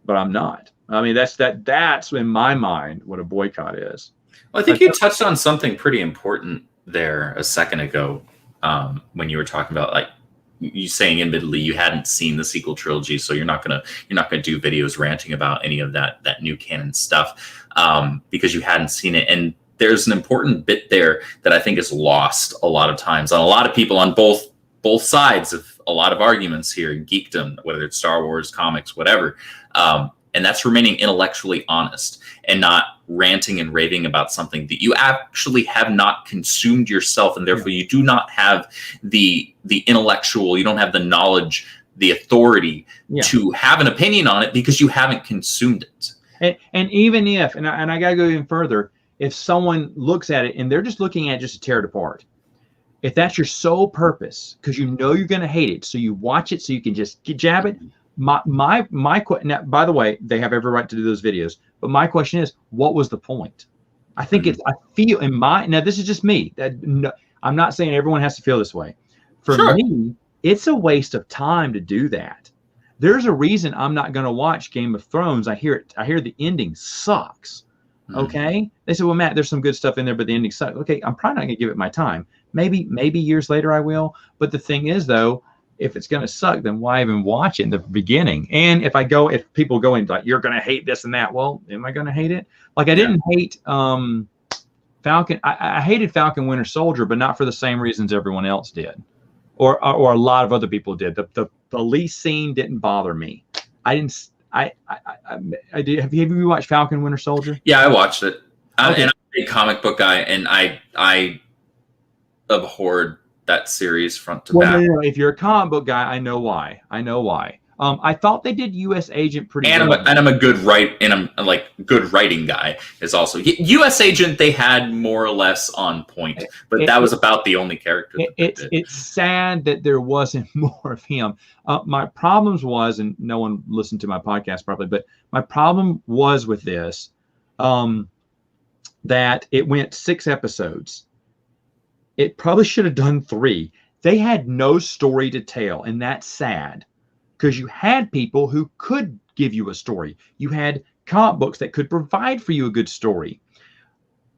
but I'm not. I mean, that's in my mind what a boycott is. Well, I think you touched on something pretty important there a second ago when you were talking about you saying admittedly you hadn't seen the sequel trilogy, so you're not gonna do videos ranting about any of that new canon stuff because you hadn't seen it. And there's an important bit there that I think is lost a lot of times on a lot of people on both sides of a lot of arguments here in geekdom, whether it's Star Wars, comics, whatever. And that's remaining intellectually honest and not ranting and raving about something that you actually have not consumed yourself, and therefore you do not have the intellectual, you don't have the knowledge, the authority to have an opinion on it because you haven't consumed it. And even if, and I got to go even further, if someone looks at it and they're just looking at it just to tear it apart, if that's your sole purpose, because you know you're going to hate it, so you watch it so you can just jab it. My question. Now, by the way, they have every right to do those videos. But my question is, what was the point? I think I feel now this is just me. I'm not saying everyone has to feel this way. For me, it's a waste of time to do that. There's a reason I'm not going to watch Game of Thrones. I hear the ending sucks. Okay. They said, well, Matt, there's some good stuff in there, but the ending sucks. Okay. I'm probably not going to give it my time. Maybe years later I will. But the thing is, though, if it's going to suck, then why even watch it in the beginning? And if people go in like, you're going to hate this and that, well, am I going to hate it? Like I didn't hate Falcon. I hated Falcon Winter Soldier, but not for the same reasons everyone else did, or a lot of other people did. The police scene didn't bother me. I didn't. I did. Have you watched Falcon Winter Soldier? Yeah, I watched it. Okay. And I'm a comic book guy, and I abhorred that series front to back. No. If you're a comic book guy, I know why. I thought they did U.S. Agent pretty well. And I'm a good good writing guy is also U.S. Agent. They had more or less on point, but that was about the only character. It's sad that there wasn't more of him. My problems was, and no one listened to my podcast probably, but my problem was with this, that it went 6 episodes. It probably should have done 3. They had no story to tell, and that's sad. because you had people who could give you a story. You had comic books that could provide for you a good story.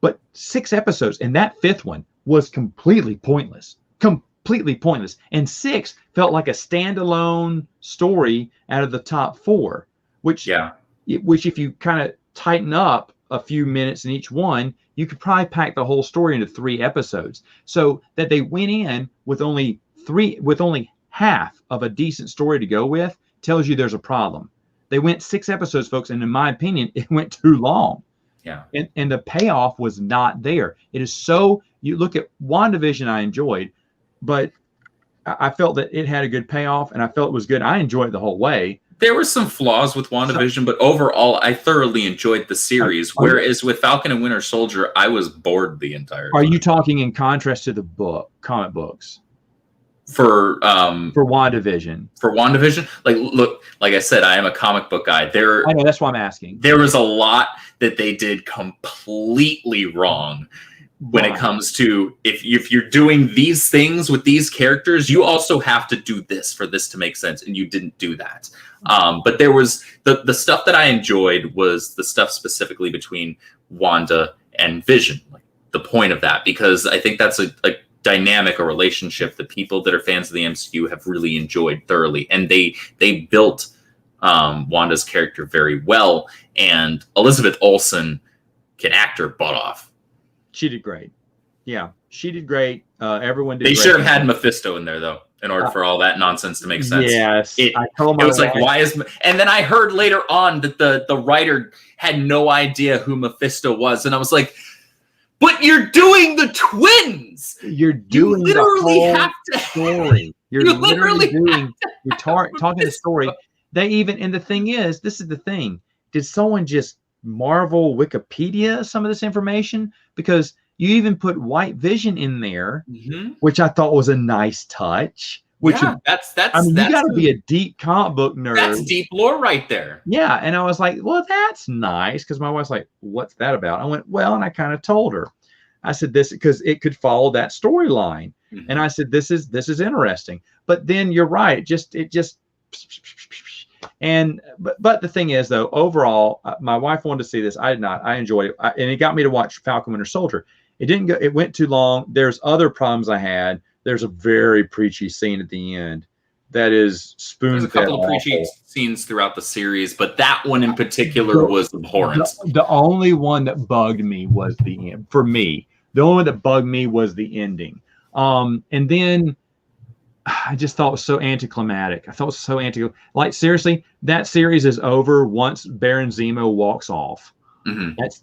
But 6 episodes, and that 5th one was completely pointless. Completely pointless. And 6 felt like a standalone story out of the top 4, which if you kind of tighten up a few minutes in each one, you could probably pack the whole story into 3 episodes. So that they went in with only half of a decent story to go with tells you there's a problem. They went 6 episodes, folks, and in my opinion, it went too long. Yeah. And the payoff was not there. It is so, you look at WandaVision, I enjoyed, but I felt that it had a good payoff, and I felt it was good. I enjoyed it the whole way. There were some flaws with WandaVision, but overall, I thoroughly enjoyed the series. Whereas with Falcon and Winter Soldier, I was bored the entire time. Are you talking in contrast to the comic books? For WandaVision. For WandaVision, like I said, I am a comic book guy. I know, that's why I'm asking. There was a lot that they did completely wrong when it comes to if you're doing these things with these characters, you also have to do this for this to make sense, and you didn't do that. But there was the stuff that I enjoyed was the stuff specifically between Wanda and Vision, like the point of that, because I think that's a dynamic, a relationship that people that are fans of the MCU have really enjoyed thoroughly, and they built Wanda's character very well, and Elizabeth Olsen can act her butt off. She did great. Yeah, she did great. Everyone did. They great. should have had Mephisto in there though, in order for all that nonsense to make sense. Yes, it was like, why is? And then I heard later on that the writer had no idea who Mephisto was, and I was like, but you're doing the twins. You're doing you literally the whole have to story. You're literally doing. You're talking the story. They even, and the thing is, this is the thing. Did someone just Marvel Wikipedia some of this information? Because you even put White Vision in there, which I thought was a nice touch. Which that's I mean, you got to be a deep comic book nerd. That's deep lore right there. Yeah, and I was like, well, that's nice, because my wife's like, what's that about? I went, well, and I kind of told her. I said this because it could follow that storyline, and I said this is interesting. But then you're right, it just. And but the thing is, though, overall, my wife wanted to see this. I did not. I enjoyed it, and it got me to watch Falcon Winter Soldier. It didn't go. It went too long. There's other problems I had. There's a very preachy scene at the end that is spoon-fed. There's a couple of preachy scenes throughout the series, but that one in particular was abhorrent. The only one that bugged me was the end. For me, the only one that bugged me was the ending. And then I just thought it was so anticlimactic. I thought it was so like, seriously, that series is over once Baron Zemo walks off.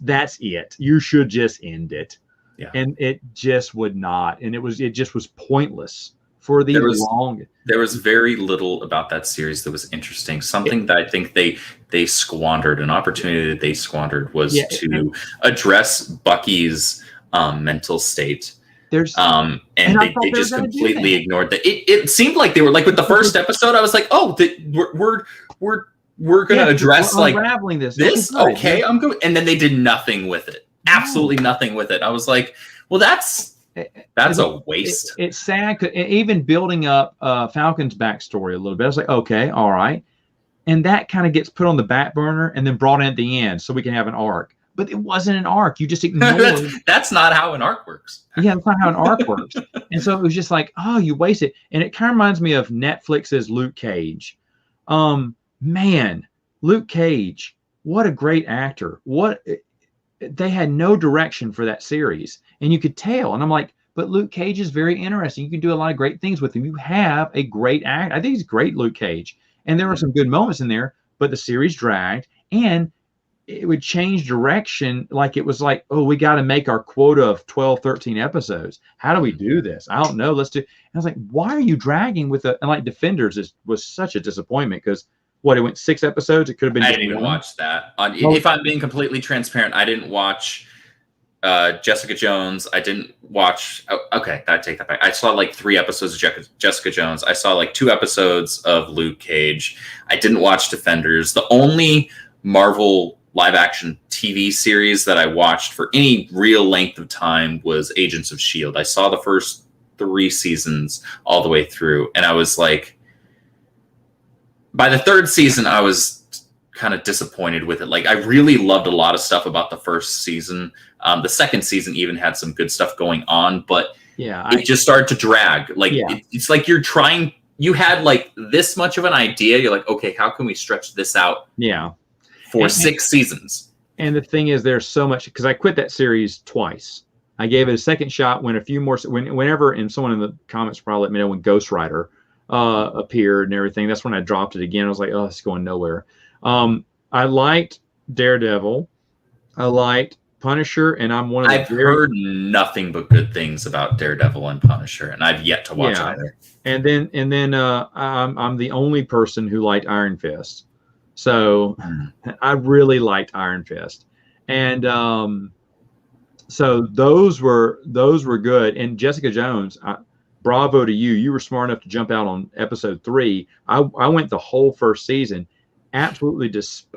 That's it. You should just end it. Yeah. And it just would not. And it just was pointless for the long. There was very little about that series that was interesting. Something that I think they squandered, an opportunity that they squandered was to address Bucky's mental state. They just completely ignored that. It seemed like they were like with the first episode. I was like, oh, we're gonna address like unraveling this. Okay, I'm good. And then they did nothing with it. Absolutely nothing with it. I was like, well, that's a waste. It's sad. Even building up Falcon's backstory a little bit, I was like, okay, all right, and that kind of gets put on the back burner and then brought in at the end so we can have an arc. But it wasn't an arc. You just ignored. That's not how an arc works. Yeah, that's not how an arc works. And so it was just like, oh, you waste it. And it kind of reminds me of Netflix's Luke Cage. Man, Luke Cage, what a great actor. They had no direction for that series, and you could tell. And I'm like, but Luke Cage is very interesting. You can do a lot of great things with him. You have a great act. I think he's great, Luke Cage. And there were some good moments in there, but the series dragged, and it would change direction. Like it was like, oh, we got to make our quota of 12, 13 episodes. How do we do this? I don't know. Let's do. And I was like, why are you dragging with and like Defenders was such a disappointment because it went 6 episodes. It could have been. I didn't even watch that. If I'm being completely transparent, I didn't watch Jessica Jones. I didn't watch. Okay, I take that back. I saw like 3 episodes of Jessica Jones. I saw like 2 episodes of Luke Cage. I didn't watch Defenders. The only Marvel live action TV series that I watched for any real length of time was Agents of S.H.I.E.L.D. I saw the first 3 seasons all the way through, and I was like, By the third season, I was kind of disappointed with it. Like, I really loved a lot of stuff about the first season. The second season even had some good stuff going on, but it just started to drag. Like, it's like you had like this much of an idea. You're like, okay, how can we stretch this out? For 6 seasons. And the thing is, there's so much, because I quit that series twice. I gave it a second shot when a few more, whenever, and someone in the comments probably let me know when Ghost Rider appeared and everything. That's when I dropped it again. I was like, oh, it's going nowhere. I liked Daredevil. I liked Punisher, and I'm one of the I've heard nothing but good things about Daredevil and Punisher, and I've yet to watch either. And then I'm the only person who liked Iron Fist. So I really liked Iron Fist. And so those were good. And Jessica Jones, bravo to you. You were smart enough to jump out on episode 3. I went the whole first season. Absolutely,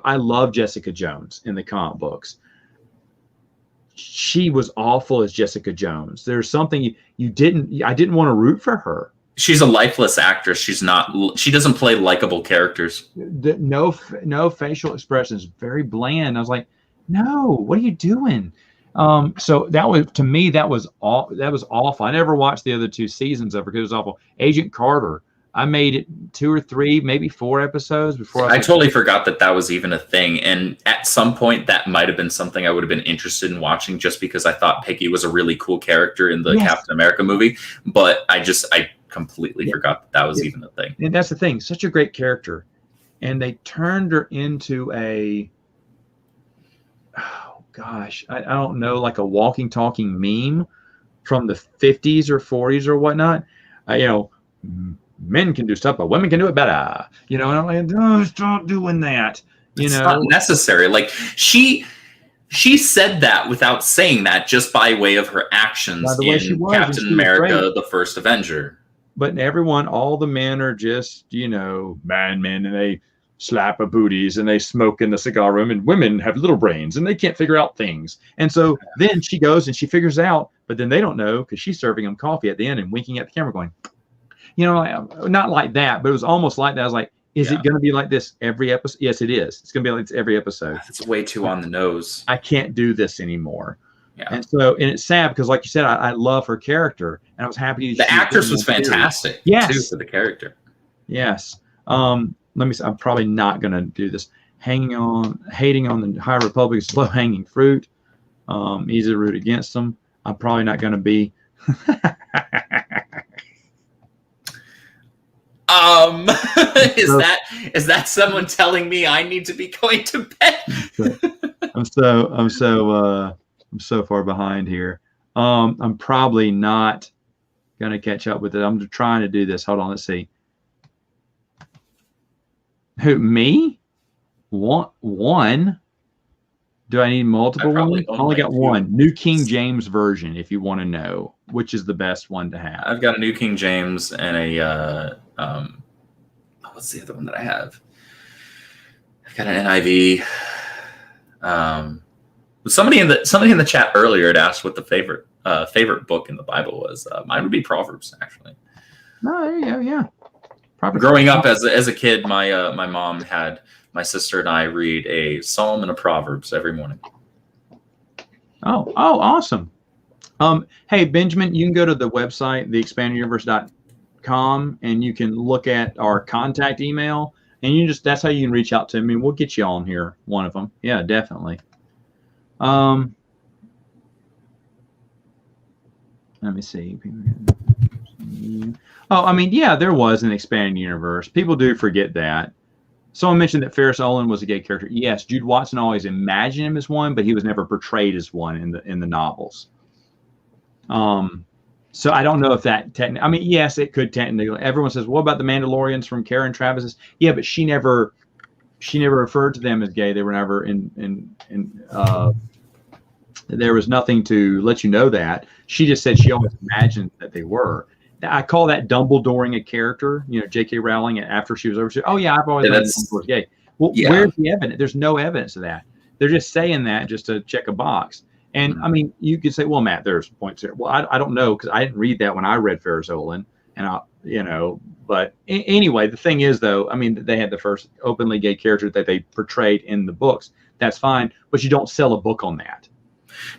I love Jessica Jones in the comic books. She was awful as Jessica Jones. There's something I didn't want to root for her. She's a lifeless actress. She doesn't play likable characters. No facial expressions, very bland. I was like, no, what are you doing? So that was, to me, that was awful. I never watched the other 2 seasons of her because it was awful. Agent Carter, I made it 2 or 3, maybe 4 episodes before I totally forgot that was even a thing. And at some point, that might have been something I would have been interested in watching, just because I thought Peggy was a really cool character in the Captain America movie. But I completely forgot that was even a thing. And that's the thing. Such a great character. And they turned her into I don't know, like a walking, talking meme from the 50s or 40s or whatnot. Men can do stuff, but women can do it better. And I'm like, no, stop doing that. It's not necessary. Like, she said that without saying that, just by way of her actions in Captain America, the First Avenger. But all the men are just, bad men, and they slap a booties and they smoke in the cigar room, and women have little brains and they can't figure out things. And so then she goes and she figures out, but then they don't know because she's serving them coffee at the end and winking at the camera going, not like that, but it was almost like that. I was like, is it going to be like this every episode? Yes, it is. It's going to be like this every episode. It's way too on the nose. I can't do this anymore. Yeah. And it's sad because, like you said, I love her character, and I was happy. The actress was fantastic. Yes, too, for the character. Yes. Let me see. I'm probably not going to do this. Hating on the High Republic is low hanging fruit. Easy to root against them. I'm probably not going to be. Is that someone telling me I need to be going to bed? I'm so far behind here. I'm probably not gonna catch up with it. I'm trying to do this. Hold on, let's see. Who, me? One? Do I need multiple ones? I only got 1. New King James Version, if you want to know which is the best one to have. I've got a New King James and a what's the other one that I have? I've got an NIV. Somebody in the chat earlier had asked what the favorite book in the Bible was. Mine would be Proverbs, actually. Oh, there you go. Yeah. Probably. Growing up as a kid, my mom had my sister and I read a Psalm and a Proverbs every morning. Oh, awesome. Hey, Benjamin, you can go to the website, theexpandeduniverse.com, and you can look at our contact email, and that's how you can reach out to me. We'll get you on here, one of them. Yeah, definitely. Let me see. There was an expanded universe. People do forget that. Someone mentioned that Ferris Olin was a gay character. Yes, Jude Watson always imagined him as one, but he was never portrayed as one in the novels. So I don't know if that yes, it could technically. Everyone says, what about the Mandalorians from Karen Travis's? Yeah, but she never referred to them as gay. They were never there was nothing to let you know that. She just said she always imagined that they were. I call that Dumbledoring a character. J.K. Rowling, after she was over, she said, oh yeah, I've always imagined Dumbledore's gay. Well, where's the evidence? There's no evidence of that. They're just saying that just to check a box. And you could say, well, Matt, there's points there. Well, I don't know, because I didn't read that when I read Ferris Olin, and But anyway, the thing is, though, I mean, they had the first openly gay character that they portrayed in the books. That's fine, but you don't sell a book on that.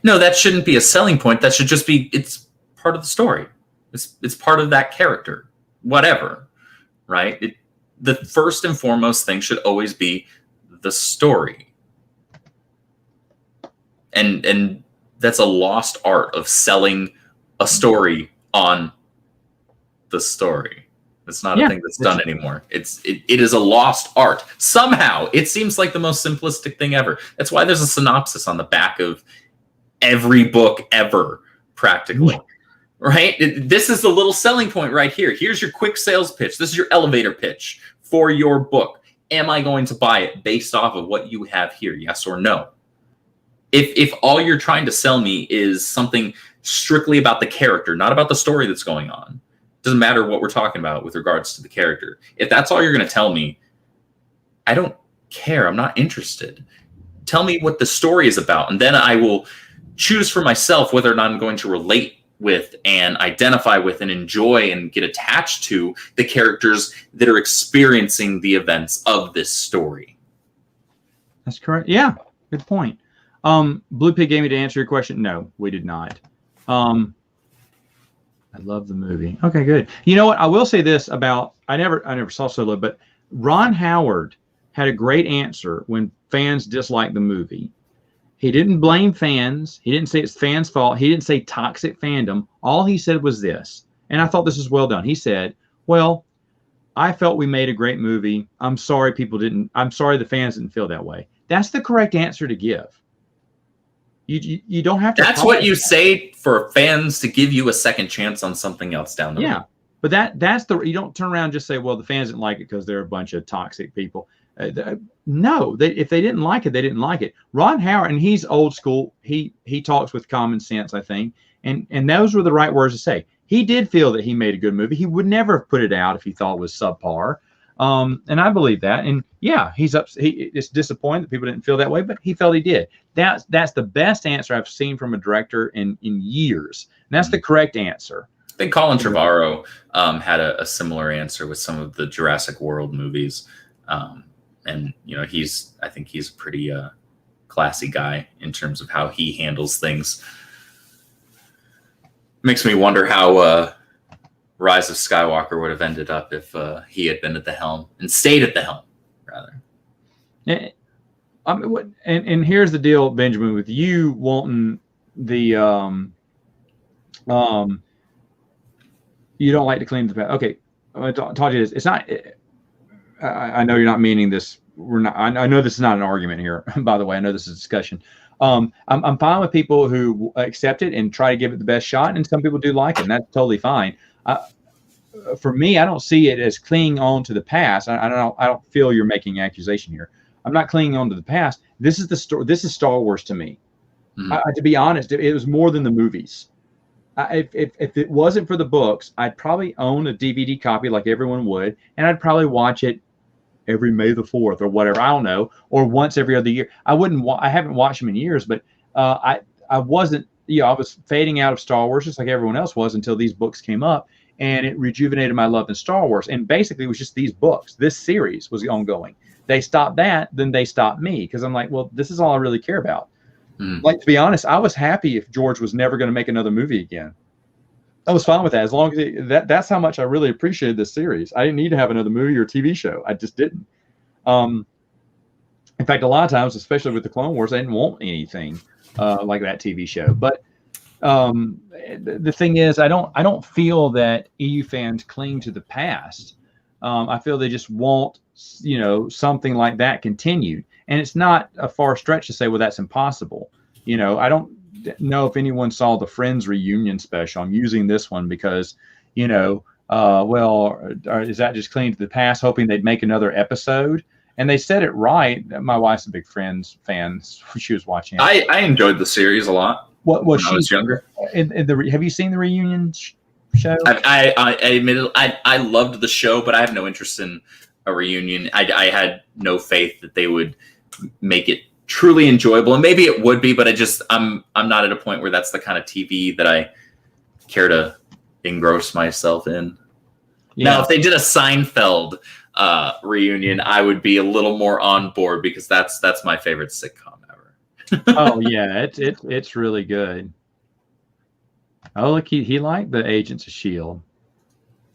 No, that shouldn't be a selling point. That should just be, it's part of the story. It's part of that character, whatever, right? The first and foremost thing should always be the story. And that's a lost art of selling a story on the story. It's not a thing that's done anymore. It is a lost art. Somehow, it seems like the most simplistic thing ever. That's why there's a synopsis on the back of every book ever, practically. Right? This is the little selling point right here. Here's your quick sales pitch. This is your elevator pitch for your book. Am I going to buy it based off of what you have here? Yes or no? If all you're trying to sell me is something strictly about the character, not about the story that's going on, doesn't matter what we're talking about with regards to the character. If that's all you're going to tell me, I don't care. I'm not interested. Tell me what the story is about, and then I will choose for myself whether or not I'm going to relate with and identify with and enjoy and get attached to the characters that are experiencing the events of this story. That's correct. Yeah, good point. Blue Pig gave me to answer your question. No, we did not. I love the movie. Okay, good. You know what? I will say this about, I never saw Solo, but Ron Howard had a great answer when fans disliked the movie. He didn't blame fans. He didn't say it's fans' fault. He didn't say toxic fandom. All he said was this, and I thought this was well done. He said, well, I felt we made a great movie. I'm sorry the fans didn't feel that way. That's the correct answer to give. You don't have to. That's what you say for fans to give you a second chance on something else down the road. Yeah, but that's you don't turn around and just say, well, the fans didn't like it because they're a bunch of toxic people. No, if they didn't like it, they didn't like it. Ron Howard, and he's old school. He talks with common sense, I think, and those were the right words to say. He did feel that he made a good movie. He would never have put it out if he thought it was subpar. And I believe that. And yeah, it's disappointed that people didn't feel that way, but he felt he did. That's the best answer I've seen from a director in years. And that's the correct answer. I think Colin Trevorrow had a similar answer with some of the Jurassic World movies. And I think he's a pretty classy guy in terms of how he handles things. Makes me wonder how Rise of Skywalker would have ended up if he had been at the helm and stayed at the helm, rather. And here's the deal, Benjamin, with you wanting the you don't like to clean the past. Okay, I told you this. It's not. I know you're not meaning this. We're not. I know this is not an argument here. By the way, I know this is a discussion. I'm fine with people who accept it and try to give it the best shot, and some people do like it, and that's totally fine. For me, I don't see it as clinging on to the past. I don't feel you're making an accusation here. I'm not clinging on to the past. This is the story. This is Star Wars to me. Mm-hmm. To be honest, it was more than the movies. If it wasn't for the books, I'd probably own a DVD copy like everyone would, and I'd probably watch it every May the 4th or whatever. I don't know, or once every other year. I haven't watched them in years, but I wasn't. I was fading out of Star Wars just like everyone else was until these books came up. And it rejuvenated my love in Star Wars. And basically, it was just these books. This series was ongoing. They stopped that, then they stopped me. Because I'm like, well, this is all I really care about. Like, to be honest, I was happy if George was never going to make another movie again. I was fine with that. As long as that's how much I really appreciated this series. I didn't need to have another movie or TV show. I just didn't. In fact, a lot of times, especially with the Clone Wars, I didn't want anything like that TV show. But the thing is, I don't feel that EU fans cling to the past. I feel they just want, something like that continued. And it's not a far stretch to say, well, that's impossible. I don't know if anyone saw the Friends reunion special. I'm using this one because, is that just clinging to the past, hoping they'd make another episode? And they said it right. My wife's a big Friends fan. She was watching it. I enjoyed the series a lot. What was when I was younger? Have you seen the reunion show? I admit I loved the show, but I have no interest in a reunion. I had no faith that they would make it truly enjoyable, and maybe it would be, but I'm not at a point where that's the kind of TV that I care to engross myself in. Now, if they did a Seinfeld reunion, I would be a little more on board because that's my favorite sitcom ever. Oh yeah, it's really good. Oh look, he liked the Agents of S.H.I.E.L.D.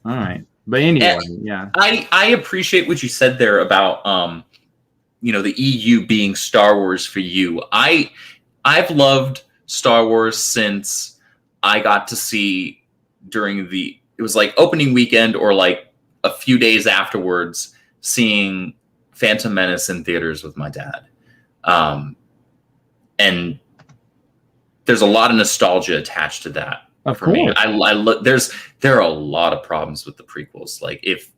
All right, but anyway, yeah. I appreciate what you said there about the EU being Star Wars for you. I've loved Star Wars since I got to see it was like opening weekend or like a few days afterwards, seeing Phantom Menace in theaters with my dad. And there's a lot of nostalgia attached to that. Of for course. me. There are a lot of problems with the prequels. Like if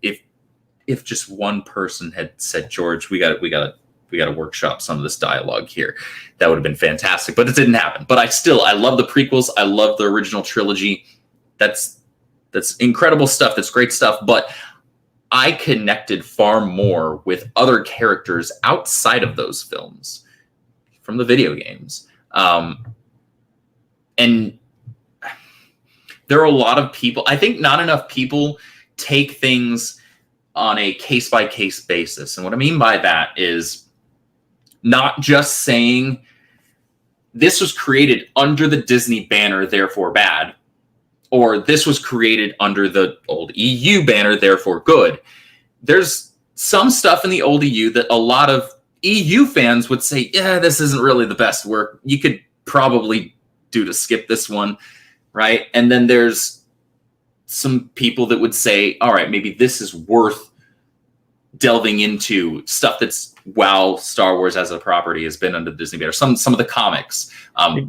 just one person had said, George, we got to workshop some of this dialogue here, that would have been fantastic. But it didn't happen. But I love the prequels. I love the original trilogy. That's incredible stuff. That's great stuff. But I connected far more with other characters outside of those films from the video games. And there are a lot of people, I think not enough people take things on a case-by-case basis. And what I mean by that is not just saying this was created under the Disney banner, therefore bad, or this was created under the old EU banner, therefore good. There's some stuff in the old EU that a lot of EU fans would say, yeah, this isn't really the best work. You could probably do to skip this one, right? And then there's some people that would say, all right, maybe this is worth delving into, stuff that's while Star Wars as a property has been under the Disney banner. Some of the comics,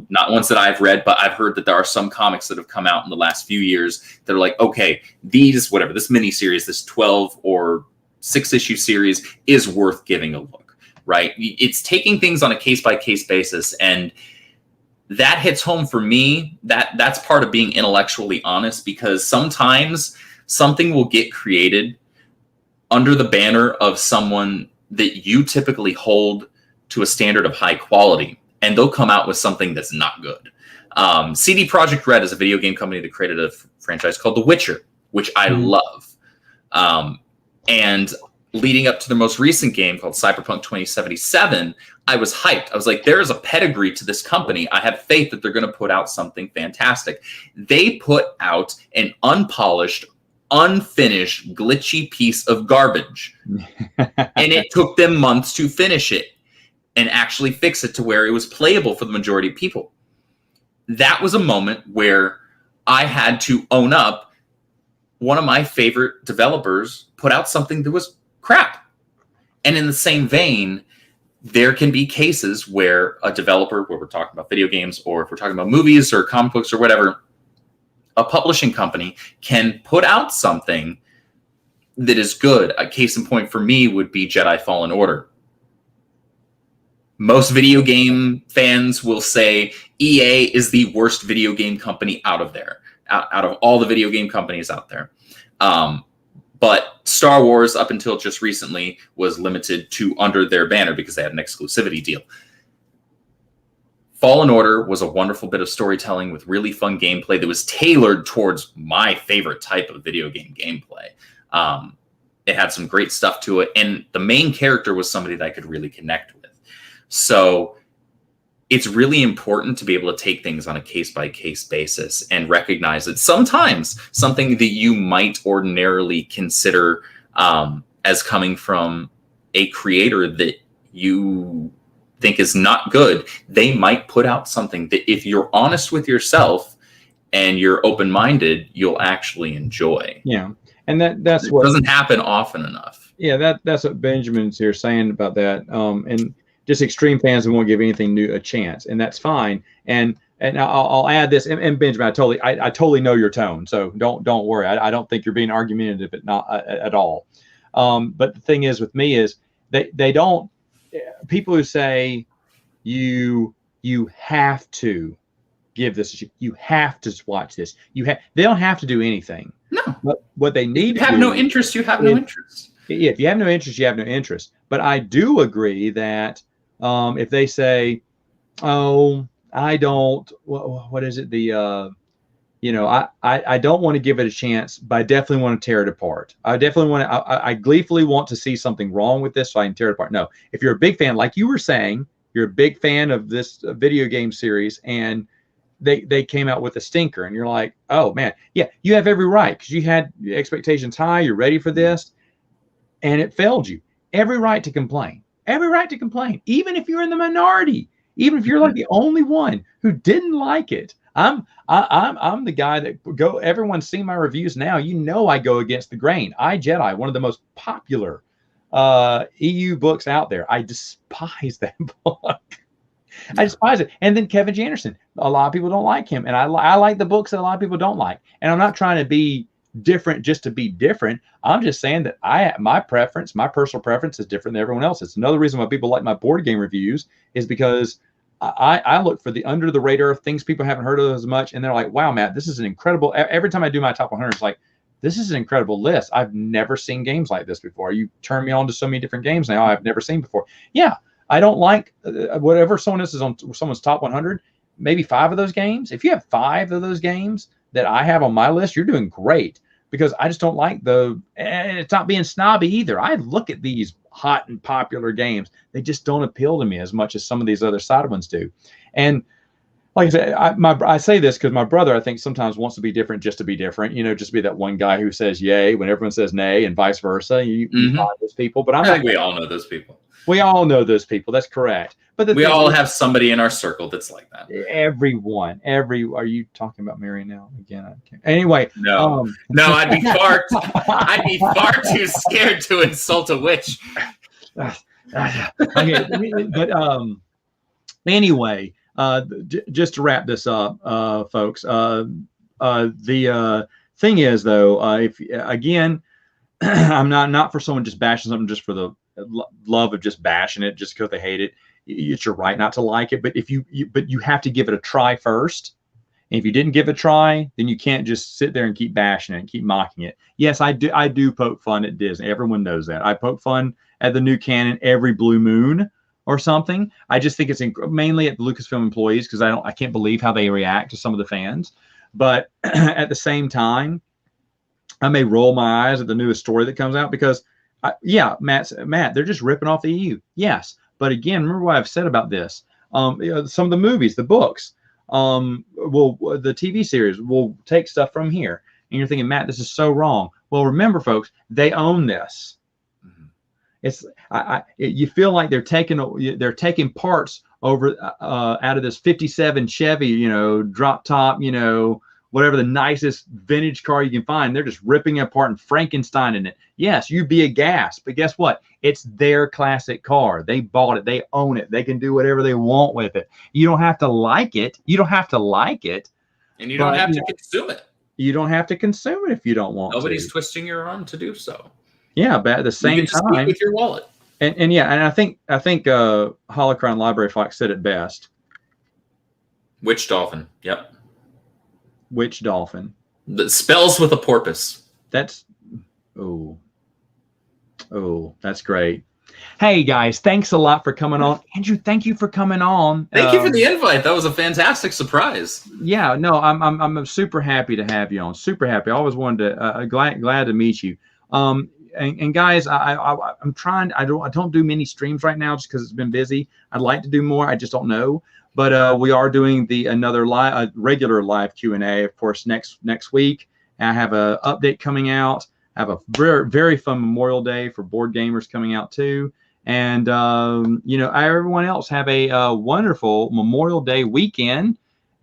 not ones that I've read, but I've heard that there are some comics that have come out in the last few years that are like, okay, this miniseries, this 12 or 6-issue series is worth giving a look, right? It's taking things on a case-by-case basis, and that hits home for me. That's part of being intellectually honest, because sometimes something will get created under the banner of someone that you typically hold to a standard of high quality, and they'll come out with something that's not good. CD Projekt Red is a video game company that created a franchise called The Witcher, which I love. And leading up to the most recent game called Cyberpunk 2077, I was hyped. I was like, there is a pedigree to this company. I have faith that they're going to put out something fantastic. They put out an unpolished, unfinished, glitchy piece of garbage. And it took them months to finish it and actually fix it to where it was playable for the majority of people. That was a moment where I had to own up. One of my favorite developers put out something that was crap. And in the same vein, there can be cases where a developer, where we're talking about video games, or if we're talking about movies or comic books or whatever, a publishing company can put out something that is good. A case in point for me would be Jedi Fallen Order. Most video game fans will say EA is the worst video game company out of all the video game companies out there. But Star Wars, up until just recently, was limited to under their banner because they had an exclusivity deal. Fallen Order was a wonderful bit of storytelling with really fun gameplay that was tailored towards my favorite type of video game gameplay. It had some great stuff to it, and the main character was somebody that I could really connect with. So it's really important to be able to take things on a case-by-case basis and recognize that sometimes something that you might ordinarily consider as coming from a creator that you think is not good, they might put out something that if you're honest with yourself and you're open-minded, you'll actually enjoy. Yeah. And that's what doesn't happen often enough. Yeah, that's what Benjamin's here saying about that. And just extreme fans who won't give anything new a chance, and that's fine. And I'll add this. And Benjamin, I totally know your tone, so don't worry. I don't think you're being argumentative, but not at all. But the thing is with me is they don't. People who say you have to give this, you have to watch this. They don't have to do anything. No. What they need. You have no interest. You have no interest. Yeah, if you have no interest, you have no interest. But I do agree that if they say, "Oh, I don't," what is it? I don't want to give it a chance, but I definitely want to tear it apart. I definitely want to, I gleefully want to see something wrong with this so I can tear it apart. No, if you're a big fan, like you were saying, you're a big fan of this video game series, and they came out with a stinker, and you're like, oh man, yeah, you have every right, because you had expectations high, you're ready for this, and it failed you. Every right to complain. Every right to complain, even if you're in the minority, even if you're like the only one who didn't like it. I'm the guy that go. Everyone's seen my reviews now. I go against the grain. I Jedi, one of the most popular EU books out there. I despise that book. I despise it. And then Kevin Janderson. A lot of people don't like him, and I like the books that a lot of people don't like. And I'm not trying to be different just to be different. I'm just saying that my personal preference is different than everyone else. It's another reason why people like my board game reviews, is because I look for the under the radar things people haven't heard of as much, and they're like, wow, Matt, this is an incredible. Every time I do my top 100, it's like, this is an incredible list. I've never seen games like this before. You turn me on to so many different games now I've never seen before. Yeah, I don't like whatever someone else is on someone's top 100, maybe 5 of those games. If you have 5 of those games that I have on my list, you're doing great, because I just don't like and it's not being snobby either. I look at these hot and popular games. They just don't appeal to me as much as some of these other side ones do. And like I said, I say this because my brother, I think, sometimes wants to be different just to be different, just be that one guy who says yay when everyone says nay, and vice versa. You find those people, but I think we all know those people. We all know those people. That's correct. But we all have somebody in our circle that's like that. Everyone. Are you talking about Mary now again? Anyway, no, I'd be far too scared to insult a witch. Okay, but anyway, just to wrap this up, folks. The thing is, though, if again, I'm not for someone just bashing something just for the love of just bashing it just because they hate it. It's your right not to like it, but but you have to give it a try first. And if you didn't give it a try, then you can't just sit there and keep bashing it and keep mocking it. Yes, I do poke fun at Disney. Everyone knows that. I poke fun at the new canon every blue moon or something. I just think it's mainly at the Lucasfilm employees, because I can't believe how they react to some of the fans. But at the same time, I may roll my eyes at the newest story that comes out, because Matt, they're just ripping off the EU. Yes. But again, remember what I've said about this. Some of the movies, the books, the TV series will take stuff from here. And you're thinking, Matt, this is so wrong. Well, remember, folks, they own this. Mm-hmm. It's you feel like they're taking parts over out of this 57 Chevy, drop top, whatever the nicest vintage car you can find. They're just ripping it apart and Frankensteining it. Yes, you'd be aghast, but guess what? It's their classic car. They bought it. They own it. They can do whatever they want with it. You don't have to like it. And you don't have to consume it. You don't have to consume it if you don't want to. Nobody's twisting your arm to do so. Yeah, but at the same time, with your wallet. And I think Holocron Library Fox said it best. Witch dolphin. Yep. Witch dolphin. That spells with a porpoise. That's that's great. Hey guys, thanks a lot for coming on. Andrew, thank you for coming on. Thank you for the invite. That was a fantastic surprise. Yeah, no, I'm super happy to have you on. Super happy. I always wanted to glad to meet you. And guys, I'm trying. I don't do many streams right now just because it's been busy. I'd like to do more. I just don't know. But we are doing another regular live Q&A, of course, next week. And I have a update coming out. I have a very, very fun Memorial Day for board gamers coming out too. And everyone else have a wonderful Memorial Day weekend.